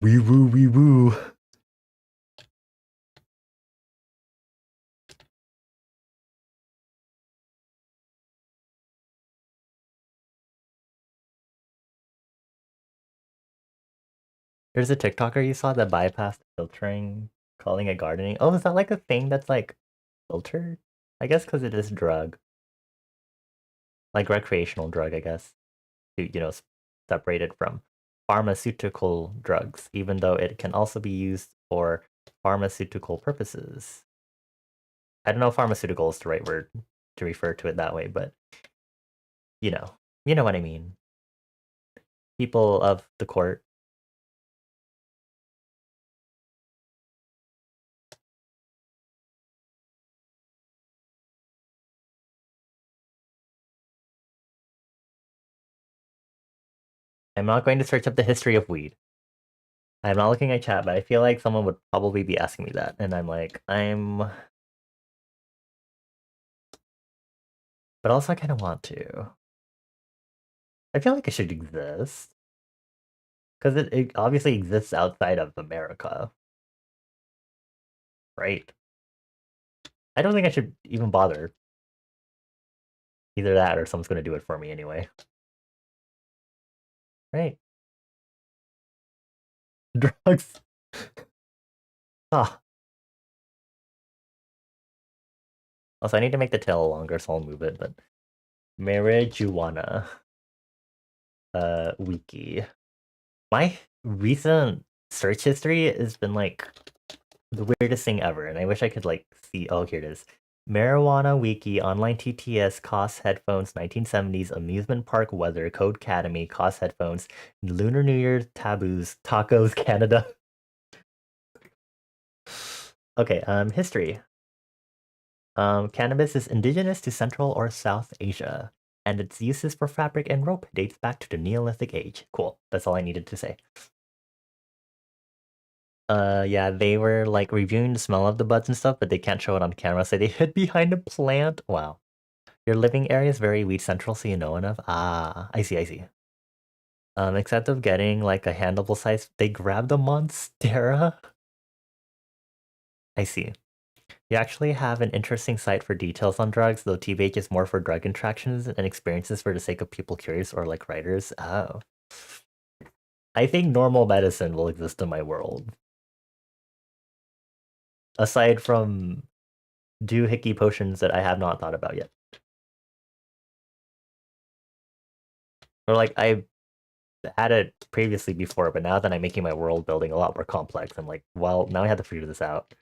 Wee woo, wee woo. There's a TikToker you saw that bypassed filtering, calling it gardening. Oh, is that like a thing that's like filtered? I guess because it is drug, like recreational drug, I guess, to, separate it from pharmaceutical drugs, even though it can also be used for pharmaceutical purposes. I don't know if pharmaceutical is the right word to refer to it that way, but you know, you know what I mean. People of the court. I'm not going to search up the history of weed. I'm not looking at chat, but I feel like someone would probably be asking me that, and I'm like, but also I kind of want to. I feel like it should exist because it obviously exists outside of America, right? I don't think I should even bother. Either that or someone's going to do it for me anyway, right? Drugs. Ah. Also, I need to make the tail longer, so I'll move it. But marijuana, wiki. My recent search history has been like the weirdest thing ever, and I wish I could like see. Oh, here it is. Marijuana Wiki, online TTS, cost headphones, 1970s, amusement park weather, Code Academy, cost headphones, Lunar New Year, taboos, tacos, Canada. Okay, history. Cannabis is indigenous to Central or South Asia, and its uses for fabric and rope dates back to the Neolithic age. Cool. That's all I needed to say. Yeah, they were like reviewing the smell of the buds and stuff, but they can't show it on camera, so they hid behind a plant. Wow. Your living area is very weed central, so you know enough. Ah, I see, I see. Except of getting like a handleable size, they grabbed a monstera. I see. You actually have an interesting site for details on drugs, though TBH is more for drug interactions and experiences for the sake of people curious or like writers. Oh. I think normal medicine will exist in my world. Aside from doohickey potions that I have not thought about yet. Or like I had it previously before, but now that I'm making my world building a lot more complex, I'm like, well, now I have to figure this out.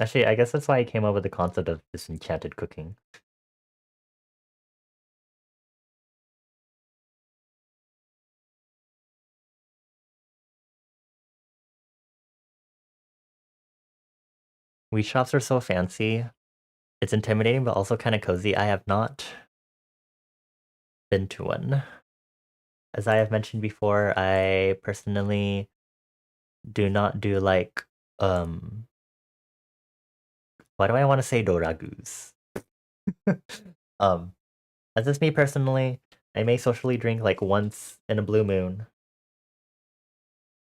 Actually, I guess that's why I came up with the concept of disenchanted cooking. Wheat shops are so fancy. It's intimidating, but also kind of cozy. I have not been to one. As I have mentioned before, I personally do not do like why do I want to say doragus? um as this me personally, I may socially drink like once in a blue moon,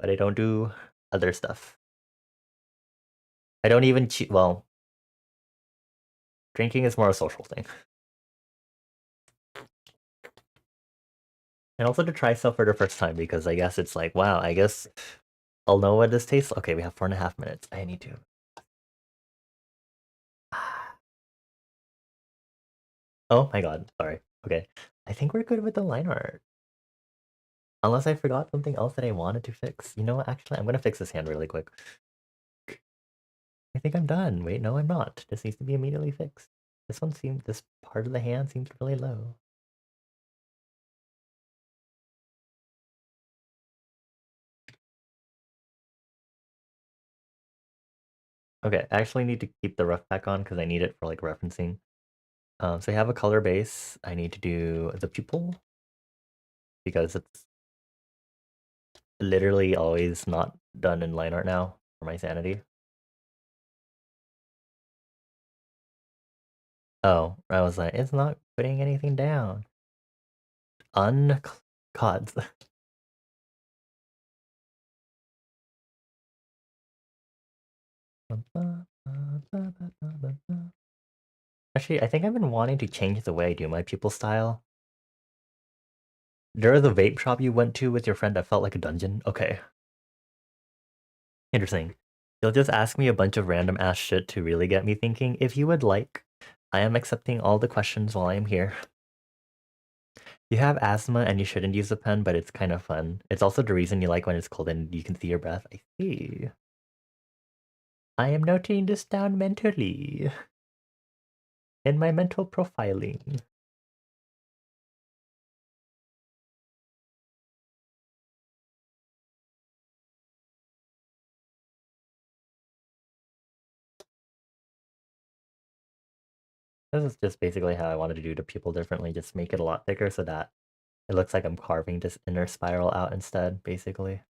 but I don't do other stuff. I don't even well, drinking is more a social thing. And also to try stuff for the first time because I guess it's like, wow, I guess I'll know what this tastes. Okay, we have 4.5 minutes. I need to. Oh my god, sorry. Okay. I think we're good with the line art. Unless I forgot something else that I wanted to fix. You know what? Actually, I'm gonna fix this hand really quick. I think I'm done. Wait, no, I'm not. This needs to be immediately fixed. This part of the hand seems really low. Okay, I actually need to keep the rough back on because I need it for like referencing. So I have a color base. I need to do the pupil because it's literally always not done in line art now for my sanity. Oh, I was like, it's not putting anything down. Uncods. Actually, I think I've been wanting to change the way I do my pupil style. There was a vape shop you went to with your friend that felt like a dungeon? Okay. Interesting. You'll just ask me a bunch of random ass shit to really get me thinking. If you would like, I am accepting all the questions while I am here. You have asthma and you shouldn't use a pen, but it's kind of fun. It's also the reason you like when it's cold and you can see your breath. I see. I am noting this down mentally. In my mental profiling. This is just basically how I wanted to do the pupil differently, just make it a lot thicker so that it looks like I'm carving this inner spiral out instead, basically.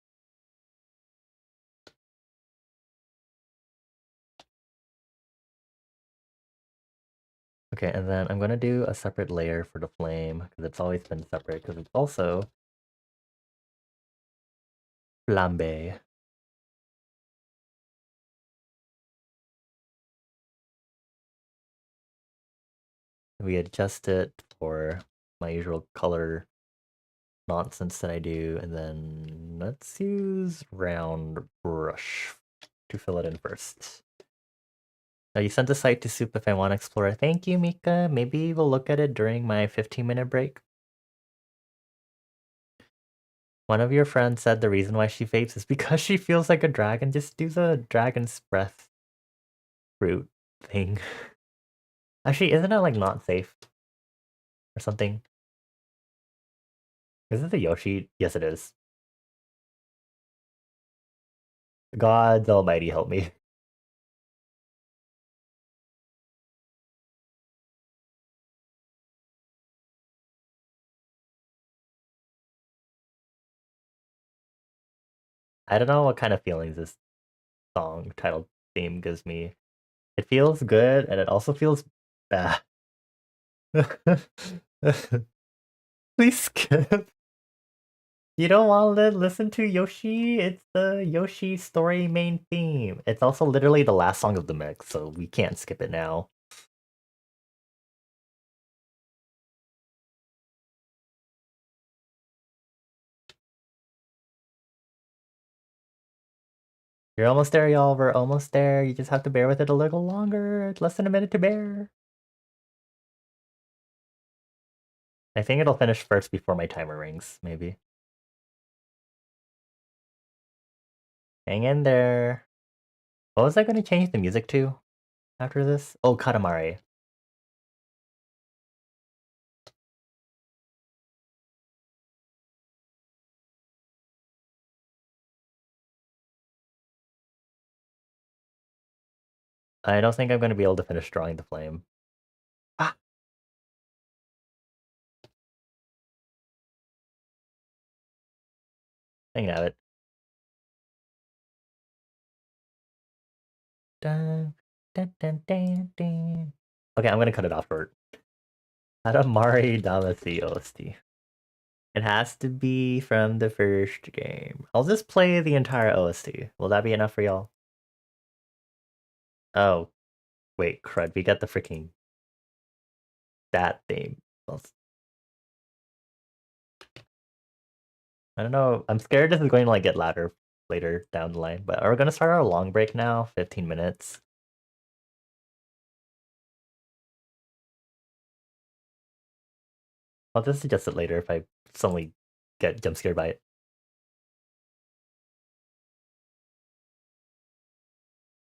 Okay, and then I'm gonna do a separate layer for the flame, because it's always been separate, because it's also flambe. We adjust it for my usual color nonsense that I do, and then let's use round brush to fill it in first. Now you sent the site to Soup if I want to explore. Thank you, Mika. Maybe we'll look at it during my 15-minute break. One of your friends said the reason why she vapes is because she feels like a dragon. Just do the dragon's breath fruit thing. Actually, isn't it like not safe or something? Is it the Yoshi? Yes, it is. God almighty help me. I don't know what kind of feelings this song title theme gives me. It feels good and it also feels bad. Please skip. You don't want to listen to Yoshi? It's the Yoshi story main theme. It's also literally the last song of the mix, so we can't skip it now. You're almost there, y'all. We're almost there. You just have to bear with it a little longer. It's less than a minute to bear. I think it'll finish first before my timer rings, maybe. Hang in there. What was I going to change the music to after this? Oh, Katamari. I don't think I'm going to be able to finish drawing the flame. Ah! Hang out it. Dun, dun, dun, dun, dun. Okay, I'm going to cut it off short. Katamari Damacy OST. It has to be from the first game. I'll just play the entire OST. Will that be enough for y'all? Oh, wait, crud. We got the freaking that theme. I don't know. I'm scared this is going to like get louder later down the line. But are we going to start our long break now? 15 minutes. I'll just adjust it later if I suddenly get jump scared by it.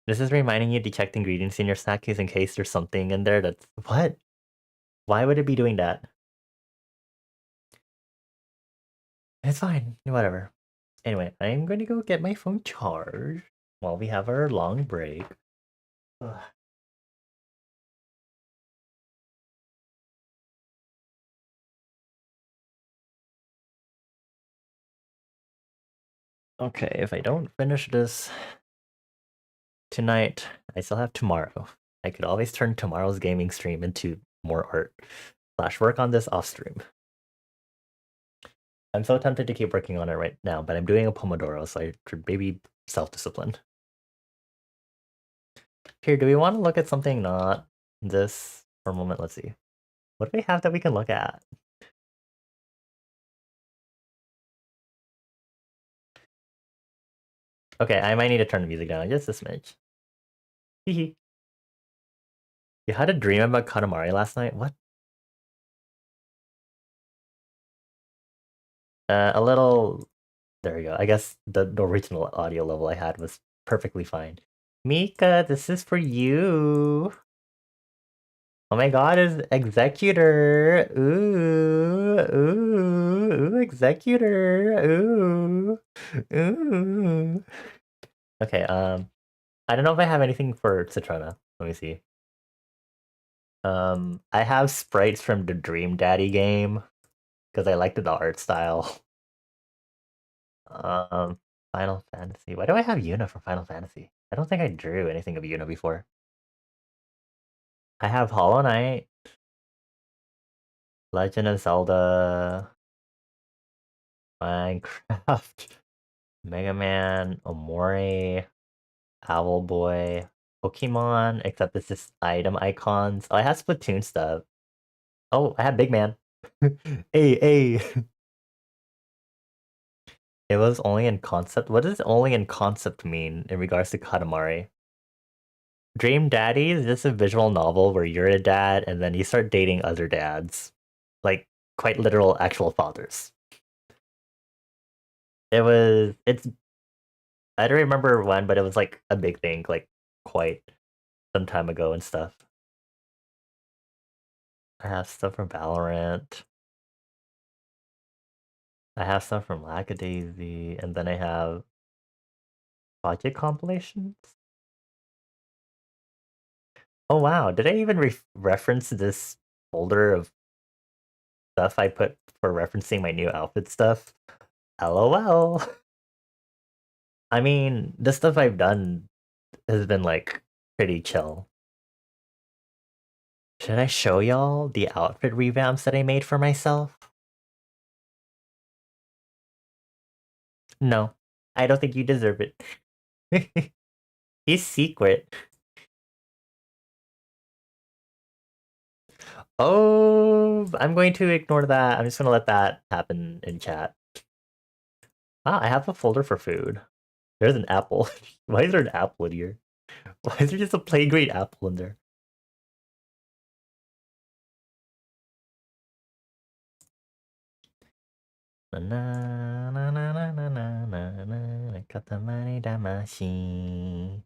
This is reminding you to check the ingredients in your snack case in case there's something in there that's... What? Why would it be doing that? It's fine. Whatever. Anyway, I'm going to go get my phone charged while we have our long break. Ugh. Okay, if I don't finish this tonight, I still have tomorrow. I could always turn tomorrow's gaming stream into more art / work on this off stream. I'm so tempted to keep working on it right now, but I'm doing a Pomodoro, so I should maybe self-discipline. Here, do we want to look at something not this for a moment? Let's see. What do we have that we can look at? Okay, I might need to turn the music down just a smidge. Hehe. You had a dream about Katamari last night? What? A little... There we go. I guess the original audio level I had was perfectly fine. Mika, this is for you. Oh my god, is Executor. Ooh, ooh, ooh, Executor. Ooh, ooh. Okay, I don't know if I have anything for Citrona. Let me see. I have sprites from the Dream Daddy game because I liked the art style. Final Fantasy. Why do I have Yuna from Final Fantasy? I don't think I drew anything of Yuna before. I have Hollow Knight, Legend of Zelda, Minecraft, Mega Man, Omori, Owlboy, Pokemon, except it's just item icons. Oh, I have Splatoon stuff. Oh, I have Big Man. Hey, hey. It was only in concept. What does only in concept mean in regards to Katamari? Dream Daddy is just a visual novel where you're a dad and then you start dating other dads. Like, quite literal actual fathers. It's I don't remember when, but it was like a big thing, like quite some time ago and stuff. I have stuff from Valorant. I have stuff from Lackadaisy, and then I have project compilations. Oh wow, did I even reference this folder of stuff I put for referencing my new outfit stuff? LOL. I mean, the stuff I've done has been like pretty chill. Should I show y'all the outfit revamps that I made for myself? No, I don't think you deserve it. He's secret. Oh, I'm going to ignore that. I'm just going to let that happen in chat. Ah, I have a folder for food. There's an apple. Why is there an apple in here? Why is there just a plain green apple in there? Na na na na na na na na na. Got the money that machine.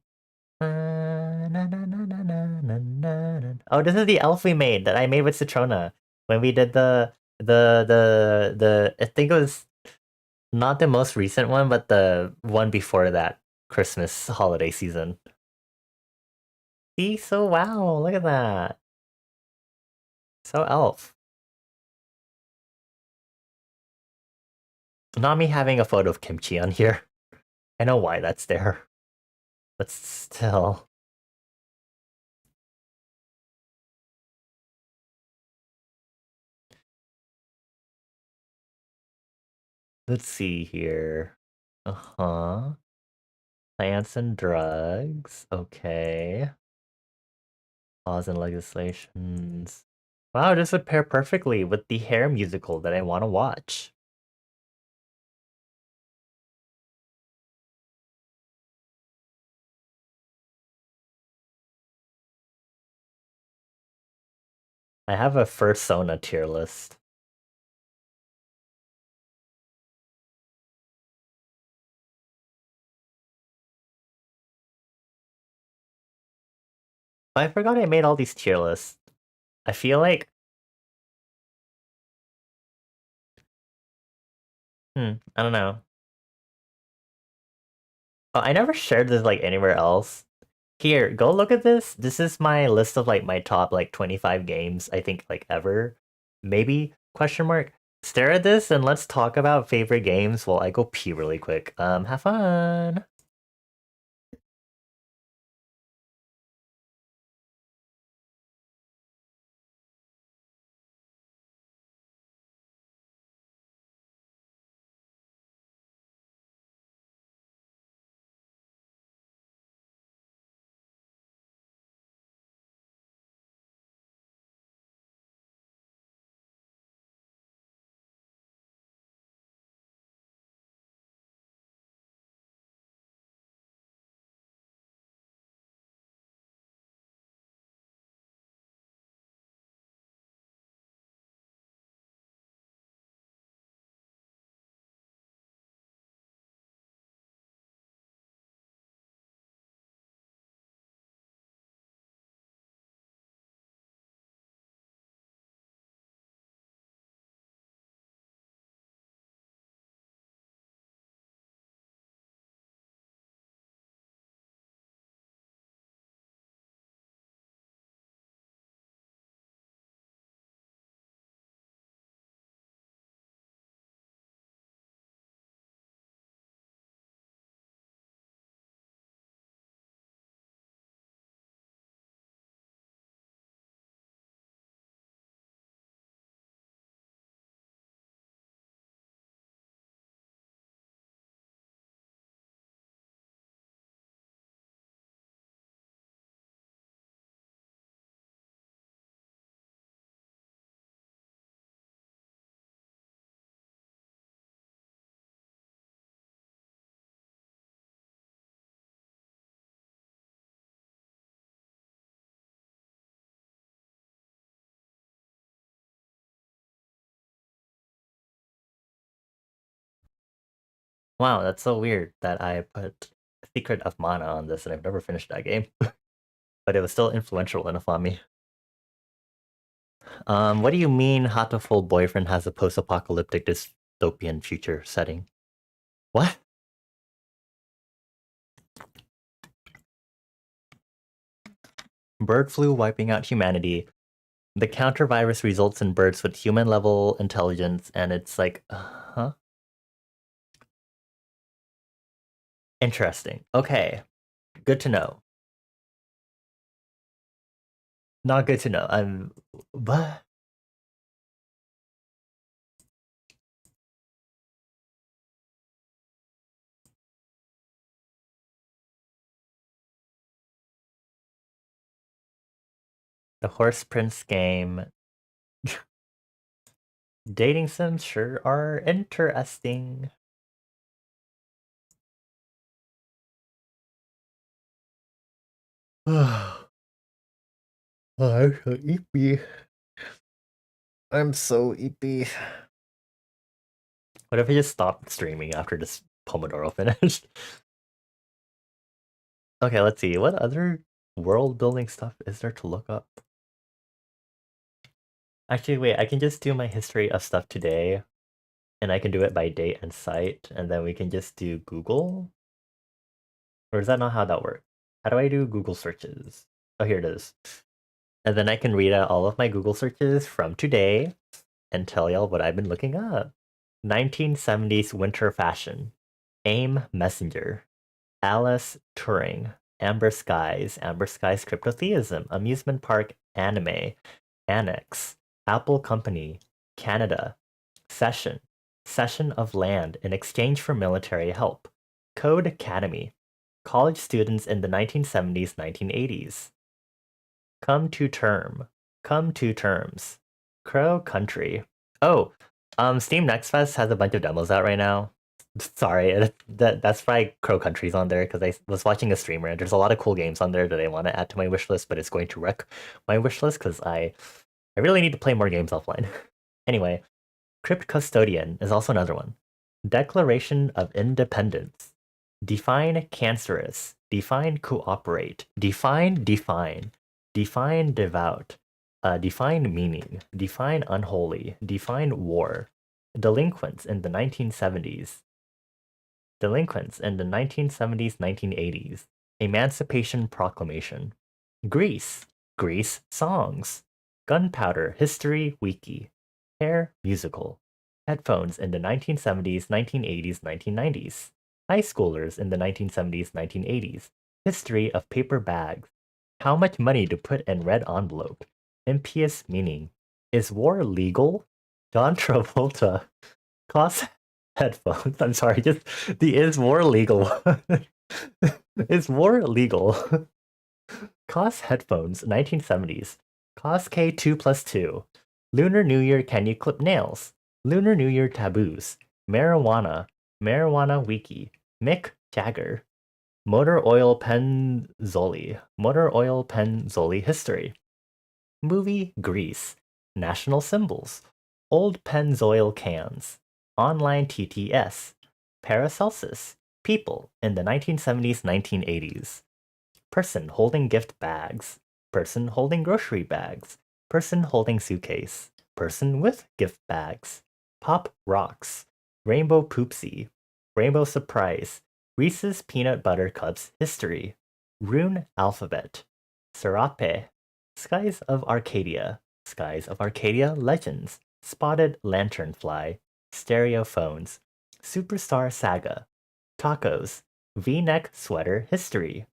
Na, na, na, na, na, na, na, na. Oh, this is the elf we made that I made with Citrona when we did the I think it was not the most recent one, but the one before that Christmas holiday season. See, so wow, look at that. So elf. Not me having a photo of kimchi on here. I know why that's there, but still. Let's see here. Uh-huh. Plants and drugs. Okay. Laws and legislations. Wow, this would pair perfectly with the hair musical that I want to watch. I have a fursona tier list. I forgot I made all these tier lists. I feel like, I don't know. Oh, I never shared this like anywhere else. Here, go look at this. This is my list of like my top like 25 games I think like ever. Maybe question mark. Stare at this and let's talk about favorite games while I go pee really quick. Have fun. Wow, that's so weird that I put Secret of Mana on this and I've never finished that game. But it was still influential enough on me. What do you mean Hatoful boyfriend has a post-apocalyptic dystopian future setting? What? Bird flu wiping out humanity. The counter virus results in birds with human level intelligence, and it's like, huh? Interesting. Okay. Good to know. Not good to know. What? The Horse Prince game. Dating sims sure are interesting. Oh, I'm so sleepy. I'm so sleepy. What if I just stopped streaming after this Pomodoro finished? Okay, let's see. What other world building stuff is there to look up? Actually, wait, I can just do my history of stuff today, and I can do it by date and site, and then we can just do Google? Or is that not how that works? How do I do Google searches? Oh, here it is. And then I can read out all of my Google searches from today and tell y'all what I've been looking up. 1970s winter fashion. AIM Messenger. Alice Turing. Amber Skies. Amber Skies cryptotheism. Amusement park anime. Annex. Apple Company. Canada. Cession. Cession of land in exchange for military help. Code Academy. College students in the 1970s, 1980s. Come to term. Come to terms. Crow Country. Oh, Steam Next Fest has a bunch of demos out right now. Sorry, that's why Crow Country's on there because I was watching a streamer and there's a lot of cool games on there that I want to add to my wish list, but it's going to wreck my wish list because I really need to play more games offline. Anyway, Crypt Custodian is also another one. Declaration of Independence. Define cancerous. Define cooperate. Define. Define devout. Define meaning. Define unholy. Define war. Delinquents in the 1970s. Delinquents in the 1970s, 1980s. Emancipation Proclamation. Greece. Greece songs. Gunpowder History Wiki. Hair musical. Headphones in the 1970s, 1980s, 1990s. High schoolers in the 1970s, 1980s. History of paper bags. How much money to put in red envelope. Impious meaning. Is war legal? John Travolta. Cost headphones. I'm sorry, just the is war legal. Is war legal? Cost headphones, 1970s. Cost K2 plus 2. Lunar New Year, can you clip nails? Lunar New Year taboos. Marijuana. Marijuana wiki. Mick Jagger. Motor oil Penzoli. Motor oil Penzoli history. Movie Grease. National symbols. Old Pennzoil cans. Online TTS. Paracelsus. People in the 1970s, 1980s. Person holding gift bags. Person holding grocery bags. Person holding suitcase. Person with gift bags. Pop rocks. Rainbow poopsie. Rainbow surprise. Reese's peanut butter cups history. Rune alphabet. Serape. Skies of Arcadia. Skies of Arcadia legends. Spotted lanternfly. Stereophones. Superstar saga. Tacos. V-neck sweater history.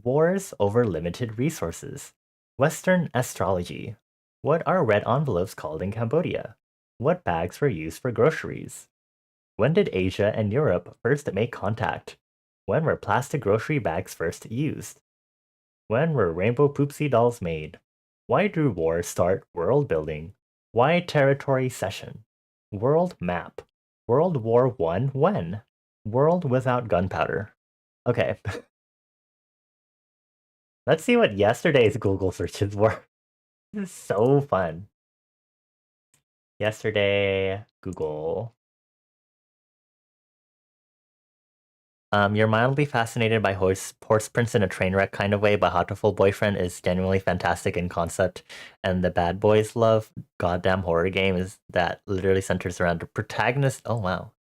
Wars over limited resources. Western astrology. What are red envelopes called in Cambodia? What bags were used for groceries? When did Asia and Europe first make contact? When were plastic grocery bags first used? When were rainbow poopsie dolls made? Why do wars start world building? Why territory cession? World map. World War One when? World without gunpowder. Okay. Let's see what yesterday's Google searches were. This is so fun. Yesterday, Google. You're mildly fascinated by horse prince in a train wreck kind of way, but Hatoful Boyfriend is genuinely fantastic in concept, and the Bad Boys Love goddamn horror game is that literally centers around the protagonist. Oh wow.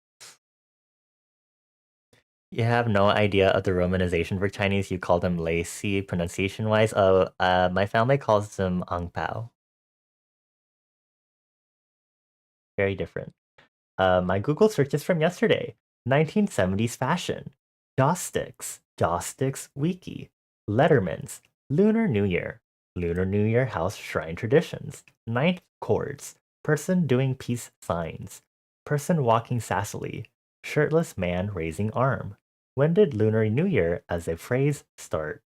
You have no idea of the romanization for Chinese. You call them lacy pronunciation wise. Oh, my family calls them ang pao. Very different. My Google searches from yesterday. 1970s fashion. Joss sticks. Joss sticks wiki. Letterman's. Lunar New Year. Lunar New Year house shrine traditions. Ninth chords. Person doing peace signs. Person walking sassily. Shirtless man raising arm. When did Lunar New Year as a phrase start?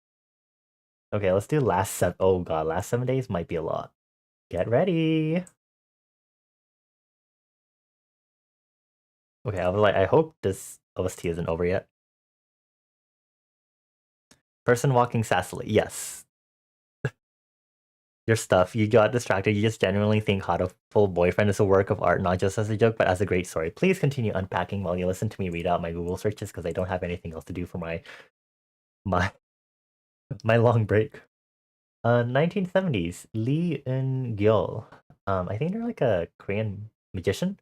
Okay, let's do last oh god, last 7 days might be a lot. Get ready. Okay, I was like, I hope this OST isn't over yet. Person walking sassily. Yes. Your stuff. You got distracted. You just genuinely think How to Full Boyfriend is a work of art, not just as a joke, but as a great story. Please continue unpacking while you listen to me read out my Google searches because I don't have anything else to do for my my long break. 1970s, Lee Eun-gyeol. I think they're like a Korean magician.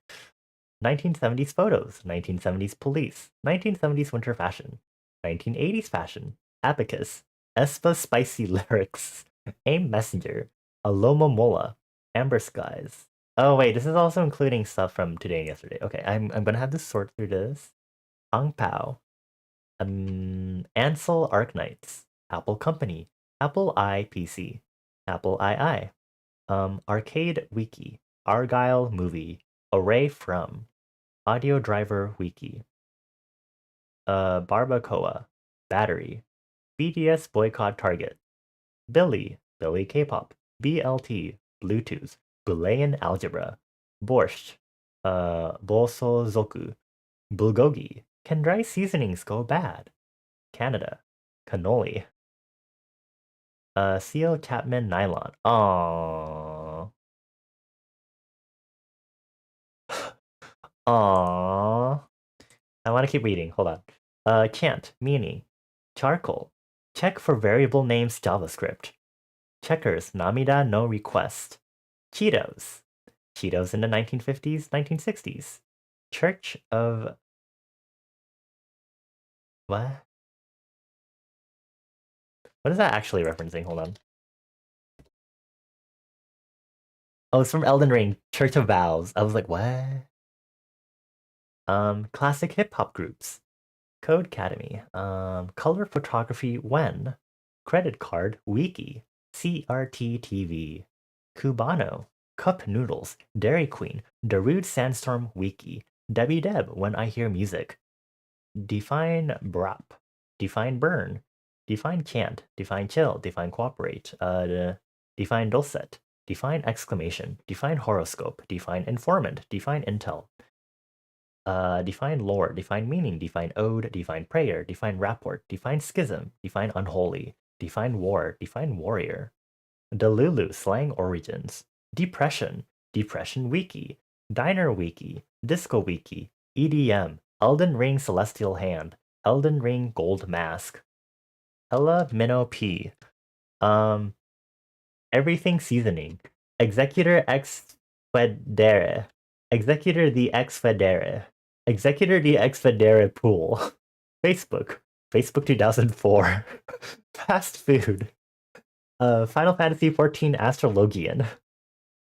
1970s photos, 1970s police, 1970s winter fashion, 1980s fashion, abacus, Espa spicy lyrics, aim messenger, Aloma Mola, amber skies. Oh wait, this is also including stuff from today and yesterday. Okay, I'm gonna have to sort through this. Ang Pao, Ansel Arknights, Apple Company, Apple PC, Apple II, Arcade Wiki, Argyle Movie, Array from, Audio Driver Wiki, Barbacoa, Battery, BDS Boycott Target, Billy K-pop, BLT, Bluetooth, Boolean Algebra, Borscht, Bolsozoku, Bulgogi, Can Dry Seasonings Go Bad? Canada, Cannoli, Seal Chapman Nylon. Aww. Aww. I want to keep reading. Hold on. Chant, meaning, charcoal. Check for variable names JavaScript. Checkers, Namida no request. Cheetos. Cheetos in the 1950s, 1960s. Church of... What? What is that actually referencing? Hold on. Oh, it's from Elden Ring. Church of Vows. I was like, what? Classic hip-hop groups. Code Academy. Color photography when? Credit card wiki. CRT TV. Cubano. Cup noodles. Dairy Queen. Darude Sandstorm wiki. Debbie Deb when I hear music. Define brap. Define burn. Define chant. Define chill. Define cooperate. Define dulcet. Define exclamation. Define horoscope. Define informant. Define intel. Define lore, define meaning, define ode, define prayer, define rapport, define schism, define unholy, define war, define warrior. Delulu, slang origins. Depression, depression wiki, diner wiki, disco wiki, EDM, Elden Ring celestial hand, Elden Ring gold mask. Ella Minnow P. Everything seasoning. Executor ex federe. Executor the ex federe. Executor the Expedere Pool. Facebook. Facebook 2004. Fast food. Final Fantasy 14 Astrologian.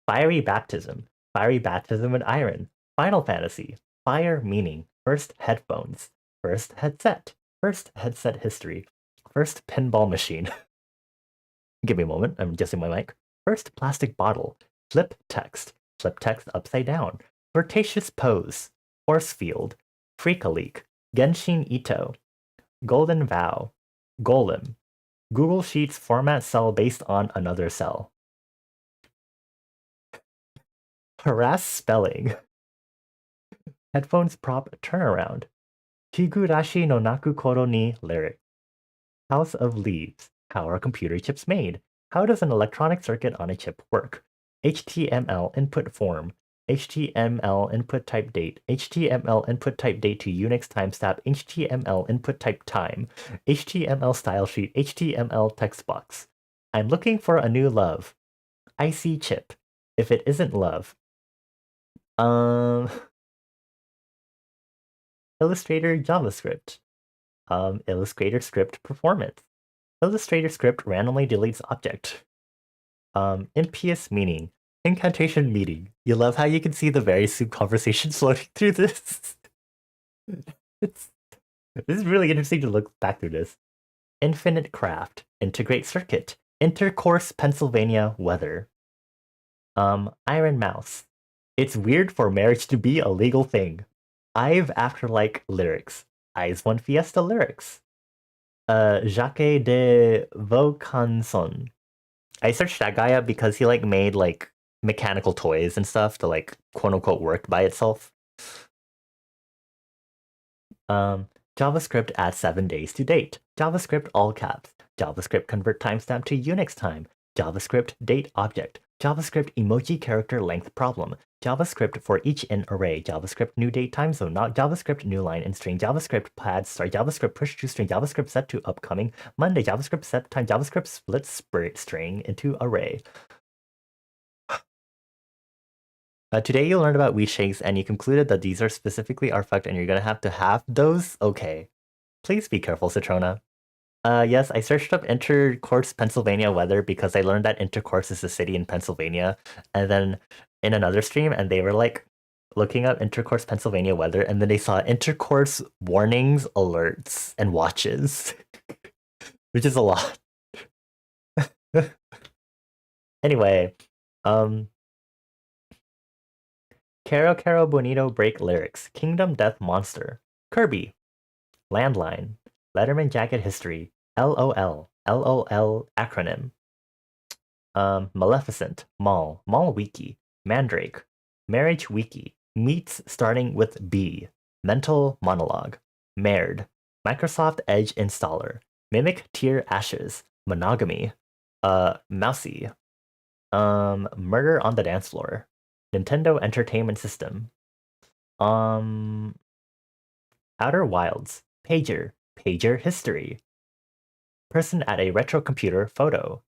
Fiery Baptism. Fiery Baptism with Iron. Final Fantasy. Fire meaning. First headphones. First headset. First headset history. First pinball machine. Give me a moment. I'm adjusting my mic. First plastic bottle. Flip text. Flip text upside down. Flirtatious pose. Force Field, Freaka Leak, Genshin Ito, Golden Vow, Golem, Google Sheets format cell based on another cell. Harass spelling. Headphones prop turnaround. Higurashi no Naku Koro ni lyric. House of Leaves. How are computer chips made? How does an electronic circuit on a chip work? HTML input form. HTML input type date, HTML input type date to Unix timestamp, HTML input type time, HTML style sheet, HTML text box. I'm looking for a new love. IC chip. If it isn't love. Illustrator JavaScript. Illustrator script performance. Illustrator script randomly deletes object. Impious meaning. Incantation meeting. You love how you can see the various soup conversations floating through this. This is really interesting to look back through this. Infinite craft. Integrate circuit. Intercourse Pennsylvania weather. Iron Mouse. It's weird for marriage to be a legal thing. I've Afterlike lyrics. Eyes One Fiesta lyrics. Jacques de Vaucanson. I searched that guy up because he like made like mechanical toys and stuff that like quote unquote worked by itself. JavaScript at 7 days to date. JavaScript all caps. JavaScript convert timestamp to Unix time. JavaScript date object. JavaScript emoji character length problem. JavaScript for each in array. JavaScript new date time zone. Not JavaScript new line and string. JavaScript pad start. JavaScript push to string. JavaScript set to upcoming Monday. JavaScript set time. JavaScript split string into array. Today you learned about wheat shakes and you concluded that these are specifically artifact and you're gonna have to have those? Okay. Please be careful, Citrona. Yes, I searched up Intercourse, Pennsylvania weather because I learned that Intercourse is a city in Pennsylvania. And then in another stream, and they were like looking up Intercourse, Pennsylvania weather, and then they saw Intercourse warnings, alerts, and watches, which is a lot. Anyway, Caro Caro Bonito break lyrics, Kingdom Death Monster, Kirby, Landline, Letterman Jacket History, LOL, LOL acronym, Maleficent, Mall Wiki, Mandrake, Marriage Wiki, Meets starting with B, Mental Monologue, Mared, Microsoft Edge Installer, Mimic Tier Ashes, Monogamy, Mousy, Murder on the Dance Floor, Nintendo Entertainment System, Outer Wilds, Pager History, Person at a retro computer photo,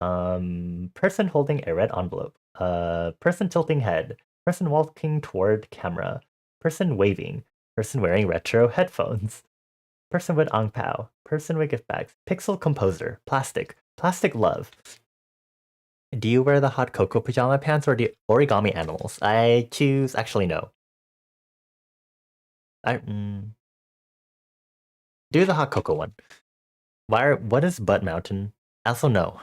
person holding a red envelope, person tilting head, person walking toward camera, person waving, person wearing retro headphones, person with ang pao, person with gift bags, pixel composer, plastic love. Do you wear the hot cocoa pajama pants or the origami animals? I choose, actually no. Do the hot cocoa one. What is Butt Mountain? Also no.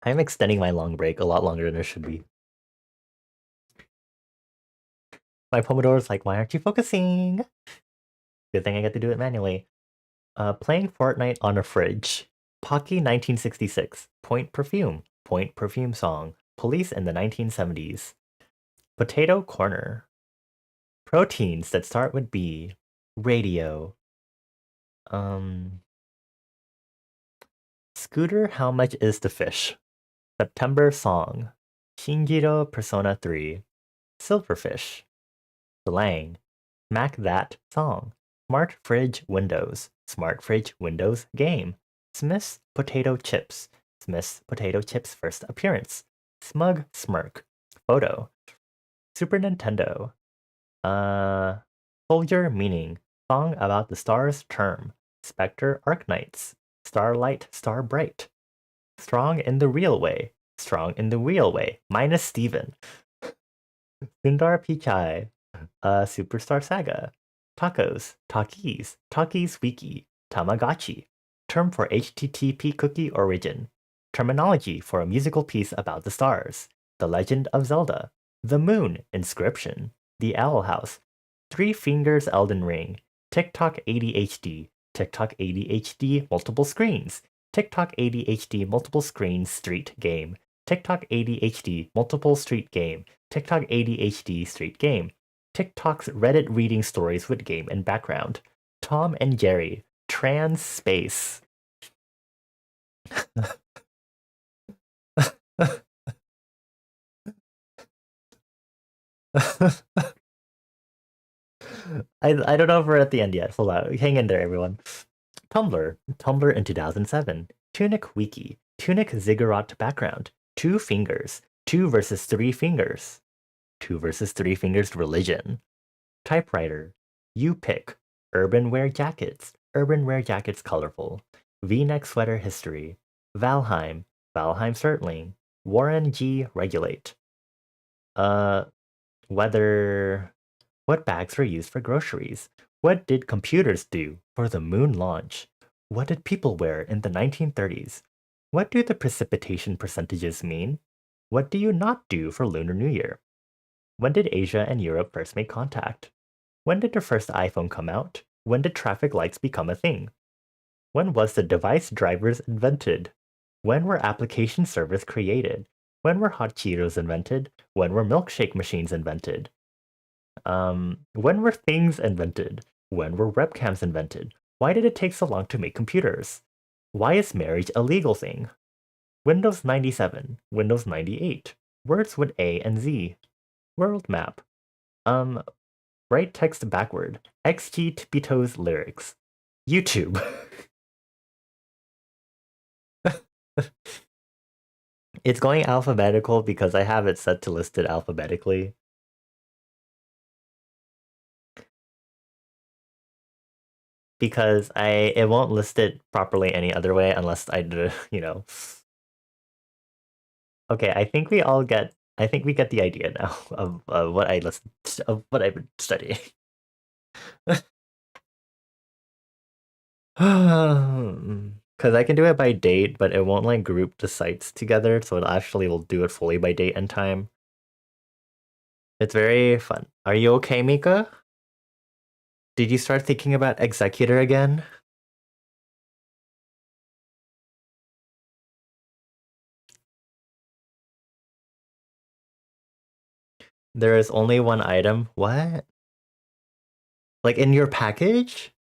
I'm extending my long break a lot longer than it should be. My Pomodoro's like, why aren't you focusing? Good thing I get to do it manually. Playing Fortnite on a fridge. Pocky 1966. Point perfume song. Police in the 1970s. Potato corner. Proteins that start with B. Radio. Scooter, how much is the fish? September song. Shinjiro Persona 3. Silverfish. Slang. Smack that song. Smart fridge windows game. Smith's potato chips first appearance. Smug smirk. Photo. Super Nintendo. Soldier meaning. Song about the stars term. Spectre Arknights. Starlight Starbright. Strong in the real way. Minus Steven. Sundar Pichai. Superstar Saga. Tacos, Takis Wiki, Tamagotchi, term for HTTP cookie origin, terminology for a musical piece about the stars, The Legend of Zelda, The Moon, Inscription, The Owl House, Three Fingers Elden Ring, TikTok ADHD, multiple screens, TikTok ADHD multiple screens street game, TikTok ADHD multiple street game, TikTok ADHD street game, TikTok's Reddit reading stories with game in background. Tom and Jerry, trans space. I don't know if we're at the end yet. Hold on. Hang in there, everyone. Tumblr in 2007. Tunic Wiki. Tunic Ziggurat background. 2 fingers. 2 versus 3 fingers. 2 versus 3 fingers religion. Typewriter. You pick. Urban wear jackets colorful. V-neck sweater history. Valheim Certling. Warren G. Regulate. Whether... What bags were used for groceries? What did computers do for the moon launch? What did people wear in the 1930s? What do the precipitation percentages mean? What do you not do for Lunar New Year? When did Asia and Europe first make contact? When did the first iPhone come out? When did traffic lights become a thing? When was the device drivers invented? When were application servers created? When were hot Cheetos invented? When were milkshake machines invented? When were things invented? When were webcams invented? Why did it take so long to make computers? Why is marriage a legal thing? Windows 97, Windows 98. Words with A and Z. World map. Um, Write text backward. XT Tipito's lyrics. YouTube. It's going alphabetical because I have it set to list it alphabetically. Because it won't list it properly any other way unless I do, you know. Okay, I think we get the idea now of what I've been studying. Because I can do it by date, but it won't like group the sites together, so it actually will do it fully by date and time. It's very fun. Are you okay, Mika? Did you start thinking about Executor again? There is only one item. What? Like in your package?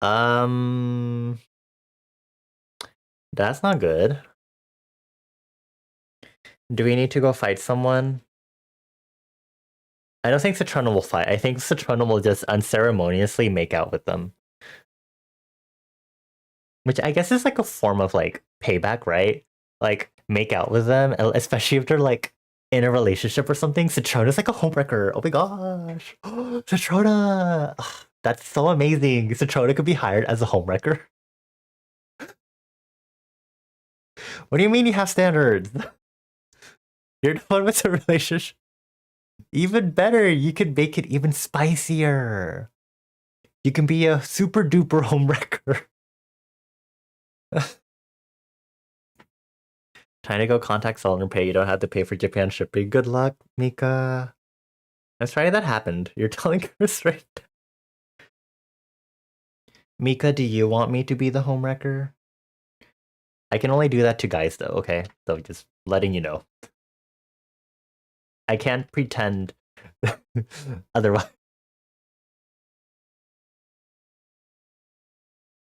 Um, that's not good. Do we need to go fight someone? I don't think Citrona will fight. I think Citrona will just unceremoniously make out with them. Which I guess is like a form of like payback, right? Like make out with them, especially if they're like in a relationship or something. Citrona's like a homewrecker. Oh my gosh. Citrona! Ugh, that's so amazing. Citrona could be hired as a homewrecker. What do you mean you have standards? You're the one with a relationship. Even better, you can make it even spicier. You can be a super duper homewrecker. Trying to go contact Solon and pay. You don't have to pay for Japan shipping. Good luck, Mika. I'm sorry that happened. You're telling her straight. Mika, do you want me to be the homewrecker? I can only do that to guys though, okay? So just letting you know. I can't pretend otherwise.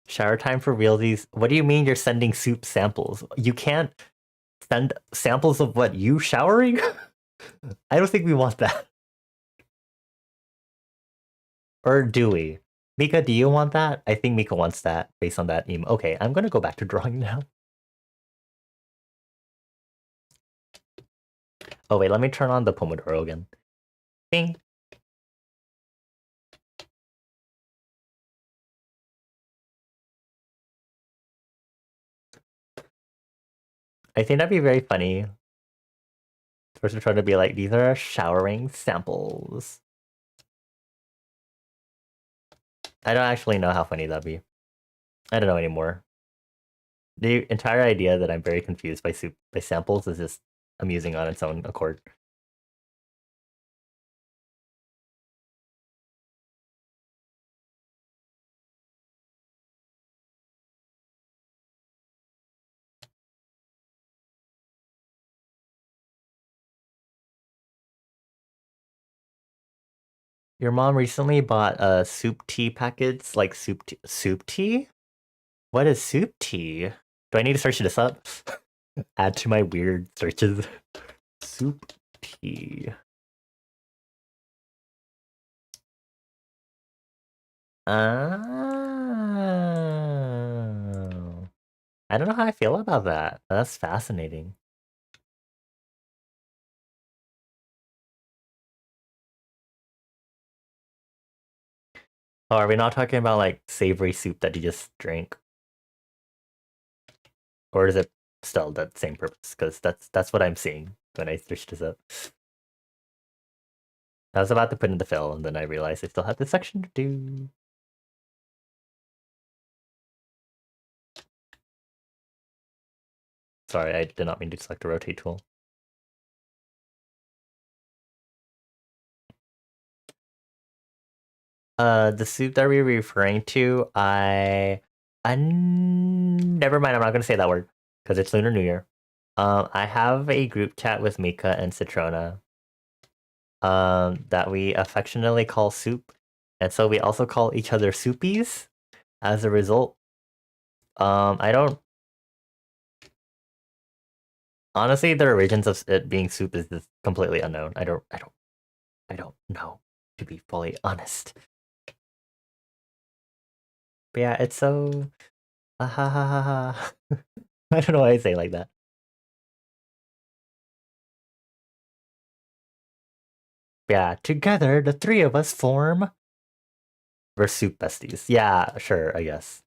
Shower time for realsies. What do you mean you're sending soup samples? You can't send samples of what, you showering? I don't think we want that. Or do we? Mika, do you want that? I think Mika wants that based on that email. Okay, I'm gonna go back to drawing now. Oh wait, let me turn on the Pomodoro again. Bing. I think that'd be very funny. First, we're trying to be like, these are showering samples. I don't actually know how funny that'd be. I don't know anymore. The entire idea that I'm very confused by samples is just amusing on its own accord. Your mom recently bought soup tea packets, like soup tea? What is soup tea? Do I need to search this up? Add to my weird searches. Soup tea. Oh. I don't know how I feel about that. That's fascinating. Oh, are we not talking about like savory soup that you just drink? Or is it still that same purpose? Because that's what I'm seeing when I search this up. I was about to put in the fill, and then I realized I still have this section to do. Sorry, I did not mean to select the rotate tool. The soup that we were referring to, never mind. I'm not gonna say that word because it's Lunar New Year. I have a group chat with Mika and Citrona. that we affectionately call soup. And so we also call each other soupies as a result. I don't honestly the origins of it being soup is just completely unknown. I don't know, to be fully honest. But yeah, it's so ha ha ha ha ha. I don't know why I say it like that. Yeah, together the three of us form we're soup besties. Yeah, sure, I guess.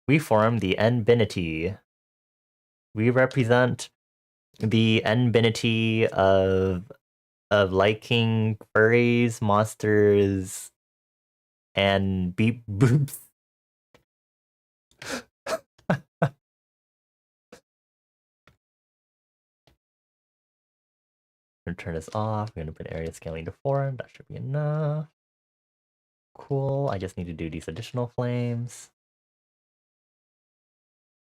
We form the N-binity. We represent the N-binity of liking furries, monsters, and beep boops. I'm gonna turn this off. We're gonna put area scaling to 4. That should be enough. Cool. I just need to do these additional flames.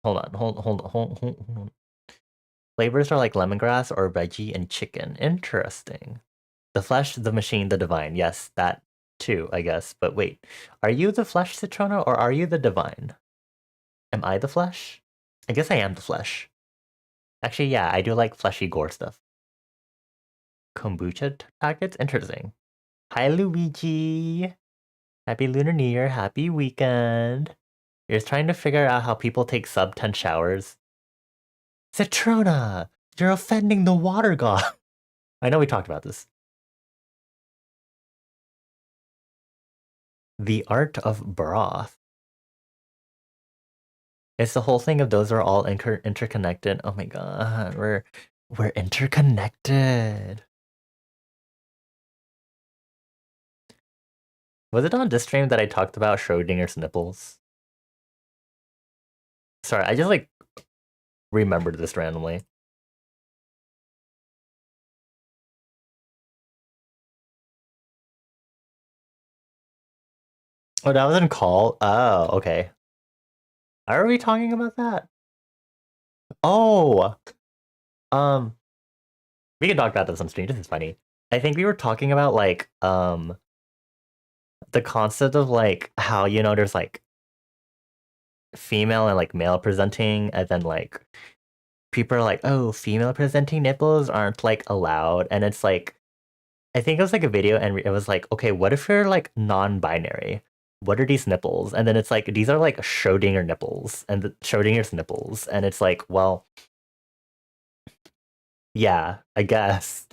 Hold on. Hold on. Flavors are like lemongrass or veggie and chicken. Interesting. The flesh, the machine, the divine. Yes, that too, I guess. But wait, are you the flesh, Citrona, or are you the divine? Am I the flesh? I guess I am the flesh. Actually, yeah, I do like fleshy gore stuff. Kombucha packets? Interesting. Hi, Luigi. Happy Lunar New Year. Happy weekend. You're just trying to figure out how people take sub 10 showers. Citrona, you're offending the water god. I know we talked about this. The art of broth. It's the whole thing of those are all interconnected. Oh my god, we're interconnected. Was it on this stream that I talked about Schrodinger's nipples? Sorry, I just like remembered this randomly. Oh, that was in call? Oh, okay. Are we talking about that? Oh! We can talk about this on stream. This is funny. I think we were talking about like the concept of like how there's like female and like male presenting, and then like people are like, oh, female presenting nipples aren't like allowed, and it's like I think it was like a video, and it was like, okay, what if you're like non-binary? What are these nipples? And then it's like these are like Schrodinger nipples and Schrodinger's nipples, and it's like, well, yeah, I guess.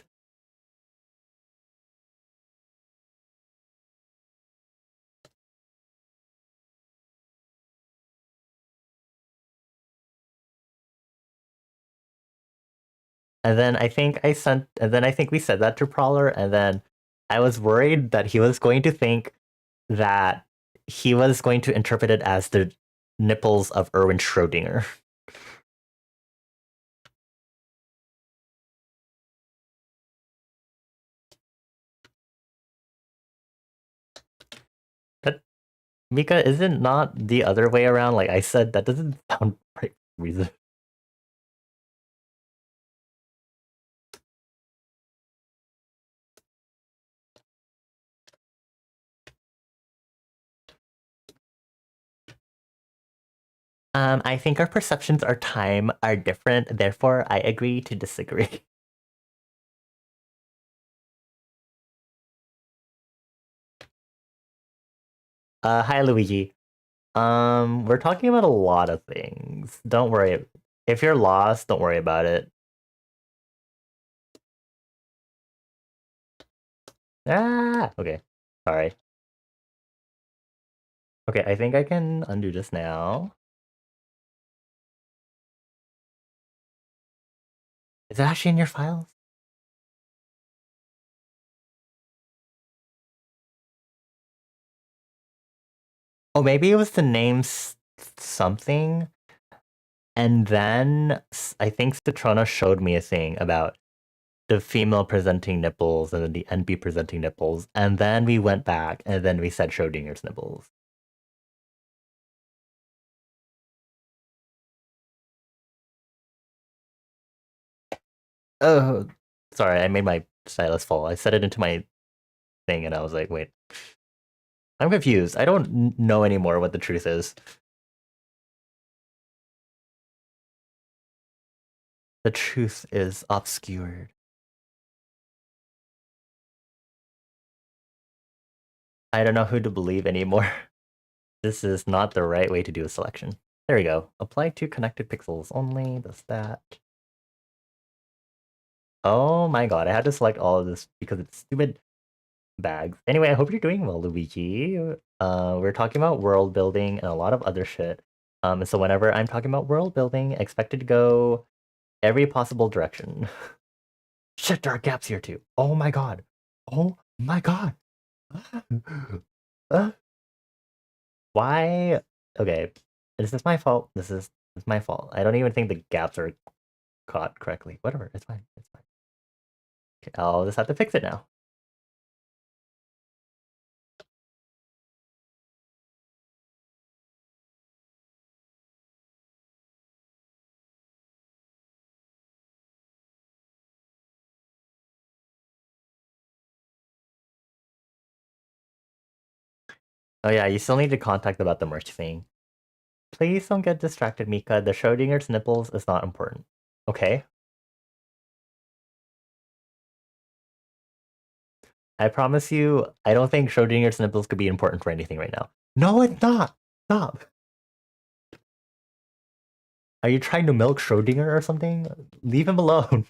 And then I think we said that to Prowler, and then I was worried that he was going to think that he was going to interpret it as the nipples of Erwin Schrödinger. That Mika, isn't not the other way around? Like I said, that doesn't sound right for reason. I think our perceptions of time are different, therefore I agree to disagree. Hi Luigi. We're talking about a lot of things. Don't worry. If you're lost, don't worry about it. Ah, okay. Sorry. Okay, I think I can undo this now. Is it actually in your files? Oh, maybe it was the name something. And then I think Citrona showed me a thing about the female presenting nipples and then the NB presenting nipples. And then we went back and then we said Schrodinger's nipples. Oh, sorry, I made my stylus fall. I set it into my thing, and I was like, wait, I'm confused. I don't know anymore what the truth is. The truth is obscured. I don't know who to believe anymore. This is not the right way to do a selection. There we go. Apply to connected pixels only. Does that. Oh my god, I had to select all of this because it's stupid bags. Anyway, I hope you're doing well, Luigi. We're talking about world building and a lot of other shit. And so whenever I'm talking about world building, expect it to go every possible direction. Shit, there are gaps here too. Oh my god. Oh my god. Why? Okay, this is my fault. This is my fault. I don't even think the gaps are caught correctly. Whatever, it's fine. It's fine. Okay, I'll just have to fix it now. Oh yeah, you still need to contact about the merch thing. Please don't get distracted, Mika. The Schrodinger's nipples is not important. Okay? I promise you, I don't think Schrodinger's nipples could be important for anything right now. No, it's not! Stop! Are you trying to milk Schrodinger or something? Leave him alone.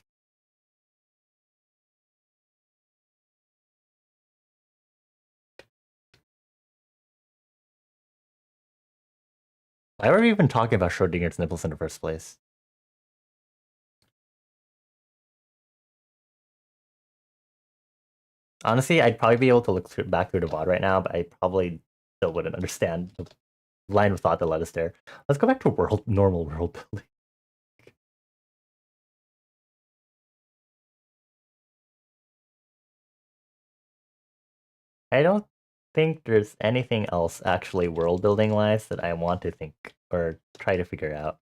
Why were we even talking about Schrodinger's nipples in the first place? Honestly, I'd probably be able to look back through the VOD right now, but I probably still wouldn't understand the line of thought that led us there. Let's go back to normal world building. I don't think there's anything else actually world building wise that I want to think or try to figure out.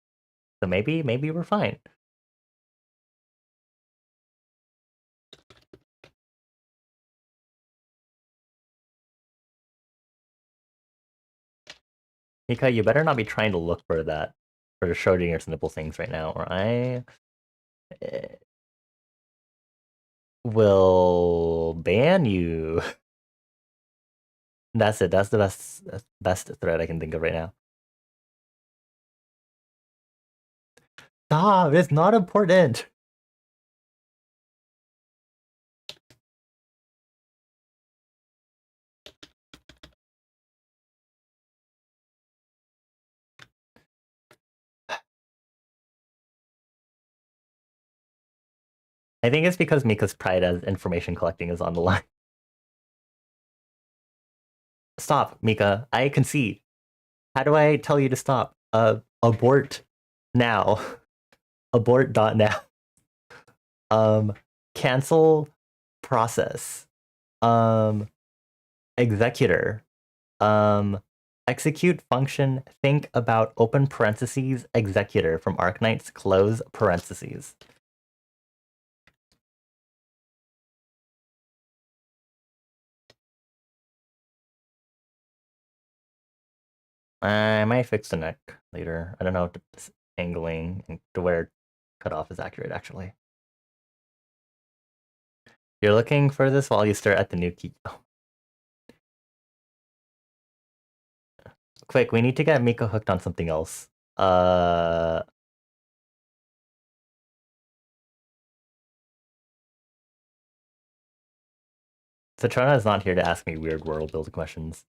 So maybe we're fine. Mika, you better not be trying to look for that for the Schrodinger's nipple things right now, or I will ban you. That's it. That's the best thread I can think of right now. Stop! It's not important. I think it's because Mika's pride as information collecting is on the line. Stop, Mika. I concede. How do I tell you to stop? Abort now. Abort.now. Cancel process. Executor. Execute function think about open parentheses executor from Arknight's close parentheses. I might fix the neck later. I don't know if this angling to where cutoff is accurate actually. You're looking for this while you stare at the new key. Oh. Quick, we need to get Miko hooked on something else. Satrona is not here to ask me weird world building questions.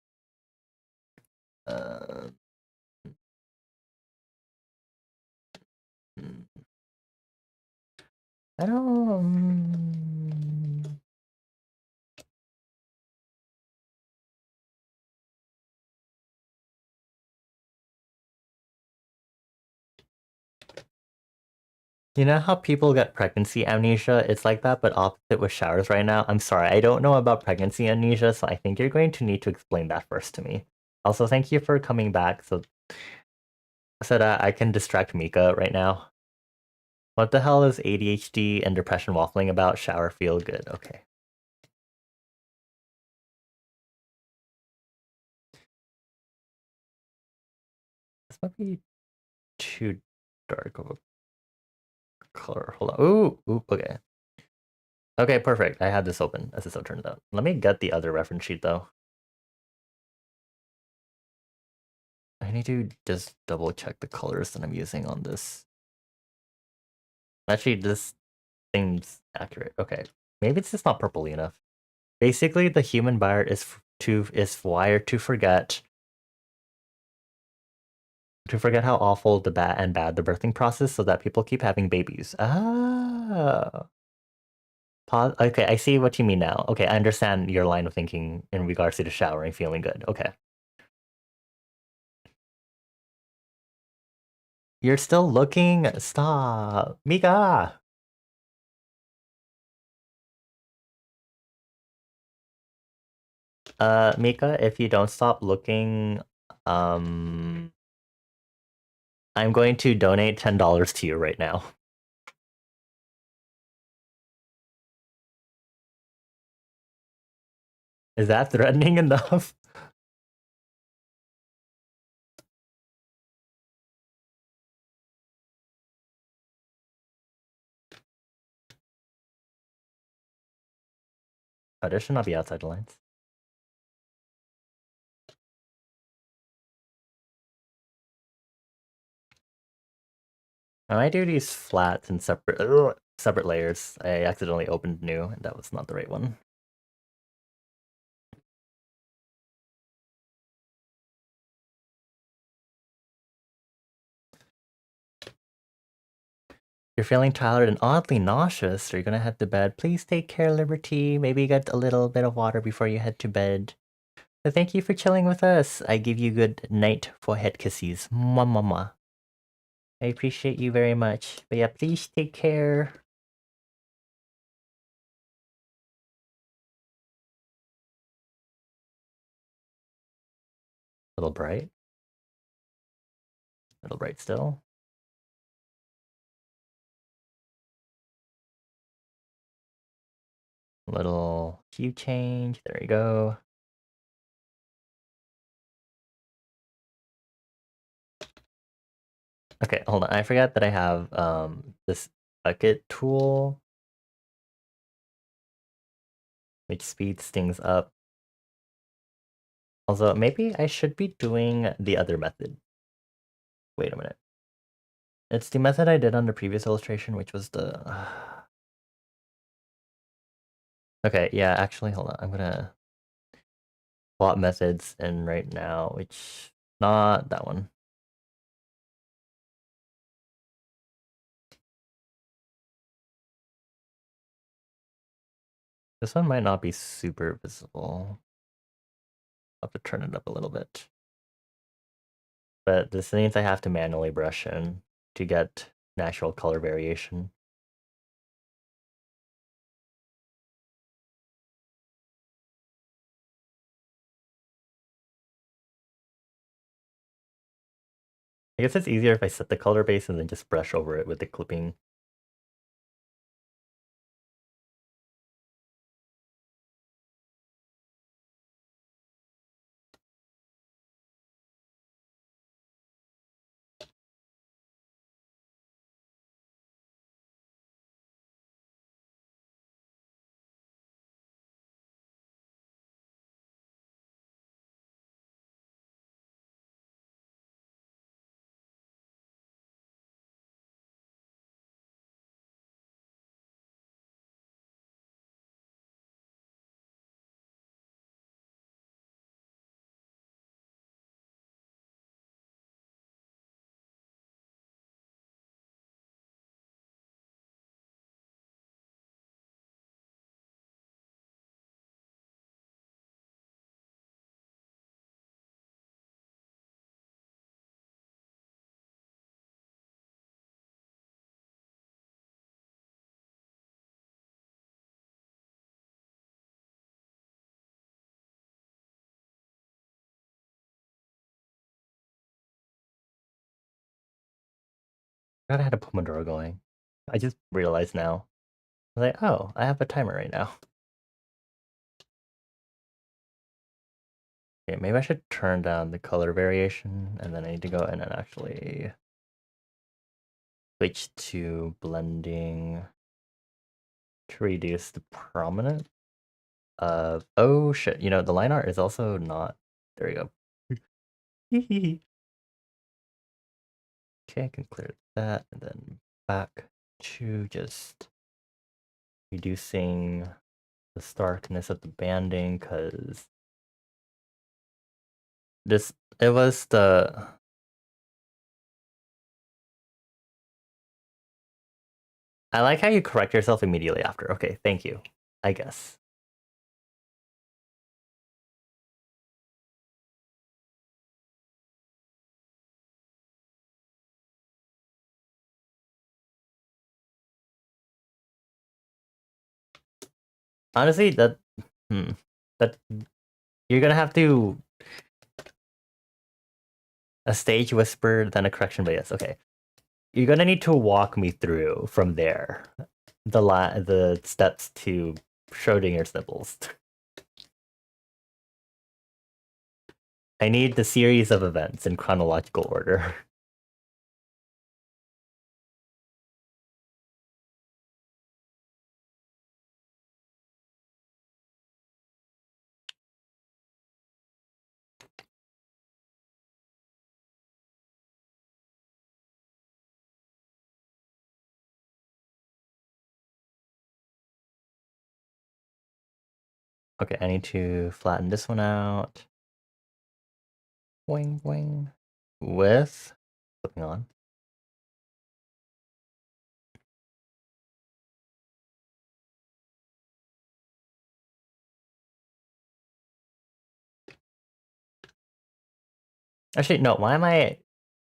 I don't. You know how people get pregnancy amnesia? It's like that, but opposite with showers right now. I'm sorry, I don't know about pregnancy amnesia, so I think you're going to need to explain that first to me. Also, thank you for coming back so that I can distract Mika right now. What the hell is ADHD and depression waffling about? Shower feel good. Okay. might be too dark of a color. Hold on. Ooh, okay. Okay, perfect. I had this open as it turns out. Let me get the other reference sheet though. I need to just double check the colors that I'm using on this. Actually, this seems accurate. Okay. Maybe it's just not purpley enough. Basically, the human buyer is wired to forget how awful the bad the birthing process so that people keep having babies. Ah. Okay, I see what you mean now. Okay, I understand your line of thinking in regards to the showering feeling good. Okay. You're still looking? Stop. Mika! Mika, if you don't stop looking, I'm going to donate $10 to you right now. Is that threatening enough? Oh, this should not be outside the lines. I do these flats in separate layers. I accidentally opened new, and that was not the right one. You're feeling tired and oddly nauseous. Are you gonna head to bed? Please take care, Liberty. Maybe get a little bit of water before you head to bed. So thank you for chilling with us. I give you good night for head kisses. Mwah, mwah, mwah. I appreciate you very much. But yeah, please take care. A little bright. A little bright still. Little hue change. There you go. Okay, hold on. I forgot that I have this bucket tool, which speeds things up. Also, maybe I should be doing the other method. Wait a minute. It's the method I did on the previous illustration, which was the... Okay, yeah, actually, hold on. I'm gonna plot methods in right now, which... Not that one. This one might not be super visible. I'll have to turn it up a little bit. But this means I have to manually brush in to get natural color variation. I guess it's easier if I set the color base and then just brush over it with the clipping. I forgot I had a Pomodoro going. I just realized now. I was like, oh, I have a timer right now. Okay, maybe I should turn down the color variation, and then I need to go in and actually switch to blending to reduce the prominence of, oh shit, you know, the line art is also not, there we go. Okay, I can clear that, and then back to just reducing the starkness of the banding, because this, it was the, I like how you correct yourself immediately after. Okay, thank you, I guess. Honestly, that you're gonna have to a stage whisper, then a correction, but yes, okay. You're gonna need to walk me through from there the steps to Schrodinger's nipples. I need the series of events in chronological order. Okay, I need to flatten this one out. Boing, boing. With flipping on. Actually, no, why am I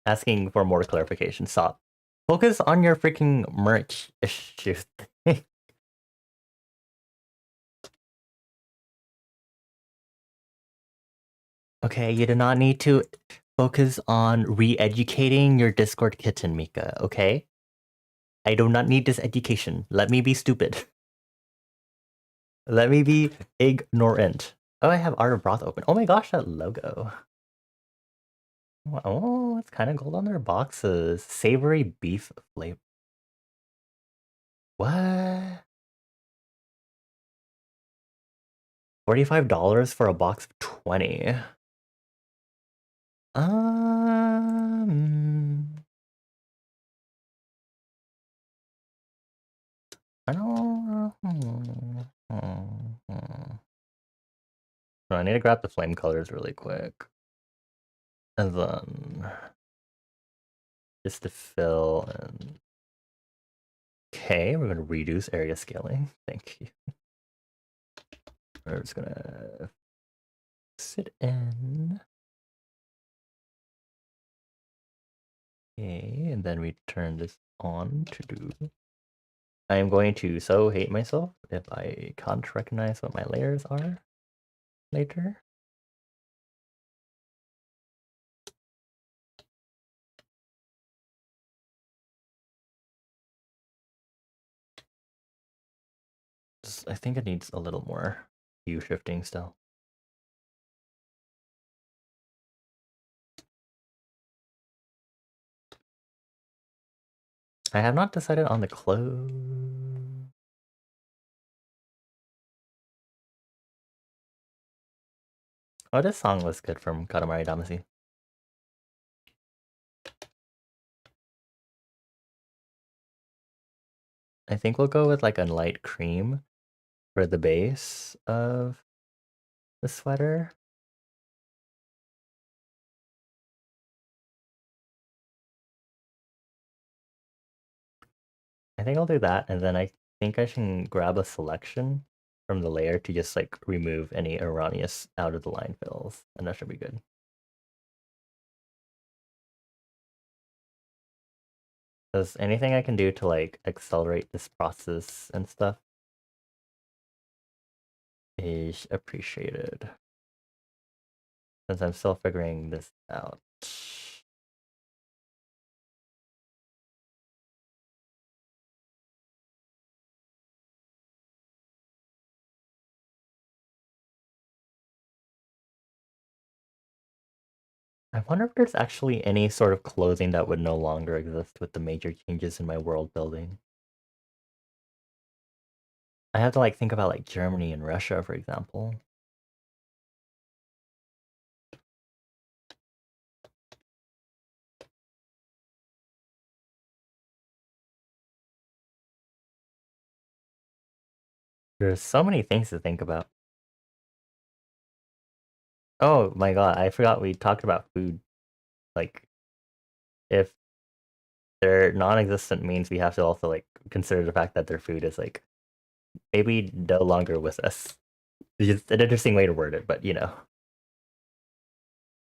asking for more clarification? Stop. Focus on your freaking merch issues. Okay, you do not need to focus on re-educating your Discord kitten, Mika, okay? I do not need this education. Let me be stupid. Let me be ignorant. Oh, I have Art of Broth open. Oh my gosh, that logo. Oh, it's kind of gold on their boxes. Savory beef flavor. What? $45 for a box of 20. Um, I don't. I need to grab the flame colors really quick. And then just to fill and okay, we're gonna reduce area scaling. Thank you. We're just gonna sit in. Okay, and then we turn this on to do. I am going to so hate myself if I can't recognize what my layers are later. I think it needs a little more hue shifting still. I have not decided on the clothes. Oh, this song was good from Katamari Damacy. I think we'll go with like a light cream for the base of the sweater. I think I'll do that, and then I think I can grab a selection from the layer to just like remove any erroneous out of the line fills, and that should be good. Because anything I can do to like accelerate this process and stuff is appreciated. Since I'm still figuring this out. I wonder if there's actually any sort of clothing that would no longer exist with the major changes in my world building. I have to like think about like Germany and Russia, for example. There's so many things to think about. Oh my god, I forgot we talked about food. Like, if they're non-existent means we have to also like consider the fact that their food is like maybe no longer with us. It's an interesting way to word it, but you know.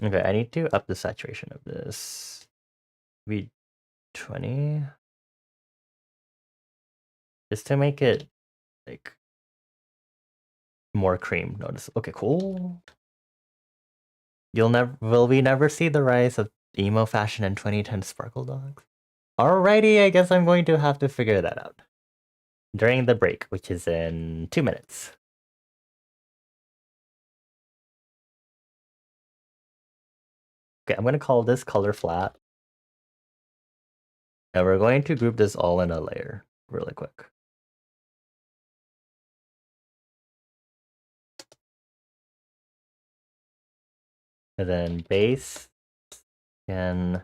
Okay, I need to up the saturation of this. Maybe 20. Just to make it like more cream notice. Okay, cool. Will we never see the rise of emo fashion in 2010 sparkle dogs? Alrighty, I guess I'm going to have to figure that out. During the break, which is in 2 minutes. Okay, I'm gonna call this color flat. And we're going to group this all in a layer really quick. And then base and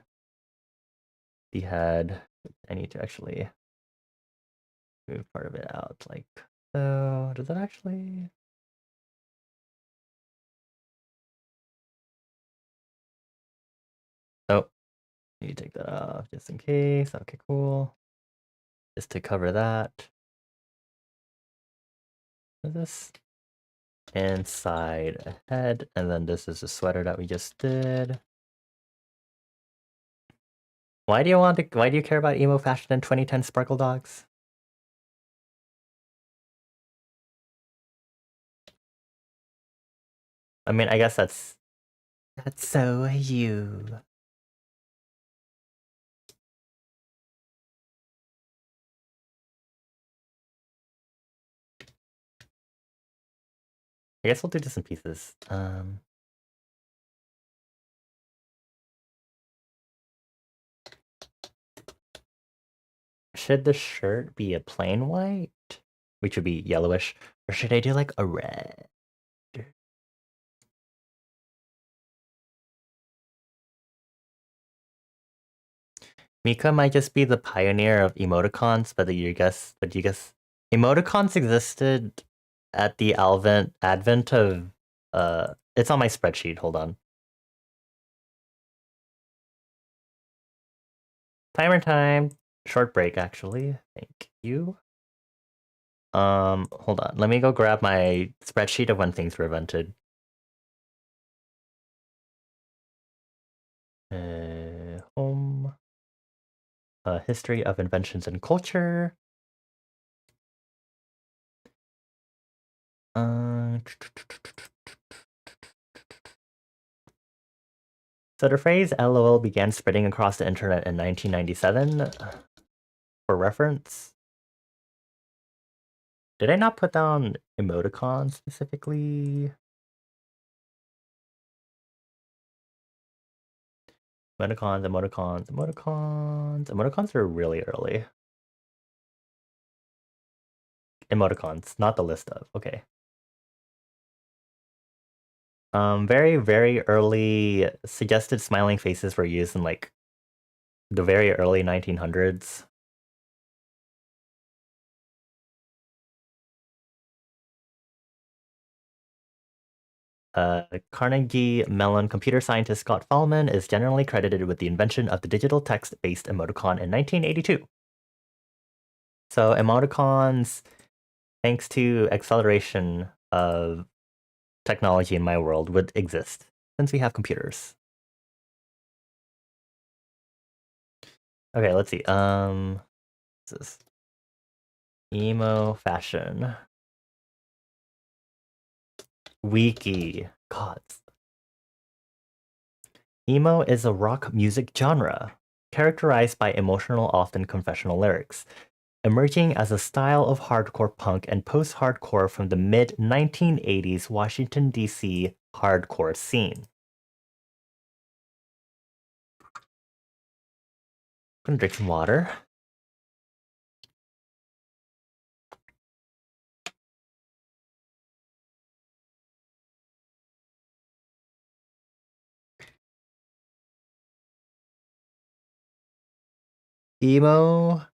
the head. I need to actually move part of it out like so. Does that actually? Oh, need to take that off just in case. Okay, cool. Just to cover that. This inside a head, and then this is a sweater that we just did. Why do you care about emo fashion in 2010 sparkle dogs? I mean, I guess that's so you. I guess we'll do this in pieces. Should the shirt be a plain white, which would be yellowish, or should I do like a red? Mika might just be the pioneer of emoticons, but you guess emoticons existed at the advent of it's on my spreadsheet, hold on. Timer time. Short break actually. Thank you. Hold on. Let me go grab my spreadsheet of when things were invented. Home. History of inventions and culture. So the phrase LOL began spreading across the internet in 1997. For reference, did I not put down emoticons specifically? Emoticons are really early. Emoticons, not the list of. Okay. Very, very early suggested smiling faces were used in like the very early 1900s. Carnegie Mellon computer scientist Scott Fahlman is generally credited with the invention of the digital text-based emoticon in 1982. So emoticons, thanks to acceleration of technology in my world, would exist since we have computers. Okay, let's see. What's this? Emo fashion. Wiki. Gods. Emo is a rock music genre, characterized by emotional, often confessional lyrics, emerging as a style of hardcore punk and post-hardcore from the mid-1980s Washington, D.C. hardcore scene. gonna drink some water. Emo,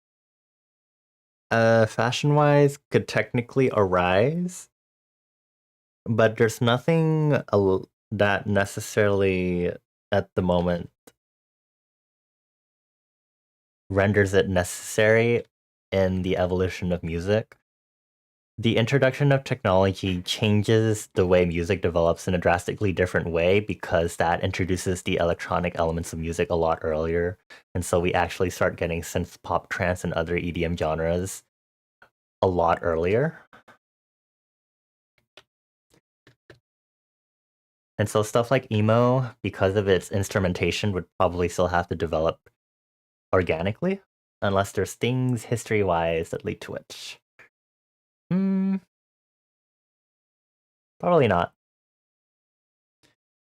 fashion-wise, could technically arise, but there's nothing that necessarily at the moment renders it necessary in the evolution of music. The introduction of technology changes the way music develops in a drastically different way because that introduces the electronic elements of music a lot earlier. And so we actually start getting synth pop, trance, and other EDM genres a lot earlier. And so stuff like emo, because of its instrumentation, would probably still have to develop organically, unless there's things history-wise that lead to it. Probably not.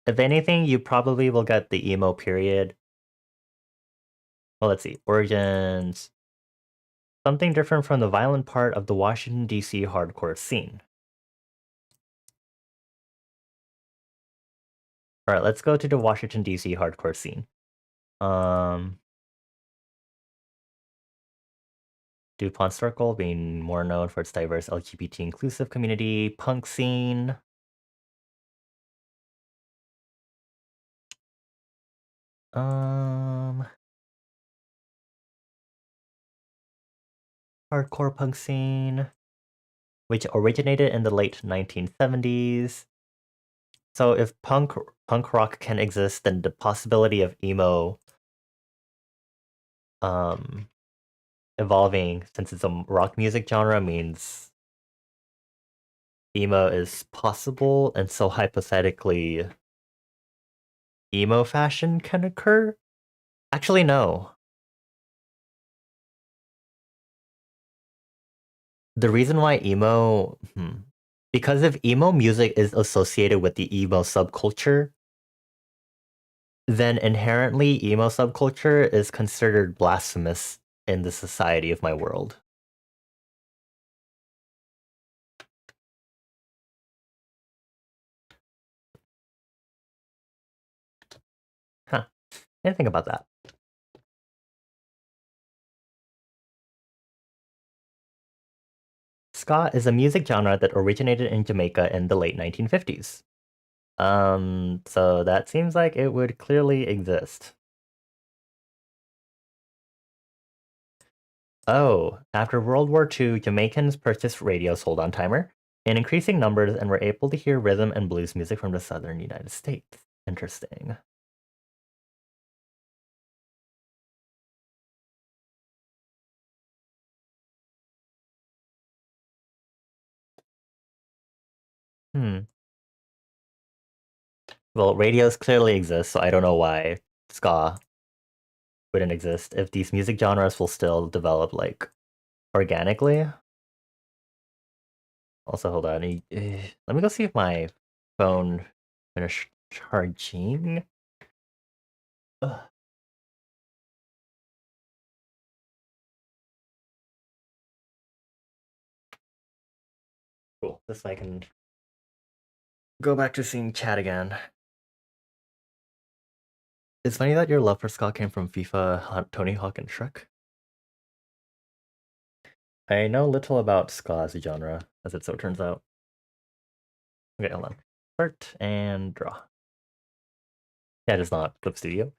If anything, you probably will get the emo period. Well, let's see. Origins. Something different from the violent part of the Washington, D.C. hardcore scene. Alright, let's go to the Washington, D.C. hardcore scene. DuPont Circle being more known for its diverse LGBT inclusive community, punk scene. Hardcore punk scene, which originated in the late 1970s. So if punk rock can exist, then the possibility of emo evolving, since it's a rock music genre, means emo is possible, and so hypothetically emo fashion can occur? Actually, no. The reason why emo... Because if emo music is associated with the emo subculture, then inherently emo subculture is considered blasphemous in the society of my world. Huh. Didn't think about that. Ska is a music genre that originated in Jamaica in the late 1950s. So that seems like it would clearly exist. Oh, after World War II, Jamaicans purchased radios hold on timer in increasing numbers and were able to hear rhythm and blues music from the southern United States. Interesting. Well, radios clearly exist, so I don't know why ska wouldn't exist if these music genres will still develop like organically. Also, hold on. Let me go see if my phone finished charging. Ugh. Cool. This I can go back to seeing chat again. It's funny that your love for ska came from FIFA, Tony Hawk, and Shrek. I know little about ska as a genre, as it so turns out. Okay, hold on. Start and draw. Yeah, it is not Clip Studio.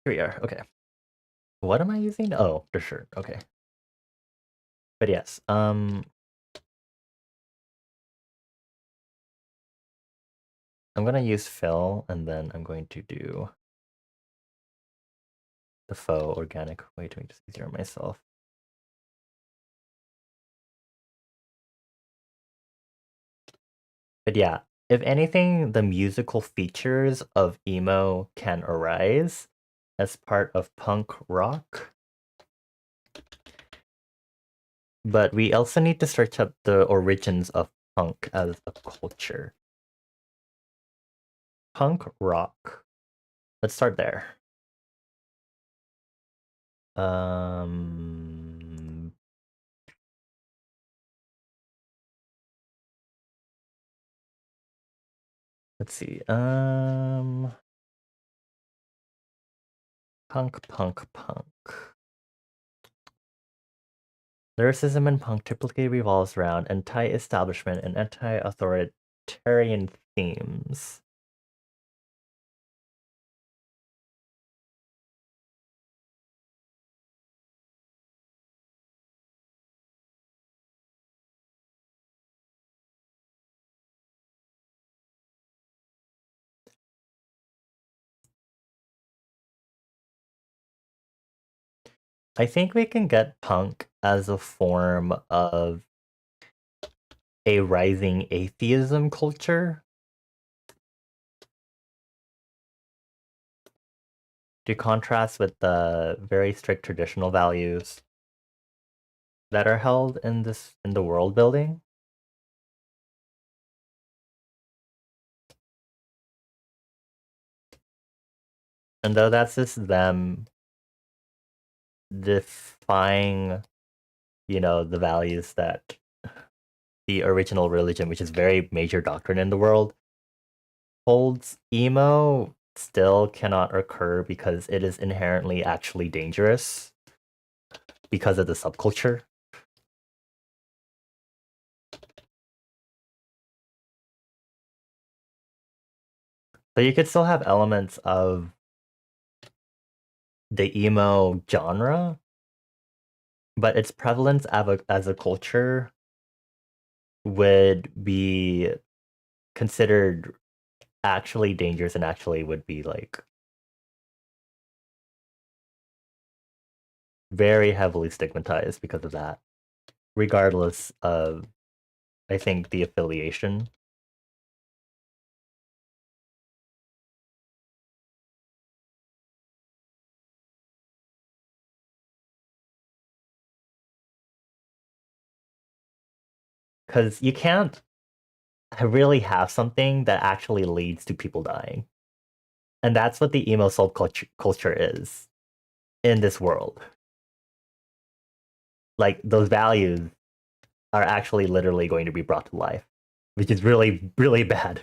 Here we are. Okay. What am I using? Oh, the shirt. Okay. But yes, I'm gonna use fill, and then I'm going to do the faux organic way to make this easier on myself. But yeah, if anything, the musical features of emo can arise as part of punk rock. But we also need to search up the origins of punk as a culture. Punk rock. Let's start there. Um, let's see. Punk. Lyricism in punk typically revolves around anti-establishment and anti-authoritarian themes. I think we can get punk as a form of a rising atheism culture to contrast with the very strict traditional values that are held in the world building. And though that's just them defying, the values that the original religion, which is very major doctrine in the world, holds, emo still cannot occur because it is inherently actually dangerous because of the subculture. So you could still have elements of the emo genre, but its prevalence as a culture would be considered actually dangerous and actually would be like very heavily stigmatized because of that, regardless of, I think, the affiliation. Because you can't really have something that actually leads to people dying. And that's what the emo culture is in this world. Like, those values are actually literally going to be brought to life, which is really, really bad.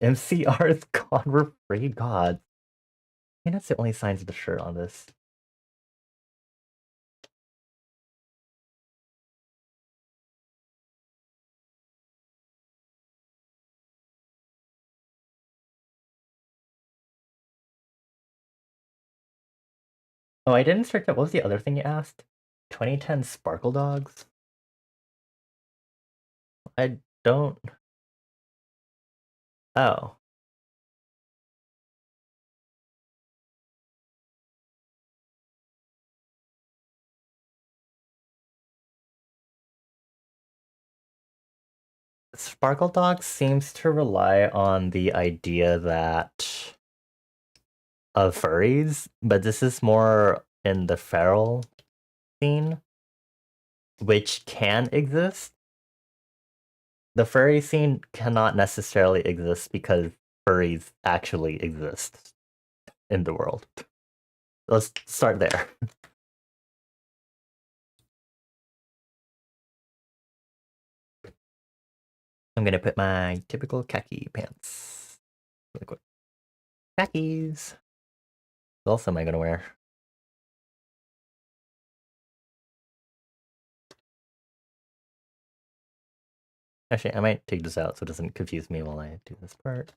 MCR's gone, we're free gods. I think that's the only signs of the shirt on this. Oh, I didn't search up. What was the other thing you asked? 2010 Sparkle Dogs? I don't. Oh. Sparkle Dogs seems to rely on the idea that of furries, but this is more in the feral scene, which can exist. The furry scene cannot necessarily exist because furries actually exist in the world. Let's start there. I'm gonna put my typical khaki pants. Really quick. Khakis. What else am I gonna wear? Actually, I might take this out so it doesn't confuse me while I do this part.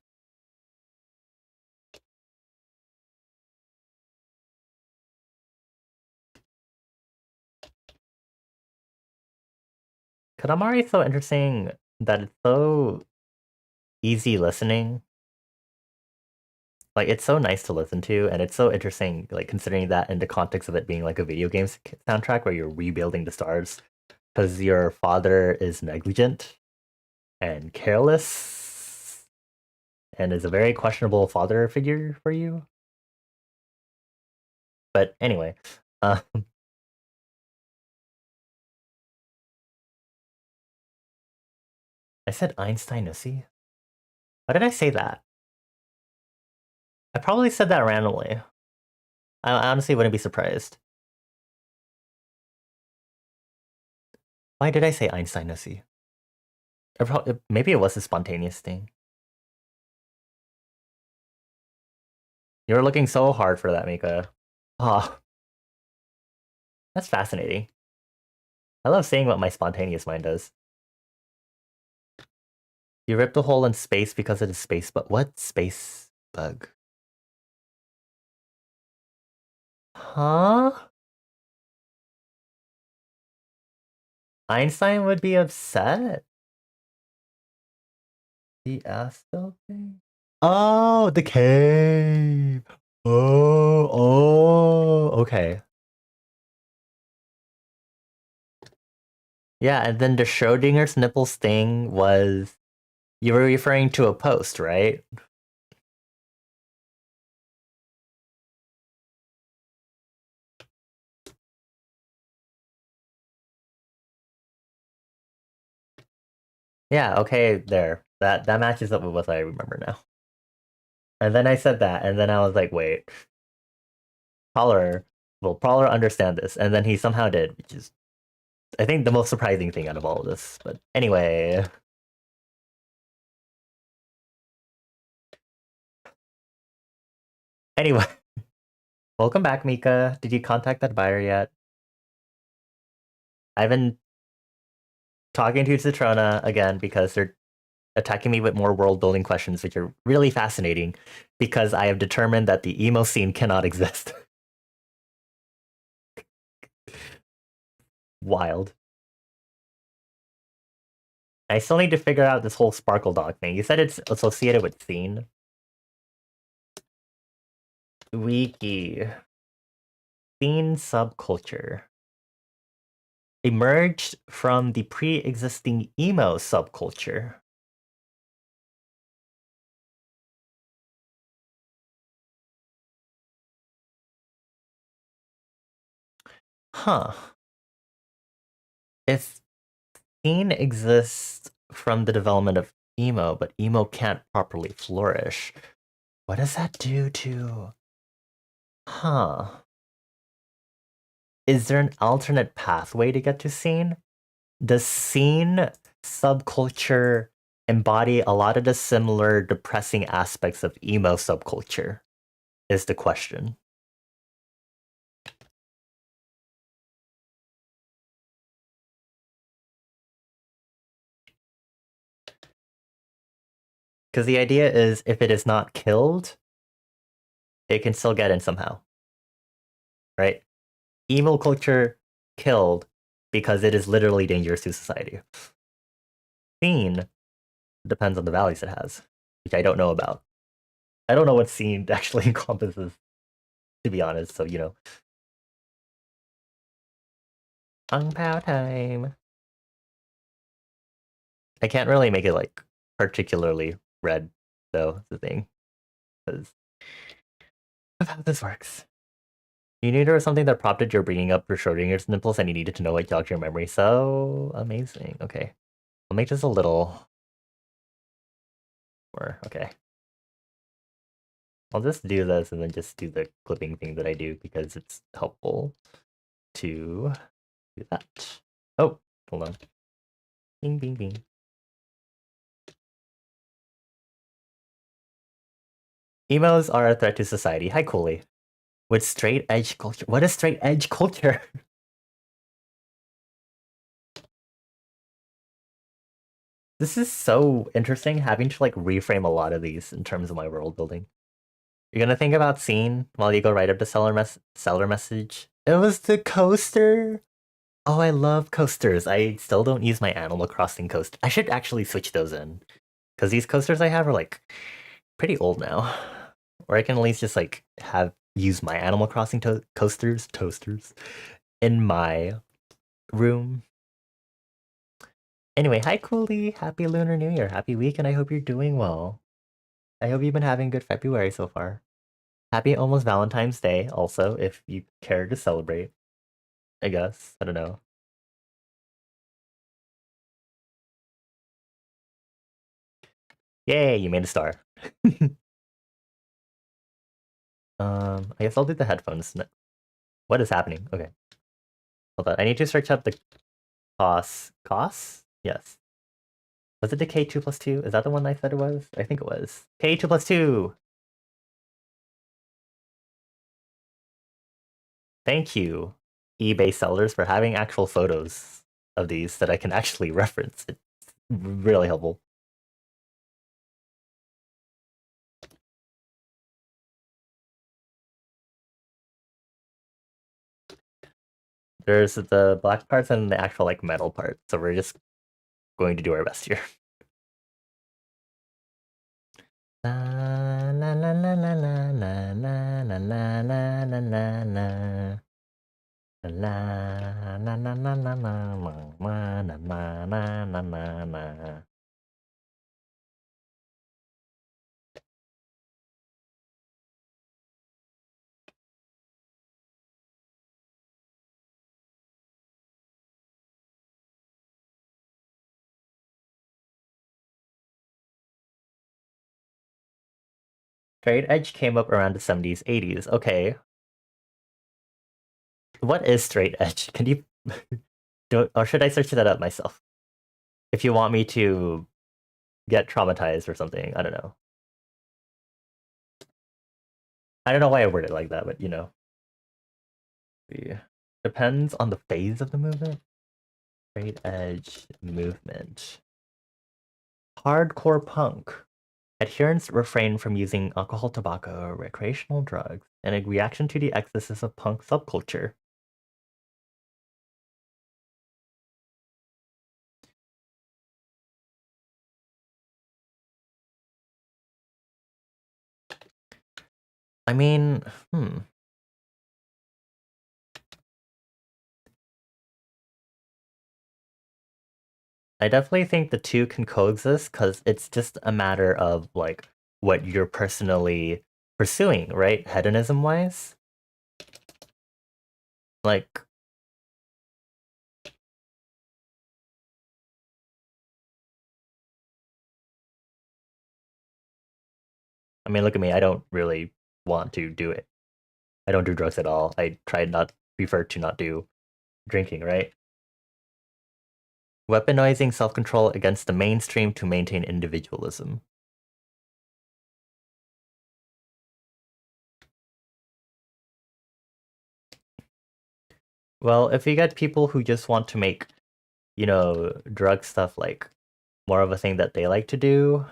Katamari is so interesting that it's so easy listening. Like, it's so nice to listen to, and it's so interesting, like, considering that in the context of it being like a video game soundtrack where you're rebuilding the stars because your father is negligent and careless and is a very questionable father figure for you. But anyway, um, I said Einstein Nussi. Why did I say that? I probably said that randomly. I honestly wouldn't be surprised. Why did I say Einstein-Nessie? Maybe it was a spontaneous thing. You were looking so hard for that, Mika. Oh, that's fascinating. I love seeing what my spontaneous mind does. You ripped a hole in space because of the space bug. What space bug? Huh? Einstein would be upset? The Astel thing? Oh, the cave. Okay. Yeah, and then the Schrodinger's nipples thing was you were referring to a post, right? Yeah, okay, there. That matches up with what I remember now. And then I said that, and then I was like, wait, Prowler will Prowler understand this? And then he somehow did, which is I think the most surprising thing out of all of this. But anyway. Anyway. Welcome back, Mika. Did you contact that buyer yet? I've been talking to Citrona again because they're attacking me with more world building questions, which are really fascinating because I have determined that the emo scene cannot exist. Wild. I still need to figure out this whole Sparkle Dog thing. You said it's associated with scene. Wiki. Scene subculture. Emerged from the pre-existing emo subculture. Huh. If scene exists from the development of emo, but emo can't properly flourish, what does that do to... Huh. Is there an alternate pathway to get to scene? Does scene subculture embody a lot of the similar depressing aspects of emo subculture? Is the question. Because the idea is if it is not killed, it can still get in somehow. Right? Emo culture killed because it is literally dangerous to society. Scene depends on the values it has, which I don't know about. I don't know what scene actually encompasses, to be honest, so you know. Ang Pao time. I can't really make it like particularly red, though, the thing. Because of how this works. You knew there was something that prompted your bringing up your Schrodinger's nipples and you needed to know what jogged your memory. So amazing. Okay. I'll make this a little more. Okay. I'll just do this and then just do the clipping thing that I do because it's helpful to do that. Oh, hold on. Bing, bing, bing. Emos are a threat to society. Hi, Cooley. With straight edge culture. What is straight edge culture? This is so interesting having to like reframe a lot of these in terms of my world building. You're gonna think about scene while you go write up the seller message. It was the coaster. Oh, I love coasters. I still don't use my Animal Crossing coaster. I should actually switch those in. Because these coasters I have are like pretty old now. Or I can at least just like use my Animal Crossing toasters in my room. Anyway, hi Cooley. Happy Lunar New Year. Happy week, and I hope you're doing well. I hope you've been having a good February so far. Happy almost Valentine's Day, also, if you care to celebrate. I guess. I don't know. Yay, you made a star. I guess I'll do the headphones. What is happening? Okay. Hold on. I need to search up the costs. Costs? Yes. Was it the K2 plus 2? Is that the one I said it was? I think it was. K2 plus 2! Thank you, eBay sellers, for having actual photos of these that I can actually reference. It's really helpful. There's the black parts and the actual like metal part, so we're just going to do our best here. La la la la la la la la la la la la la la. La na na na na na na na na na na na na. Straight edge came up around the 70s, 80s. Okay. What is straight edge? Can you do, or should I search that up myself? If you want me to get traumatized or something, I don't know. I don't know why I worded it like that, but you know. Yeah. Depends on the phase of the movement. Straight edge movement. Hardcore punk. Adherents refrain from using alcohol, tobacco, or recreational drugs in a reaction to the excesses of punk subculture. I mean, I definitely think the two can coexist because it's just a matter of like what you're personally pursuing, right? Hedonism wise. Like, I mean, look at me. I don't really want to do it. I don't do drugs at all. I prefer to not do drinking, right? Weaponizing self control against the mainstream to maintain individualism. Well, if you get people who just want to make, you know, drug stuff like more of a thing that they like to do,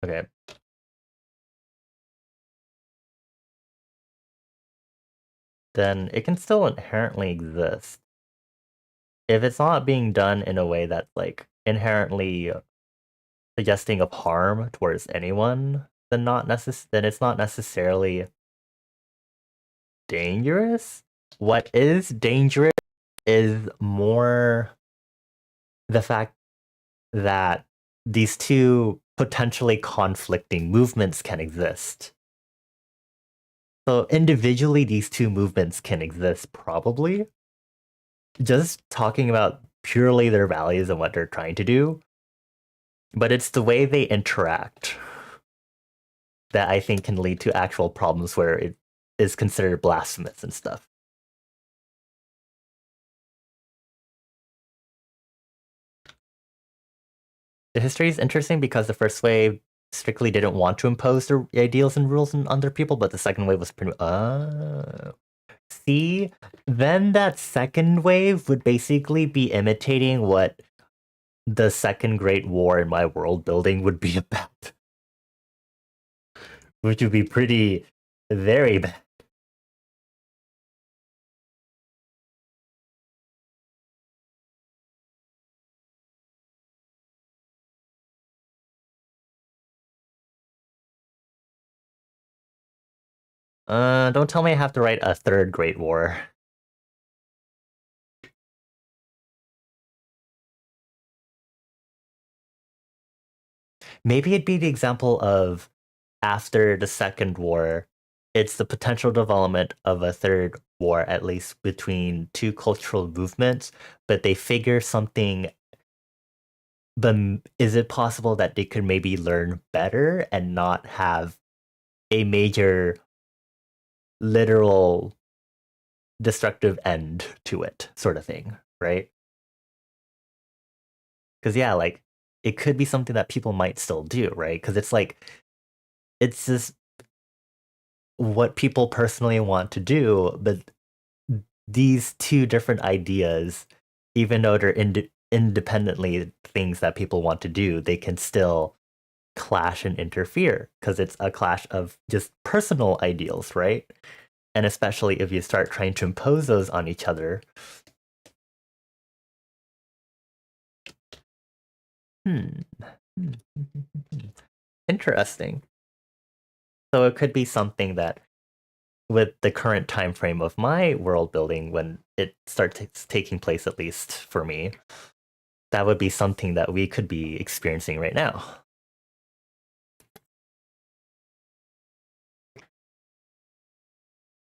okay. Then it can still inherently exist. If it's not being done in a way that's like inherently suggesting of harm towards anyone, then it's not necessarily dangerous. What is dangerous is more the fact that these two potentially conflicting movements can exist. So individually, these two movements can exist probably. Just talking about purely their values and what they're trying to do, but it's the way they interact that I think can lead to actual problems where it is considered blasphemous and stuff. The history is interesting because the first wave strictly didn't want to impose their ideals and rules on other people, but the second wave was pretty. See, then that second wave would basically be imitating what the second Great War in my world building would be about, which would be pretty very bad. Don't tell me I have to write a third Great War. Maybe it'd be the example of after the Second War, it's the potential development of a third war, at least between two cultural movements, but they figure something. But is it possible that they could maybe learn better and not have a major literal destructive end to it, sort of thing, right? Because yeah, like it could be something that people might still do, right? Because it's like it's just what people personally want to do, but these two different ideas, even though they're independently things that people want to do, they can still clash and interfere because it's a clash of just personal ideals, right? And especially if you start trying to impose those on each other. Hmm. Interesting. So it could be something that with the current time frame of my world building when it starts taking place, at least for me, that would be something that we could be experiencing right now.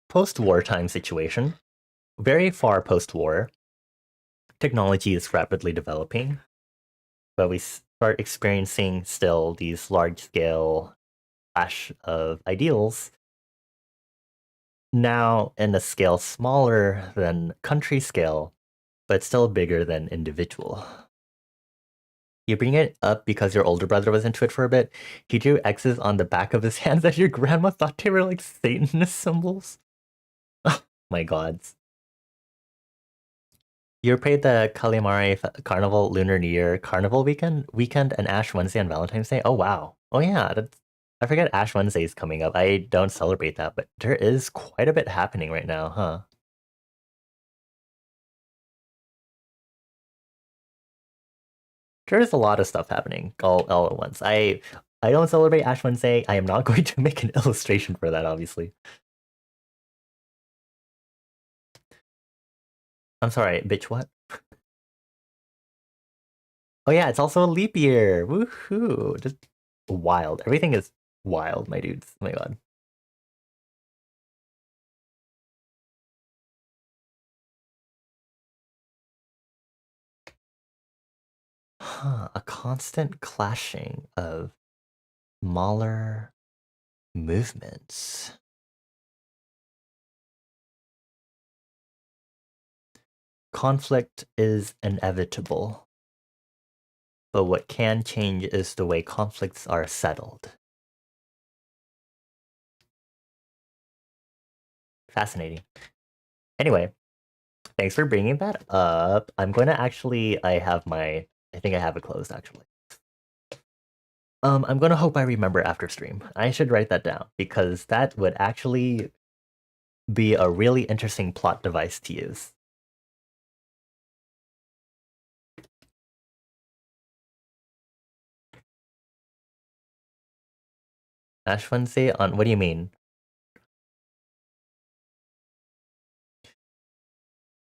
Post-wartime situation, very far post-war, technology is rapidly developing, but we start experiencing still these large-scale clash of ideals now in a scale smaller than country scale, but still bigger than individual. You bring it up because your older brother was into it for a bit. He drew X's on the back of his hands that your grandma thought they were like Satanist symbols. Oh my gods. You played the Kalimari Carnival Lunar New Year Carnival weekend, and Ash Wednesday and Valentine's Day. Oh wow. Oh yeah, I forget Ash Wednesday is coming up. I don't celebrate that, but there is quite a bit happening right now, huh? There is a lot of stuff happening all at once. I don't celebrate Ash Wednesday. I am not going to make an illustration for that, obviously. I'm sorry, bitch, what? Oh yeah, it's also a leap year. Woohoo! Just wild. Everything is wild, my dudes. Oh my god. Huh, a constant clashing of smaller movements. Conflict is inevitable, but what can change is the way conflicts are settled. Fascinating. Anyway, thanks for bringing that up. I'm going to actually, I think I have it closed actually. I'm going to hope I remember after stream. I should write that down because that would actually be a really interesting plot device to use. Ash Wednesday on, what do you mean?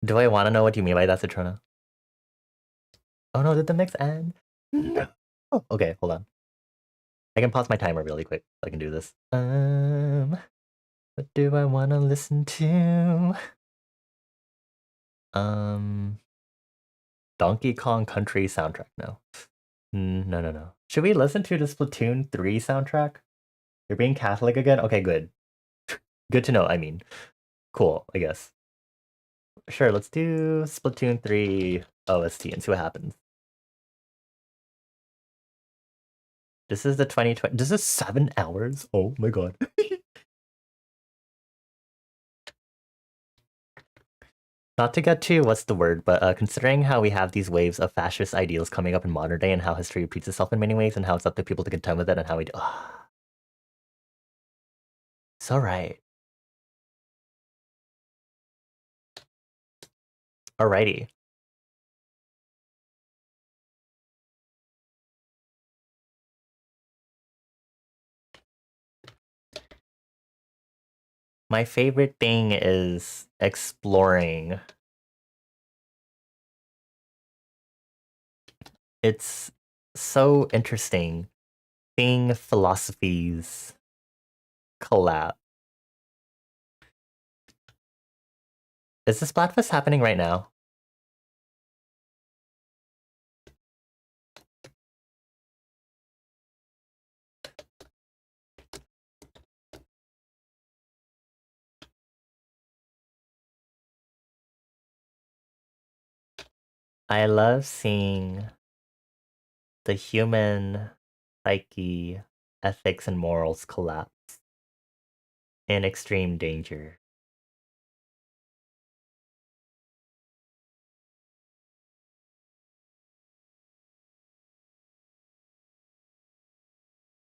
Do I want to know what you mean by that, Citrona? Oh no, did the mix end? No. Oh, okay, hold on. I can pause my timer really quick so I can do this. What do I want to listen to? Um, Donkey Kong Country soundtrack. No. No, no, no. Should we listen to the Splatoon 3 soundtrack? You're being Catholic again? Okay, good. Good to know, I mean. Cool, I guess. Sure, let's do Splatoon 3 OST and see what happens. This is the 2020. This is 7 hours? Oh my god. Not to get too, what's the word, but considering how we have these waves of fascist ideals coming up in modern day and how history repeats itself in many ways and how it's up to people to contend with it and how we do. So right. Alrighty. My favorite thing is exploring. It's so interesting seeing philosophies collab. Is the Splatfest happening right now? I love seeing the human psyche, ethics, and morals collapse in extreme danger.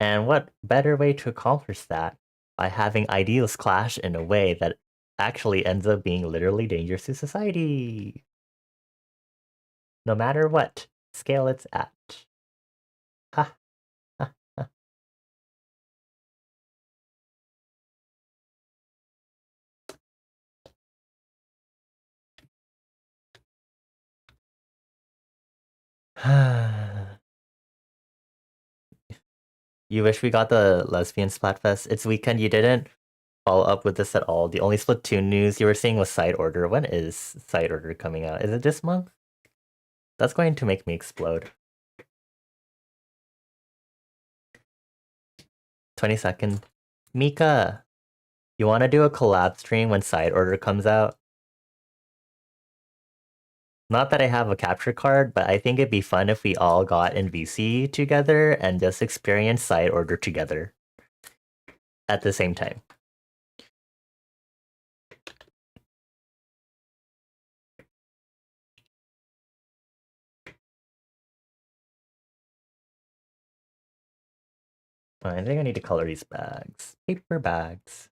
And what better way to accomplish that by having ideals clash in a way that actually ends up being literally dangerous to society, no matter what scale it's at. Ha, ha, ha. You wish we got the lesbian Splatfest. It's weekend. You didn't follow up with this at all. The only Splatoon news you were seeing was Side Order. When is Side Order coming out? Is it this month? That's going to make me explode. 22nd. Mika, you want to do a collab stream when Side Order comes out? Not that I have a capture card, but I think it'd be fun if we all got in VC together and just experience Side Order together at the same time. I think I need to color these bags. Paper bags.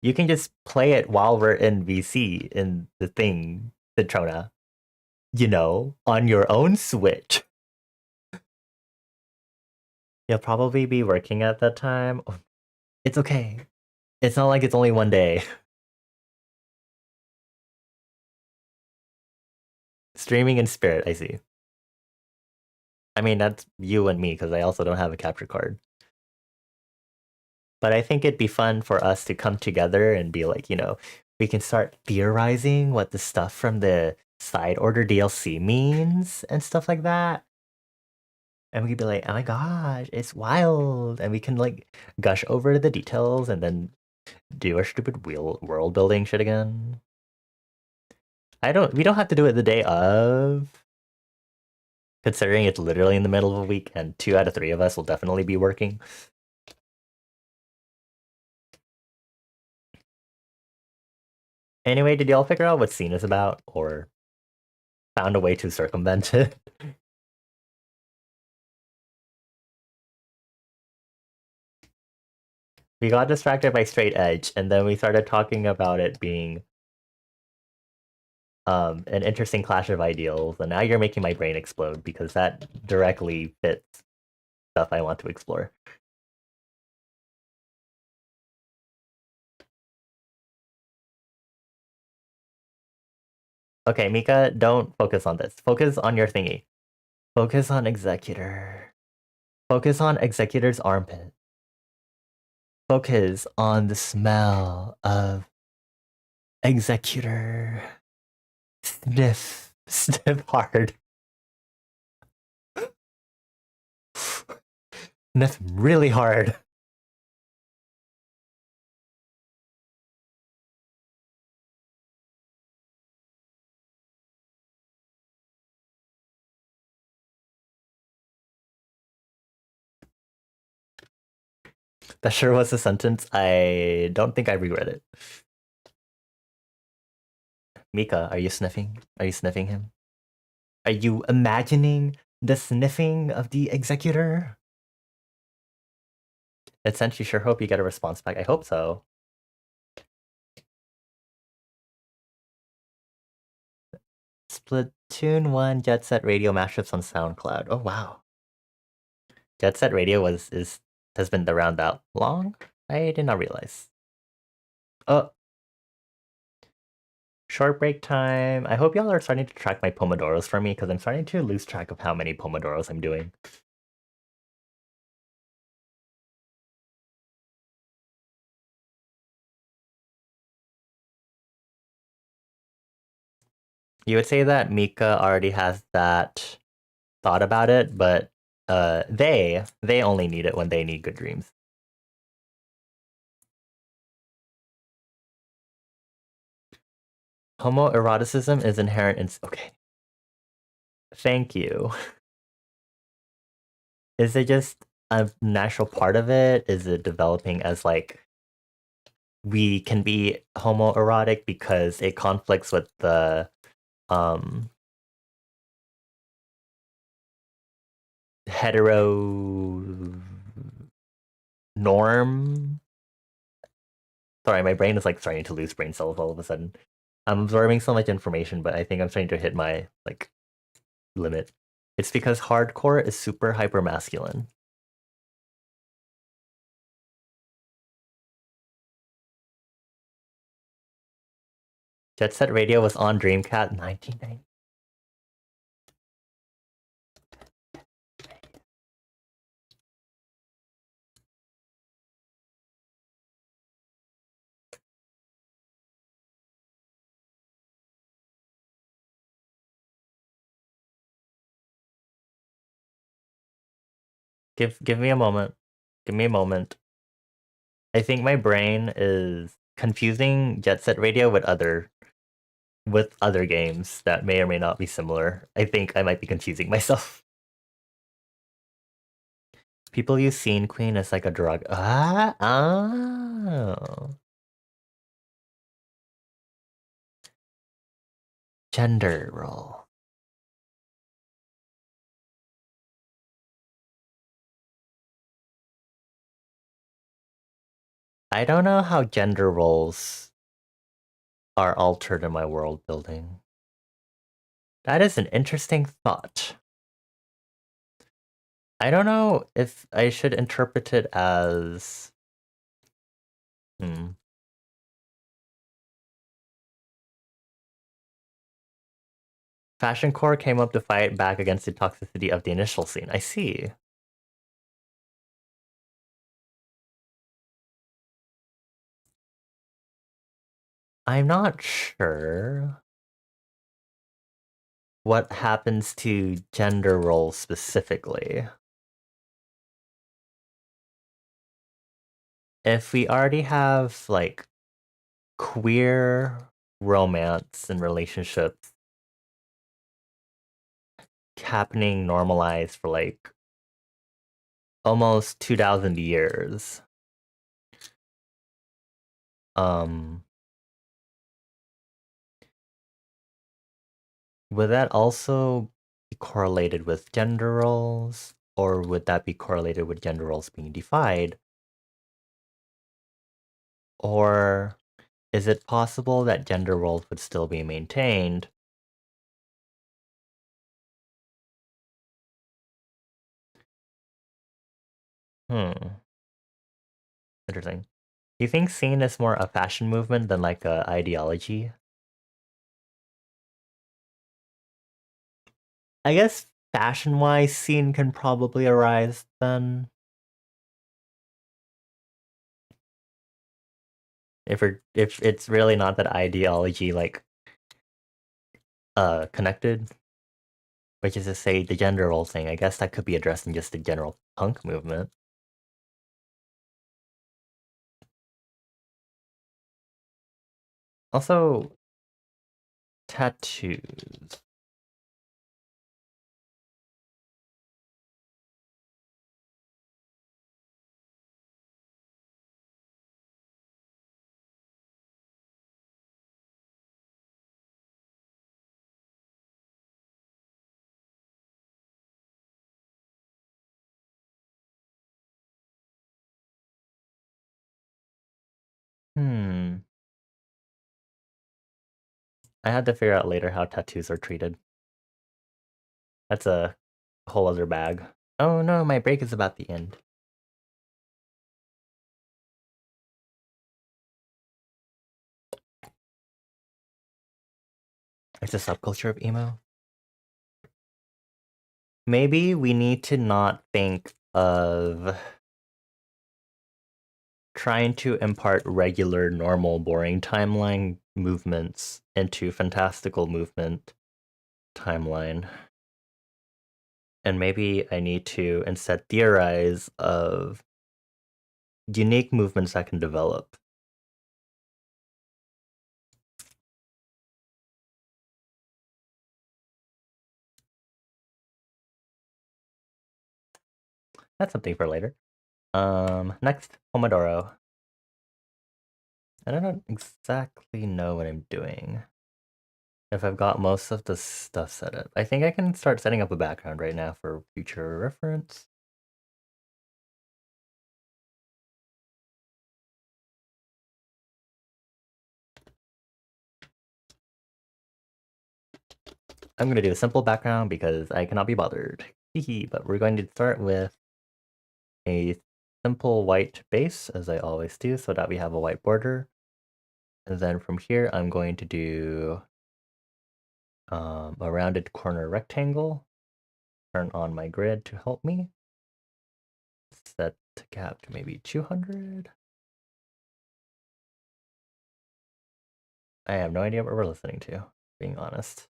You can just play it while we're in VC in the thing, Citrona. You know, on your own Switch. You'll probably be working at that time. It's okay. It's not like it's only one day. Streaming in spirit, I see. I mean, that's you and me, because I also don't have a capture card. But I think it'd be fun for us to come together and be like, we can start theorizing what the stuff from the Side Order DLC means and stuff like that. And we could be like, oh my gosh, it's wild. And we can like gush over the details and then do our stupid world building shit again. We don't have to do it the day of, considering it's literally in the middle of a week and 2 out of 3 of us will definitely be working. Anyway, did y'all figure out what scene is about or found a way to circumvent it? We got distracted by Straight Edge and then we started talking about it being an interesting clash of ideals, and now you're making my brain explode because that directly fits stuff I want to explore. Okay, Mika, don't focus on this. Focus on your thingy. Focus on Executor. Focus on Executor's armpit. Focus on the smell of Executor. Sniff. Sniff hard. Sniff really hard. That sure was a sentence. I don't think I regret it. Mika, are you sniffing? Are you sniffing him? Are you imagining the sniffing of the Executor? Essentially, sure hope you get a response back. I hope so. Splatoon 1 Jet Set Radio mashups on SoundCloud. Oh wow. Jet Set Radio has been around that long? I did not realize. Oh, short break time. I hope y'all are starting to track my Pomodoros for me because I'm starting to lose track of how many Pomodoros I'm doing. You would say that Mika already has that thought about it, but they only need it when they need good dreams. Homoeroticism is inherent in okay. Thank you. Is it just a natural part of it? Is it developing as like we can be homoerotic because it conflicts with the um hetero norm? Sorry, my brain is like starting to lose brain cells all of a sudden. I'm absorbing so much information, but I think I'm starting to hit my like limit. It's because hardcore is super hyper masculine. Jet Set Radio was on Dreamcast 1990. Give me a moment. Give me a moment. I think my brain is confusing Jet Set Radio with other games that may or may not be similar. I think I might be confusing myself. People use Scene Queen as like a drug. Oh. Gender role. I don't know how gender roles are altered in my world building. That is an interesting thought. I don't know if I should interpret it as Fashion Core came up to fight back against the toxicity of the initial scene. I see. I'm not sure what happens to gender roles specifically. If we already have like queer romance and relationships happening normalized for like almost 2000 years, um would that also be correlated with gender roles, or would that be correlated with gender roles being defied? Or is it possible that gender roles would still be maintained? Interesting. Do you think scene is more a fashion movement than like a ideology? I guess fashion-wise, scene can probably arise then. If it's really not that ideology like connected, which is to say the gender role thing, I guess that could be addressed in just the general punk movement. Also, tattoos. I had to figure out later how tattoos are treated. That's a whole other bag. Oh no, my break is about the end. It's a subculture of emo. Maybe we need to not think of trying to impart regular, normal, boring timeline movements into fantastical movement timeline. And maybe I need to instead theorize of unique movements that can develop. That's something for later. Next, Pomodoro. I don't exactly know what I'm doing. If I've got most of the stuff set up. I think I can start setting up a background right now for future reference. I'm going to do a simple background because I cannot be bothered. But we're going to start with a simple white base, as I always do, so that we have a white border. And then from here, I'm going to do a rounded corner rectangle. Turn on my grid to help me. Set gap to maybe 200. I have no idea what we're listening to, being honest.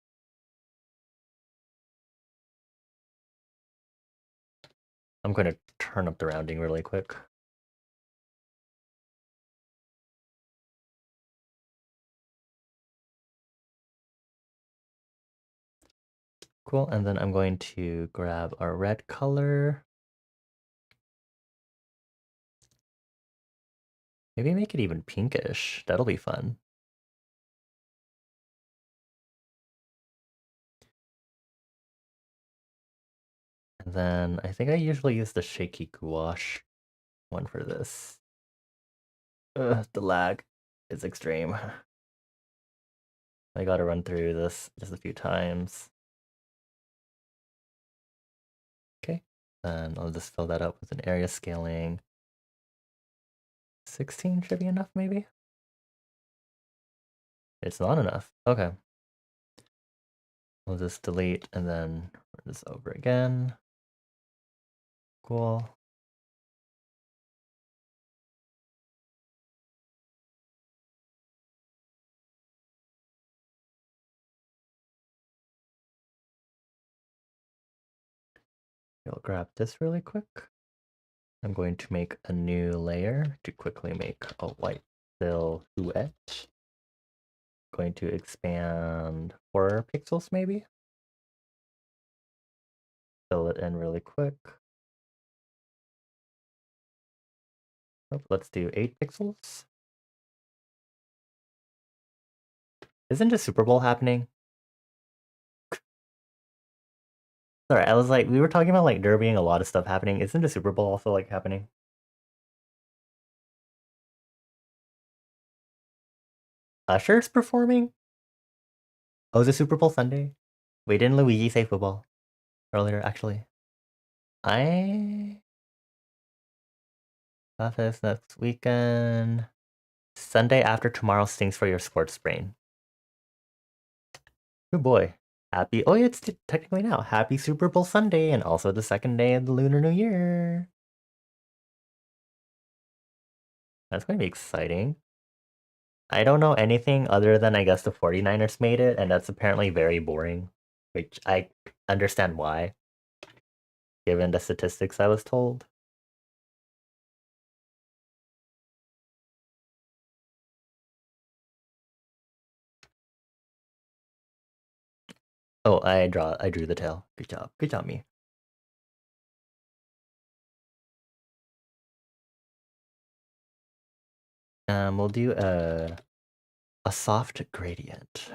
I'm going to turn up the rounding really quick. Cool, and then I'm going to grab our red color. Maybe make it even pinkish. That'll be fun. And then I think I usually use the shaky gouache one for this. The lag is extreme. I gotta run through this just a few times. Okay, then I'll just fill that up with an area scaling. 16 should be enough, maybe? It's not enough. Okay. We'll just delete and then run this over again. Cool. I'll grab this really quick. I'm going to make a new layer to quickly make a white silhouette. Going to expand 4 pixels maybe. Fill it in really quick. Oh, let's do 8 pixels. Isn't a Super Bowl happening? Sorry, I was like, we were talking about like there being a lot of stuff happening. Isn't the Super Bowl also like happening? Usher's performing? Oh, is it Super Bowl Sunday? Wait, didn't Luigi say football earlier, actually? I office next weekend. Sunday after tomorrow stings for your sports brain. Good boy. Happy, oh, it's technically now. Happy Super Bowl Sunday and also the second day of the Lunar New Year. That's going to be exciting. I don't know anything other than I guess the 49ers made it, and that's apparently very boring, which I understand why, given the statistics I was told. Oh, I drew the tail. Good job. Good job, me. We'll do a soft gradient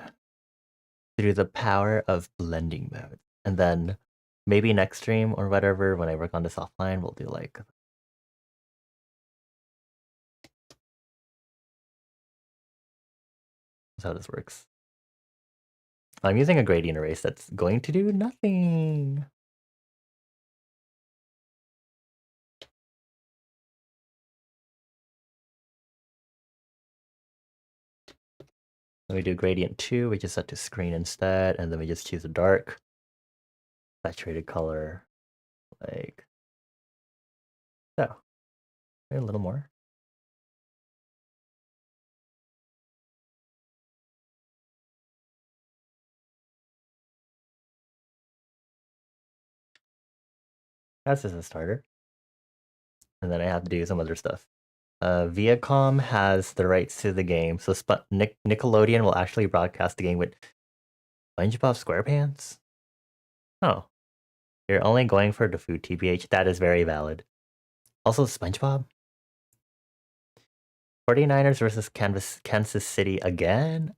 through the power of blending mode. And then maybe next stream or whatever, when I work on this offline, we'll do like that's how this works. I'm using a gradient erase that's going to do nothing. Then we do gradient 2, we just set to screen instead, and then we just choose a dark saturated color, like so. Maybe a little more. That's just a starter. And then I have to do some other stuff. Viacom has the rights to the game, so Nickelodeon will actually broadcast the game with SpongeBob SquarePants. Oh, you're only going for the food, TBH. That is very valid. Also, SpongeBob. 49ers versus Kansas City again.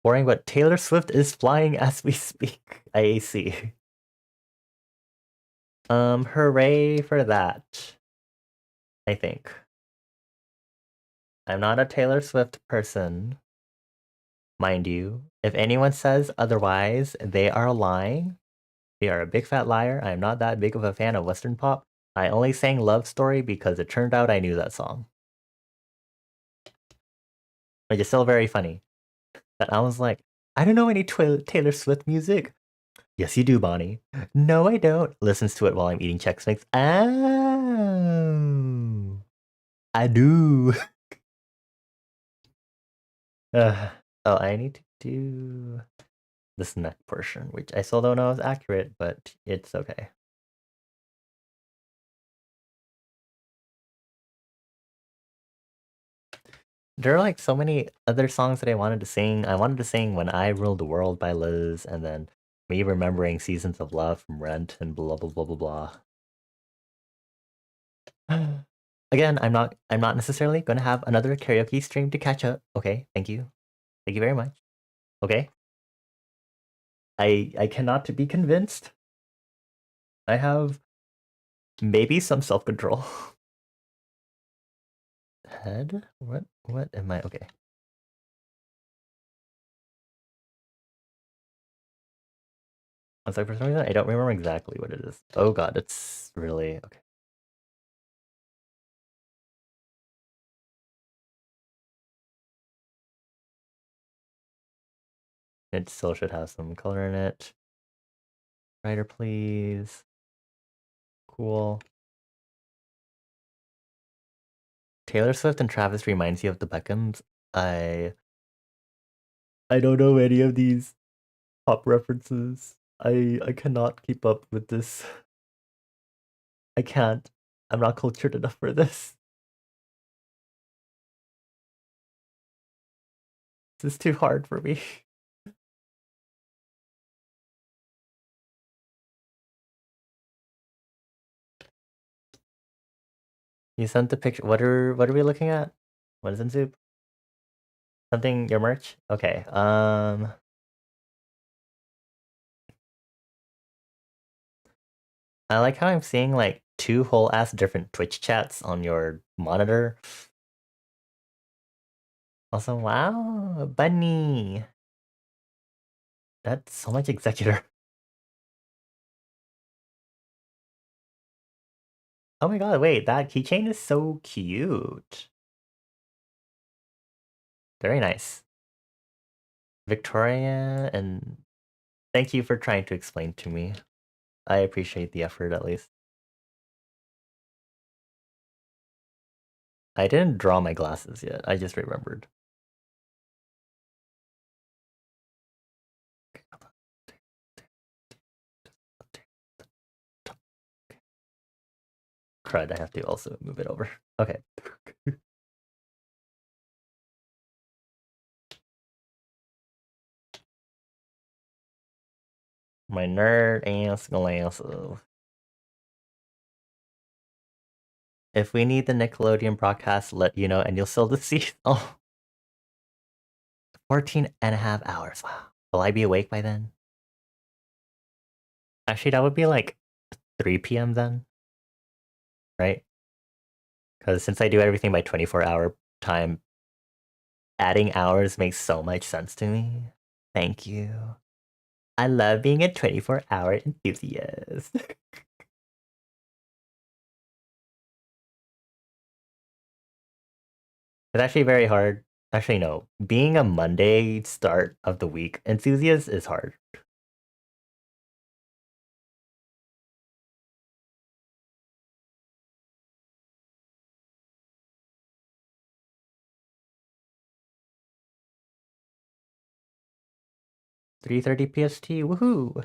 Boring, but Taylor Swift is flying as we speak. IAC. Hooray for that. I think. I'm not a Taylor Swift person, mind you. If anyone says otherwise, they are lying. They are a big fat liar. I am not that big of a fan of Western pop. I only sang Love Story because it turned out I knew that song. Which is still very funny. But I was like, I don't know any Taylor Swift music. Yes, you do, Bonnie. No, I don't. Listens to it while I'm eating Chex Mix. Oh, I do. Oh, I need to do this neck portion, which I still don't know is accurate, but it's okay. There are like so many other songs that I wanted to sing. I wanted to sing When I Ruled the World by Liz, and then me remembering Seasons of Love from Rent and blah blah blah blah blah. Again, I'm not necessarily gonna have another karaoke stream to catch up. Okay, thank you. Thank you very much. Okay. I cannot be convinced. I have maybe some self-control. Head? What am I? Okay. I was like, for some reason, I don't remember exactly what it is. Oh god, it's really okay. It still should have some color in it. Writer, please. Cool. Taylor Swift and Travis reminds you of the Beckhams. I don't know any of these pop references. I cannot keep up with this. I can't. I'm not cultured enough for this. This is too hard for me. You sent the picture. What are we looking at? What is in soup? Something your merch? Okay. I like how I'm seeing like two whole ass different Twitch chats on your monitor. Also, wow, bunny. That's so much executor. Oh my god, wait, that keychain is so cute. Very nice. Victoria, and thank you for trying to explain to me. I appreciate the effort at least. I didn't draw my glasses yet. I just remembered. Crud, I have to also move it over. Okay. My nerd ass glasses. If we need the Nickelodeon broadcast, let you know, and you'll still see. Oh, 14 and a half hours. Wow. Will I be awake by then? Actually, that would be like 3 p.m. then, right? Because since I do everything by 24-hour time, adding hours makes so much sense to me. Thank you. I love being a 24-hour enthusiast. It's actually very hard. Actually, no. Being a Monday start of the week enthusiast is hard. $3:30 PST, woohoo!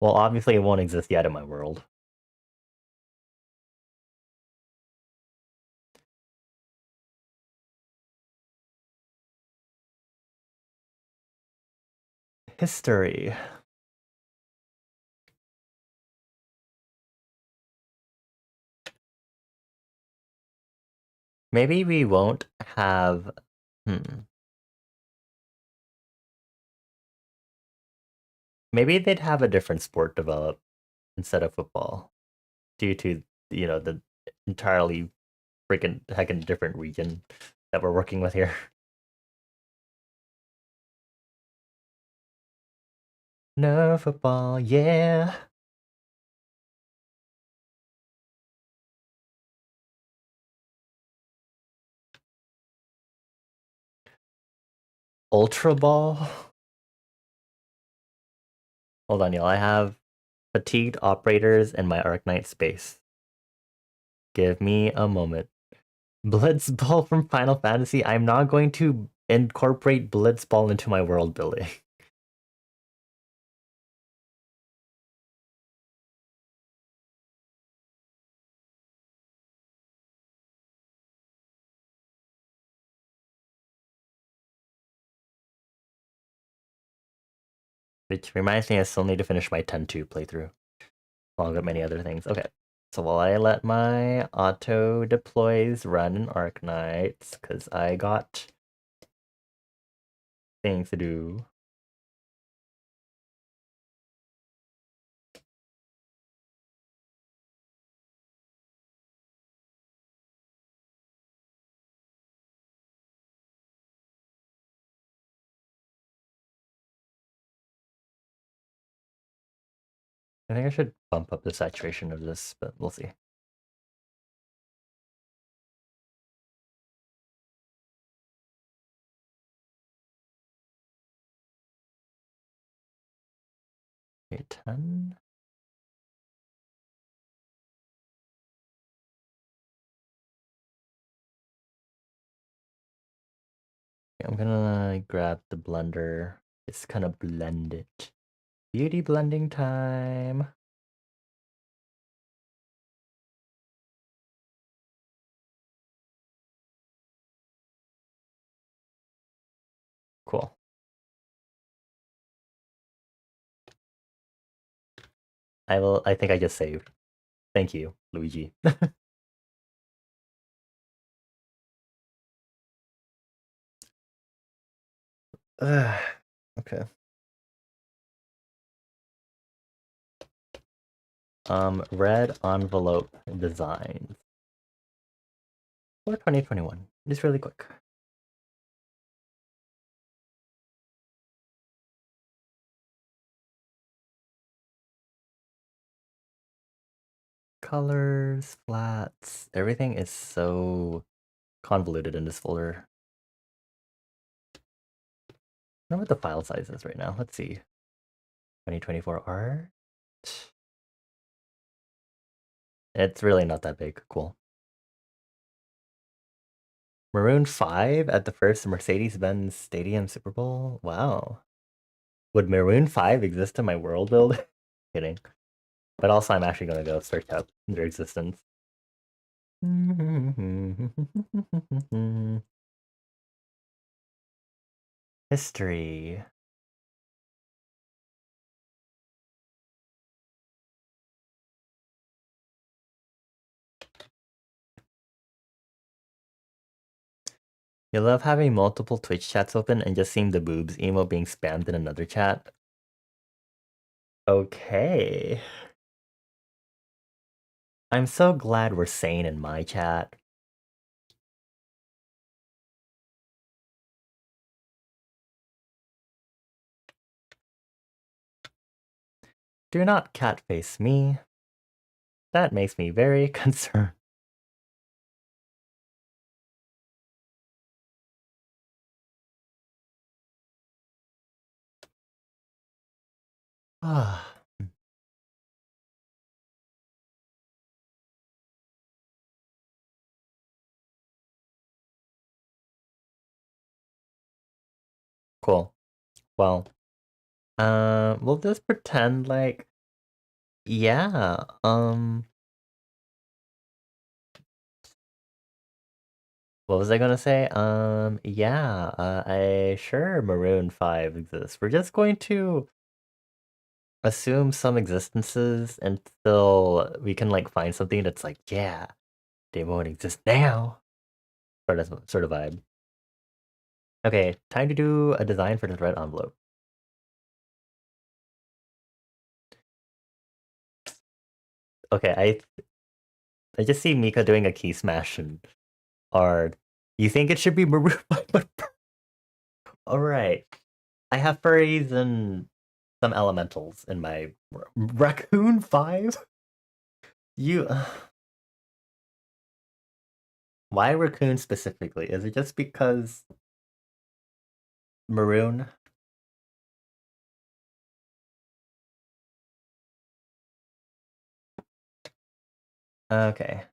Well, obviously it won't exist yet in my world. History. Maybe we won't have... Maybe they'd have a different sport develop instead of football due to, the entirely freaking heckin' different region that we're working with here. No football, yeah. Ultra Ball? Hold on, y'all. I have fatigued operators in my Arknight space. Give me a moment. Blitzball from Final Fantasy. I'm not going to incorporate Blitzball into my world building. Which reminds me, I still need to finish my 10-2 playthrough, along with many other things. Okay, so while I let my auto deploys run in Arknights, because I got things to do. I think I should bump up the saturation of this, but we'll see. Okay, 10. I'm gonna grab the blender. Just kind of blend it. Beauty blending time. Cool. I think I just saved. Thank you, Luigi. Okay. Red envelope designs for 2021. Just really quick. Colors, flats, everything is so convoluted in this folder. I don't know what the file size is right now. Let's see. 2024 art. It's really not that big. Cool. Maroon 5 at the first Mercedes-Benz Stadium Super Bowl? Wow. Would Maroon 5 exist in my world build? Kidding. But also I'm actually gonna go search up their existence. History. You love having multiple Twitch chats open and just seeing the boobs emo being spammed in another chat? Okay. I'm so glad we're sane in my chat. Do not catface me. That makes me very concerned. Ah. Cool. Well, we'll just pretend like Yeah, what was I gonna say? Yeah, I sure Maroon 5 exists. We're just going to assume some existences until we can like find something that's like, yeah, they won't exist now. Sort of vibe. Okay, time to do a design for the red envelope. Okay, I just see Mika doing a key smash and hard. You think it should be Maroon 5? Alright. I have furries and some elementals in my Raccoon 5? You why raccoon specifically? Is it just because maroon? Okay.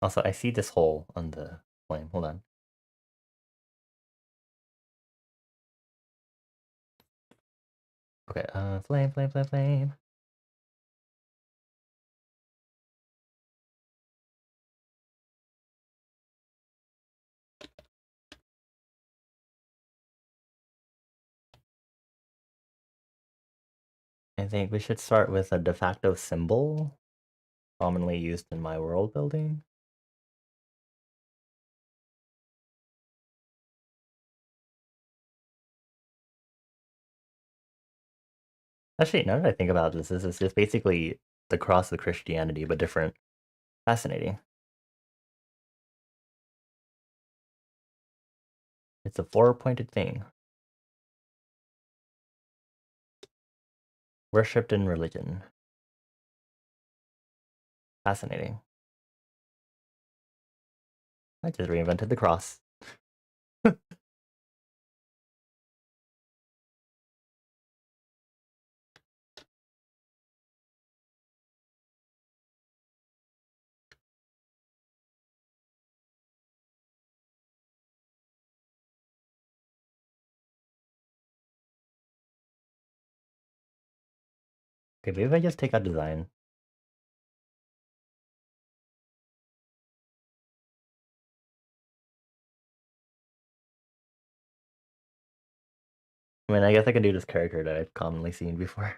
Also, I see this hole on the flame. Hold on. Okay, flame, flame, flame, flame. I think we should start with a de facto symbol commonly used in my world building. Actually, now that I think about this is just basically the cross of Christianity, but different. Fascinating. It's a four-pointed thing. Worshipped in religion. Fascinating. I just reinvented the cross. Okay, maybe if I just take out design. I mean, I guess I can do this character that I've commonly seen before.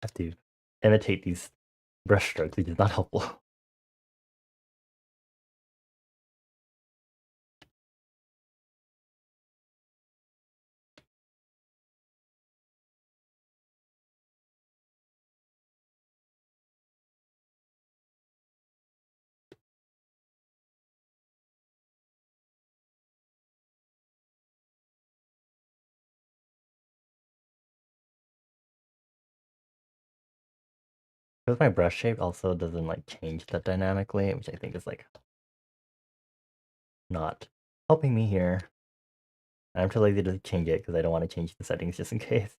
I have to imitate these brush strokes, which is not helpful. Because my brush shape also doesn't like change that dynamically, which I think is like not helping me here. I'm too lazy to change it because I don't want to change the settings just in case.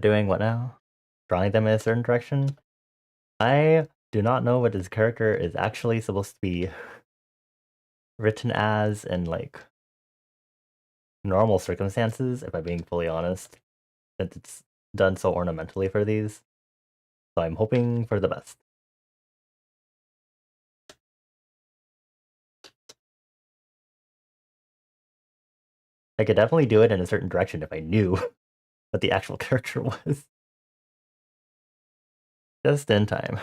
Doing what now? Drawing them in a certain direction? I do not know what this character is actually supposed to be written as in like normal circumstances, if I'm being fully honest, since it's done so ornamentally for these. So I'm hoping for the best. I could definitely do it in a certain direction if I knew what the actual character was. Just in time.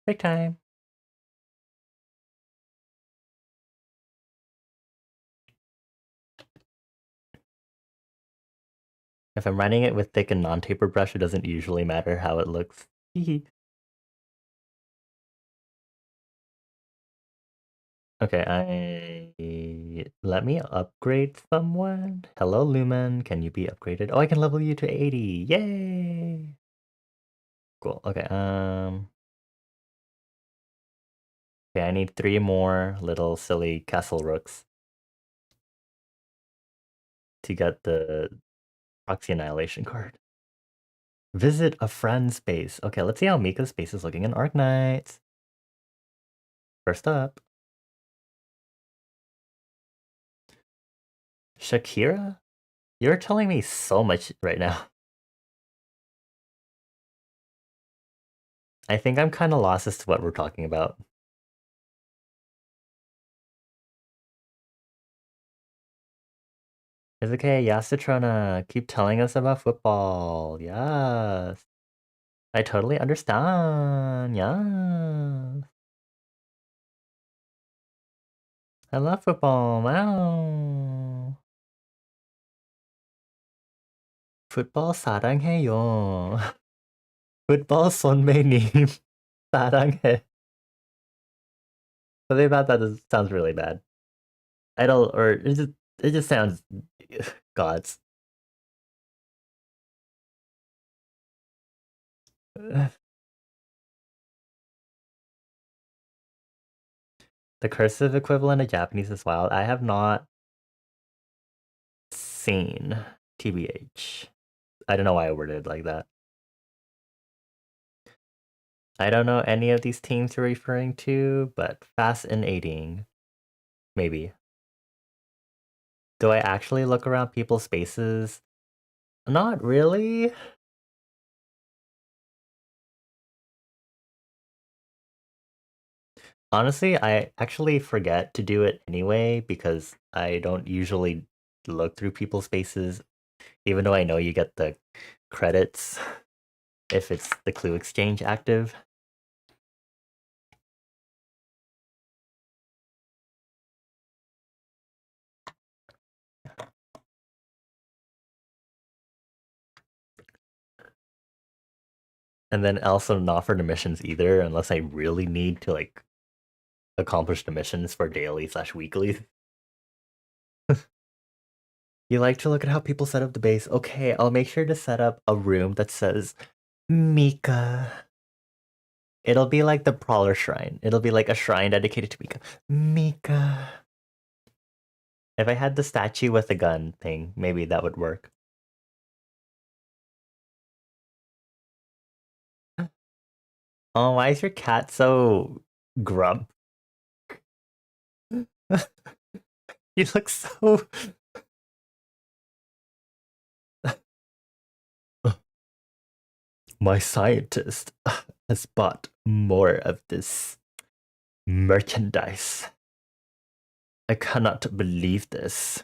Big time. If I'm writing it with thick and non-taper brush, it doesn't usually matter how it looks. Okay, let me upgrade someone. Hello, Lumen. Can you be upgraded? Oh, I can level you to 80. Yay! Cool. Okay, okay, I need 3 more little silly castle rooks to get the Proxy Annihilation card. Visit a friend's base. Okay, let's see how Mika's base is looking in Arknights. First up. Shakira? You're telling me so much right now. I think I'm kind of lost as to what we're talking about. It's okay, Yasutrona. Keep telling us about football. Yes. I totally understand. Yes. I love football. Wow. Football 사랑해요. Football 손매님 사랑해. Something about that sounds really bad. I don't, or it just sounds gods. The cursive equivalent of Japanese is wild. I have not seen TBH. I don't know why I worded it like that. I don't know any of these teams you're referring to, but fascinating. Maybe. Do I actually look around people's spaces? Not really. Honestly, I actually forget to do it anyway because I don't usually look through people's spaces, even though I know you get the credits if it's the clue exchange active. And then also not for the missions either, unless I really need to like accomplish the missions for daily/weekly. You like to look at how people set up the base. Okay, I'll make sure to set up a room that says Mika. It'll be like the Prowler Shrine. It'll be like a shrine dedicated to Mika. Mika. If I had the statue with the gun thing, maybe that would work. Oh, why is your cat so grump? You look so... My scientist has bought more of this merchandise. I cannot believe this.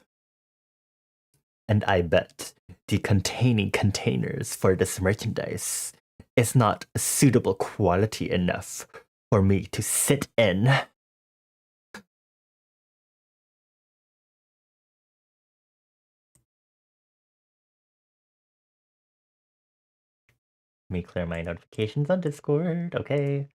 And I bet the containing containers for this merchandise is not suitable quality enough for me to sit in. Let me clear my notifications on Discord, okay?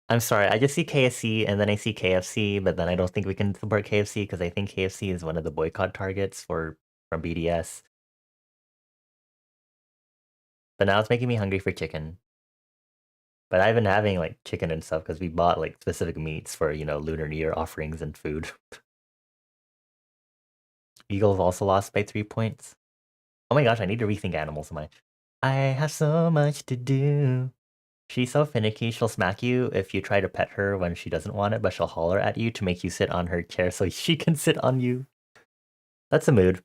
I'm sorry, I just see KSC and then I see KFC, but then I don't think we can support KFC because I think KFC is one of the boycott targets from BDS. But now it's making me hungry for chicken. But I've been having like chicken and stuff because we bought like specific meats for, Lunar New Year offerings and food. Eagles also lost by 3 points. Oh my gosh, I need to rethink animals so much. I have so much to do. She's so finicky, she'll smack you if you try to pet her when she doesn't want it, but she'll holler at you to make you sit on her chair so she can sit on you. That's a mood.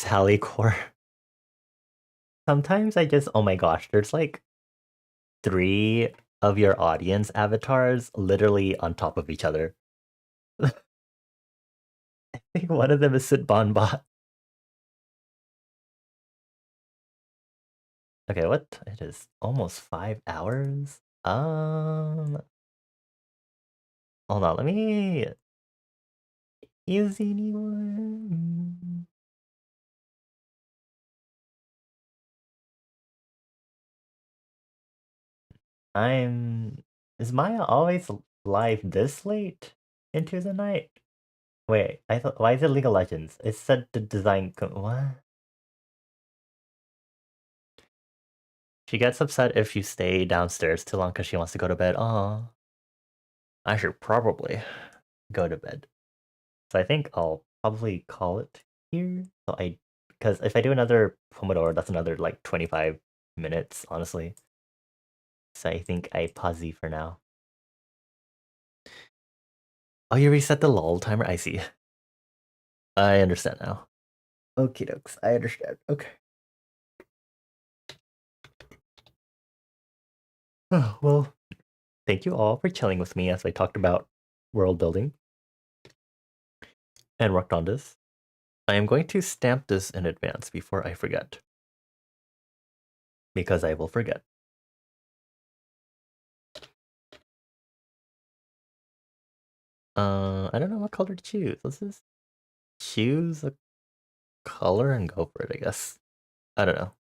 Sally Core. Sometimes I just, oh my gosh, there's like 3 of your audience avatars literally on top of each other. I think one of them is Sitbonbot. Okay, what? It is almost 5 hours. Hold on, let me. Is anyone? I'm. Is Maya always live this late into the night? Wait, I thought. Why is it League of Legends? It said the design. What? She gets upset if you stay downstairs too long because she wants to go to bed. Oh, I should probably go to bed. So I think I'll probably call it here. Because if I do another Pomodoro, that's another like 25 minutes, honestly. So I think I pause for now. Oh, you reset the lull timer? I see. I understand now. Okie dokes, I understand. Okay. Oh, well, thank you all for chilling with me as I talked about world building and worked on this. I am going to stamp this in advance before I forget. Because I will forget. I don't know what color to choose. Let's just choose a color and go for it, I guess. I don't know.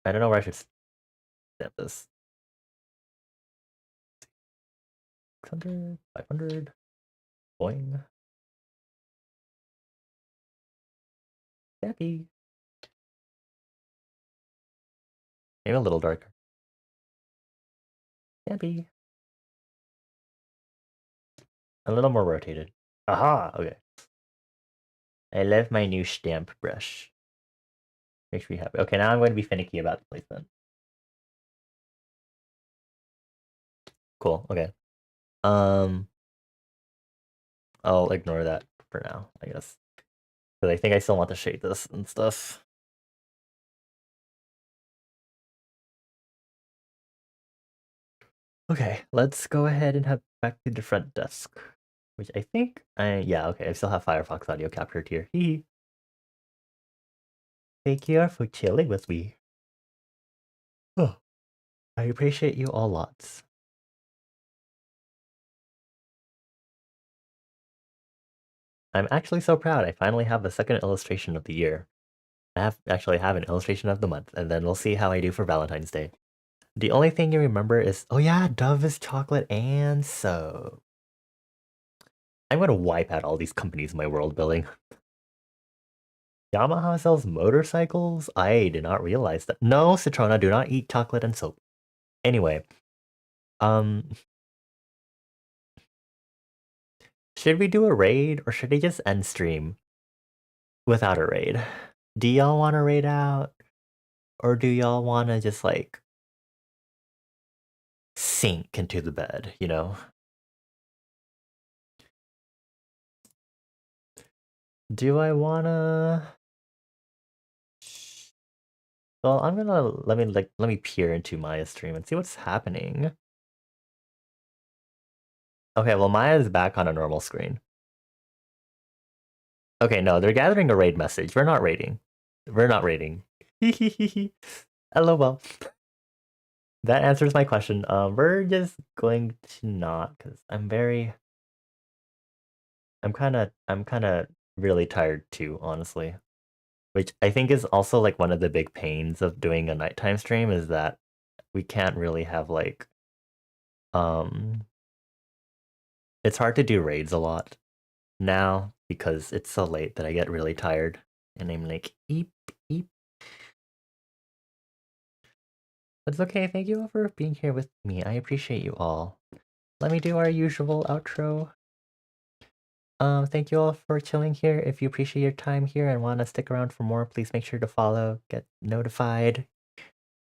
I don't know where I should stamp this. 600, 500, boing. Stampy. Maybe a little darker. Stampy. A little more rotated. Aha! Okay. I love my new stamp brush. Makes me happy. Okay, now I'm going to be finicky about the placement. Cool, okay. I'll ignore that for now, I guess. Because I think I still want to shade this and stuff. Okay, let's go ahead and head back to the front desk. Which I think yeah, okay, I still have Firefox audio captured here. Hee. Thank you for chilling with me. Oh, I appreciate you all lots. I'm actually so proud I finally have a second illustration of the year. Actually have an illustration of the month, and then we'll see how I do for Valentine's Day. The only thing you remember is, oh yeah, Dove is chocolate and so. I'm gonna wipe out all these companies in my world building. Yamaha sells motorcycles? I did not realize that. No, Citrona, do not eat chocolate and soap. Anyway, um, should we do a raid or should I just end stream without a raid? Do y'all want to raid out? Or do y'all want to just like sink into the bed, you know? Do I wanna? Well, I'm gonna let me peer into Maya's stream and see what's happening. Okay, well Maya's back on a normal screen. Okay, no, they're gathering a raid message. We're not raiding. We're not raiding. LOL. That answers my question. We're just going to not because I'm kind of really tired too, honestly. Which I think is also like one of the big pains of doing a nighttime stream is that we can't really have like it's hard to do raids a lot now because it's so late that I get really tired and I'm like eep eep. But it's okay, thank you all for being here with me. I appreciate you all. Let me do our usual outro. Thank you all for chilling here. If you appreciate your time here and want to stick around for more, please make sure to follow, get notified,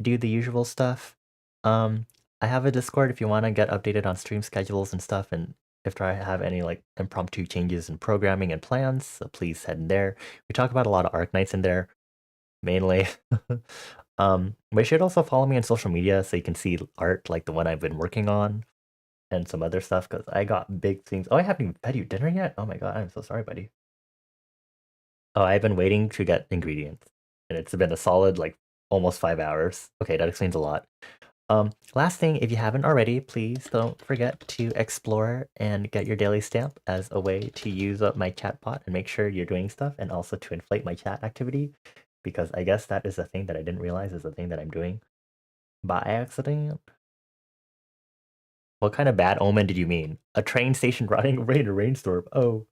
do the usual stuff. I have a Discord if you want to get updated on stream schedules and stuff and If I have any like impromptu changes in programming and plans, so please head in there. We talk about a lot of Arc Nights in there, mainly. But you should also follow me on social media so you can see art like the one I've been working on and some other stuff because I got big things. Oh, I haven't even fed you dinner yet? Oh my god, I'm so sorry, buddy. Oh, I've been waiting to get ingredients, and it's been a solid like almost 5 hours. Okay, that explains a lot. Last thing, if you haven't already, please don't forget to explore and get your daily stamp as a way to use up my chatbot and make sure you're doing stuff, and also to inflate my chat activity, because I guess that is a thing that I didn't realize is a thing that I'm doing by accident. What kind of bad omen did you mean? A train station running away in a rainstorm. Oh,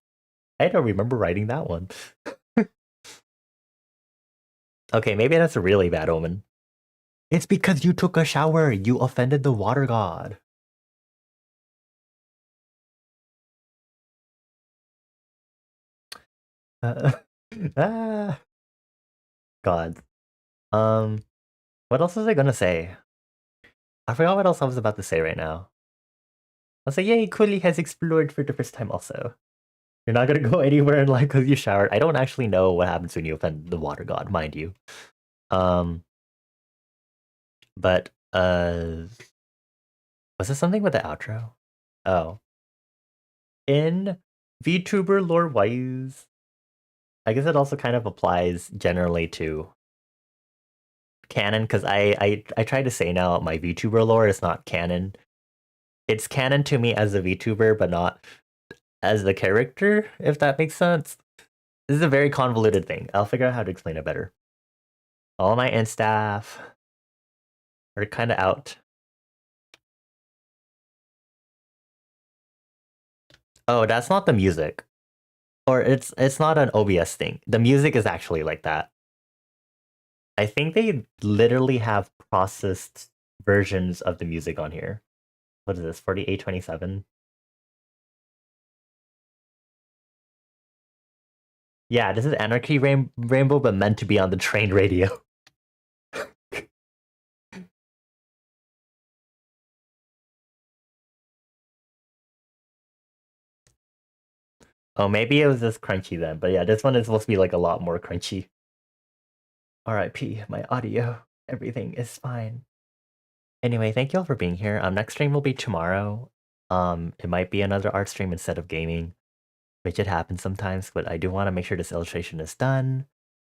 I don't remember writing that one. Okay, maybe that's a really bad omen. It's because you took a shower. You offended the water god. Ah, God. What else was I gonna say? I forgot what else I was about to say right now. I was like, yay, Kuli has explored for the first time also. You're not gonna go anywhere in life because you showered. I don't actually know what happens when you offend the water god, mind you. Um, but was this something with the outro? Oh. In VTuber lore wise, I guess it also kind of applies generally to canon, because I try to say now my VTuber lore is not canon. It's canon to me as a VTuber, but not as the character, if that makes sense. This is a very convoluted thing. I'll figure out how to explain it better. All my instaff are kind of out. Oh, that's not the music. Or it's not an OBS thing. The music is actually like that. I think they literally have processed versions of the music on here. What is this? 4827? Yeah, this is Anarchy Rainbow, but meant to be on the train radio. Oh, maybe it was just crunchy then. But yeah, this one is supposed to be like a lot more crunchy. RIP, my audio. Everything is fine. Anyway, thank you all for being here. Next stream will be tomorrow. It might be another art stream instead of gaming, which it happens sometimes, but I do want to make sure this illustration is done.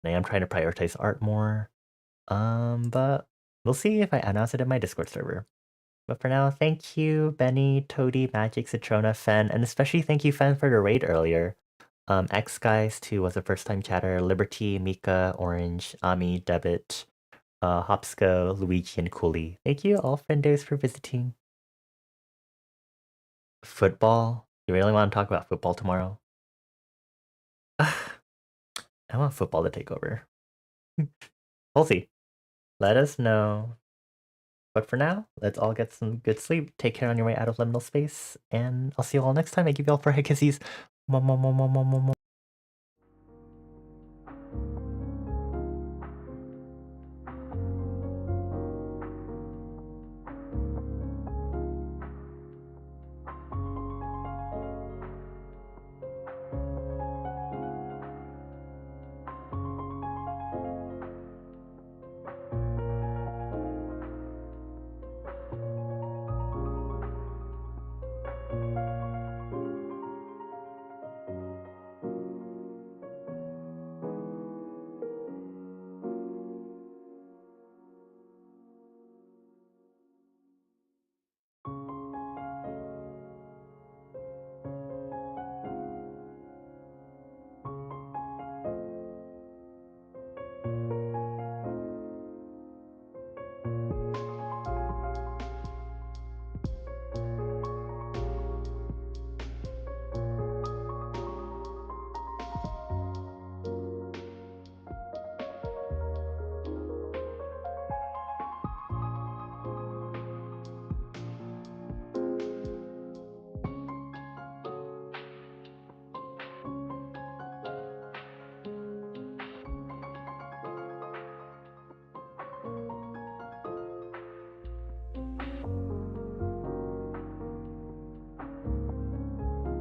I am trying to prioritize art more. But we'll see if I announce it in my Discord server. But for now, thank you, Benny, Toady, Magic, Citrona, Fen, and especially thank you, Fen, for the raid earlier. X Guys, too, was a first-time chatter. Liberty, Mika, Orange, Ami, Debit, Hopsco, Luigi, and Cooley. Thank you, all friendos, for visiting. Football? You really want to talk about football tomorrow? I want football to take over. We'll see. Let us know. But for now, let's all get some good sleep. Take care on your way out of liminal space, and I'll see you all next time. I give you all for kisses.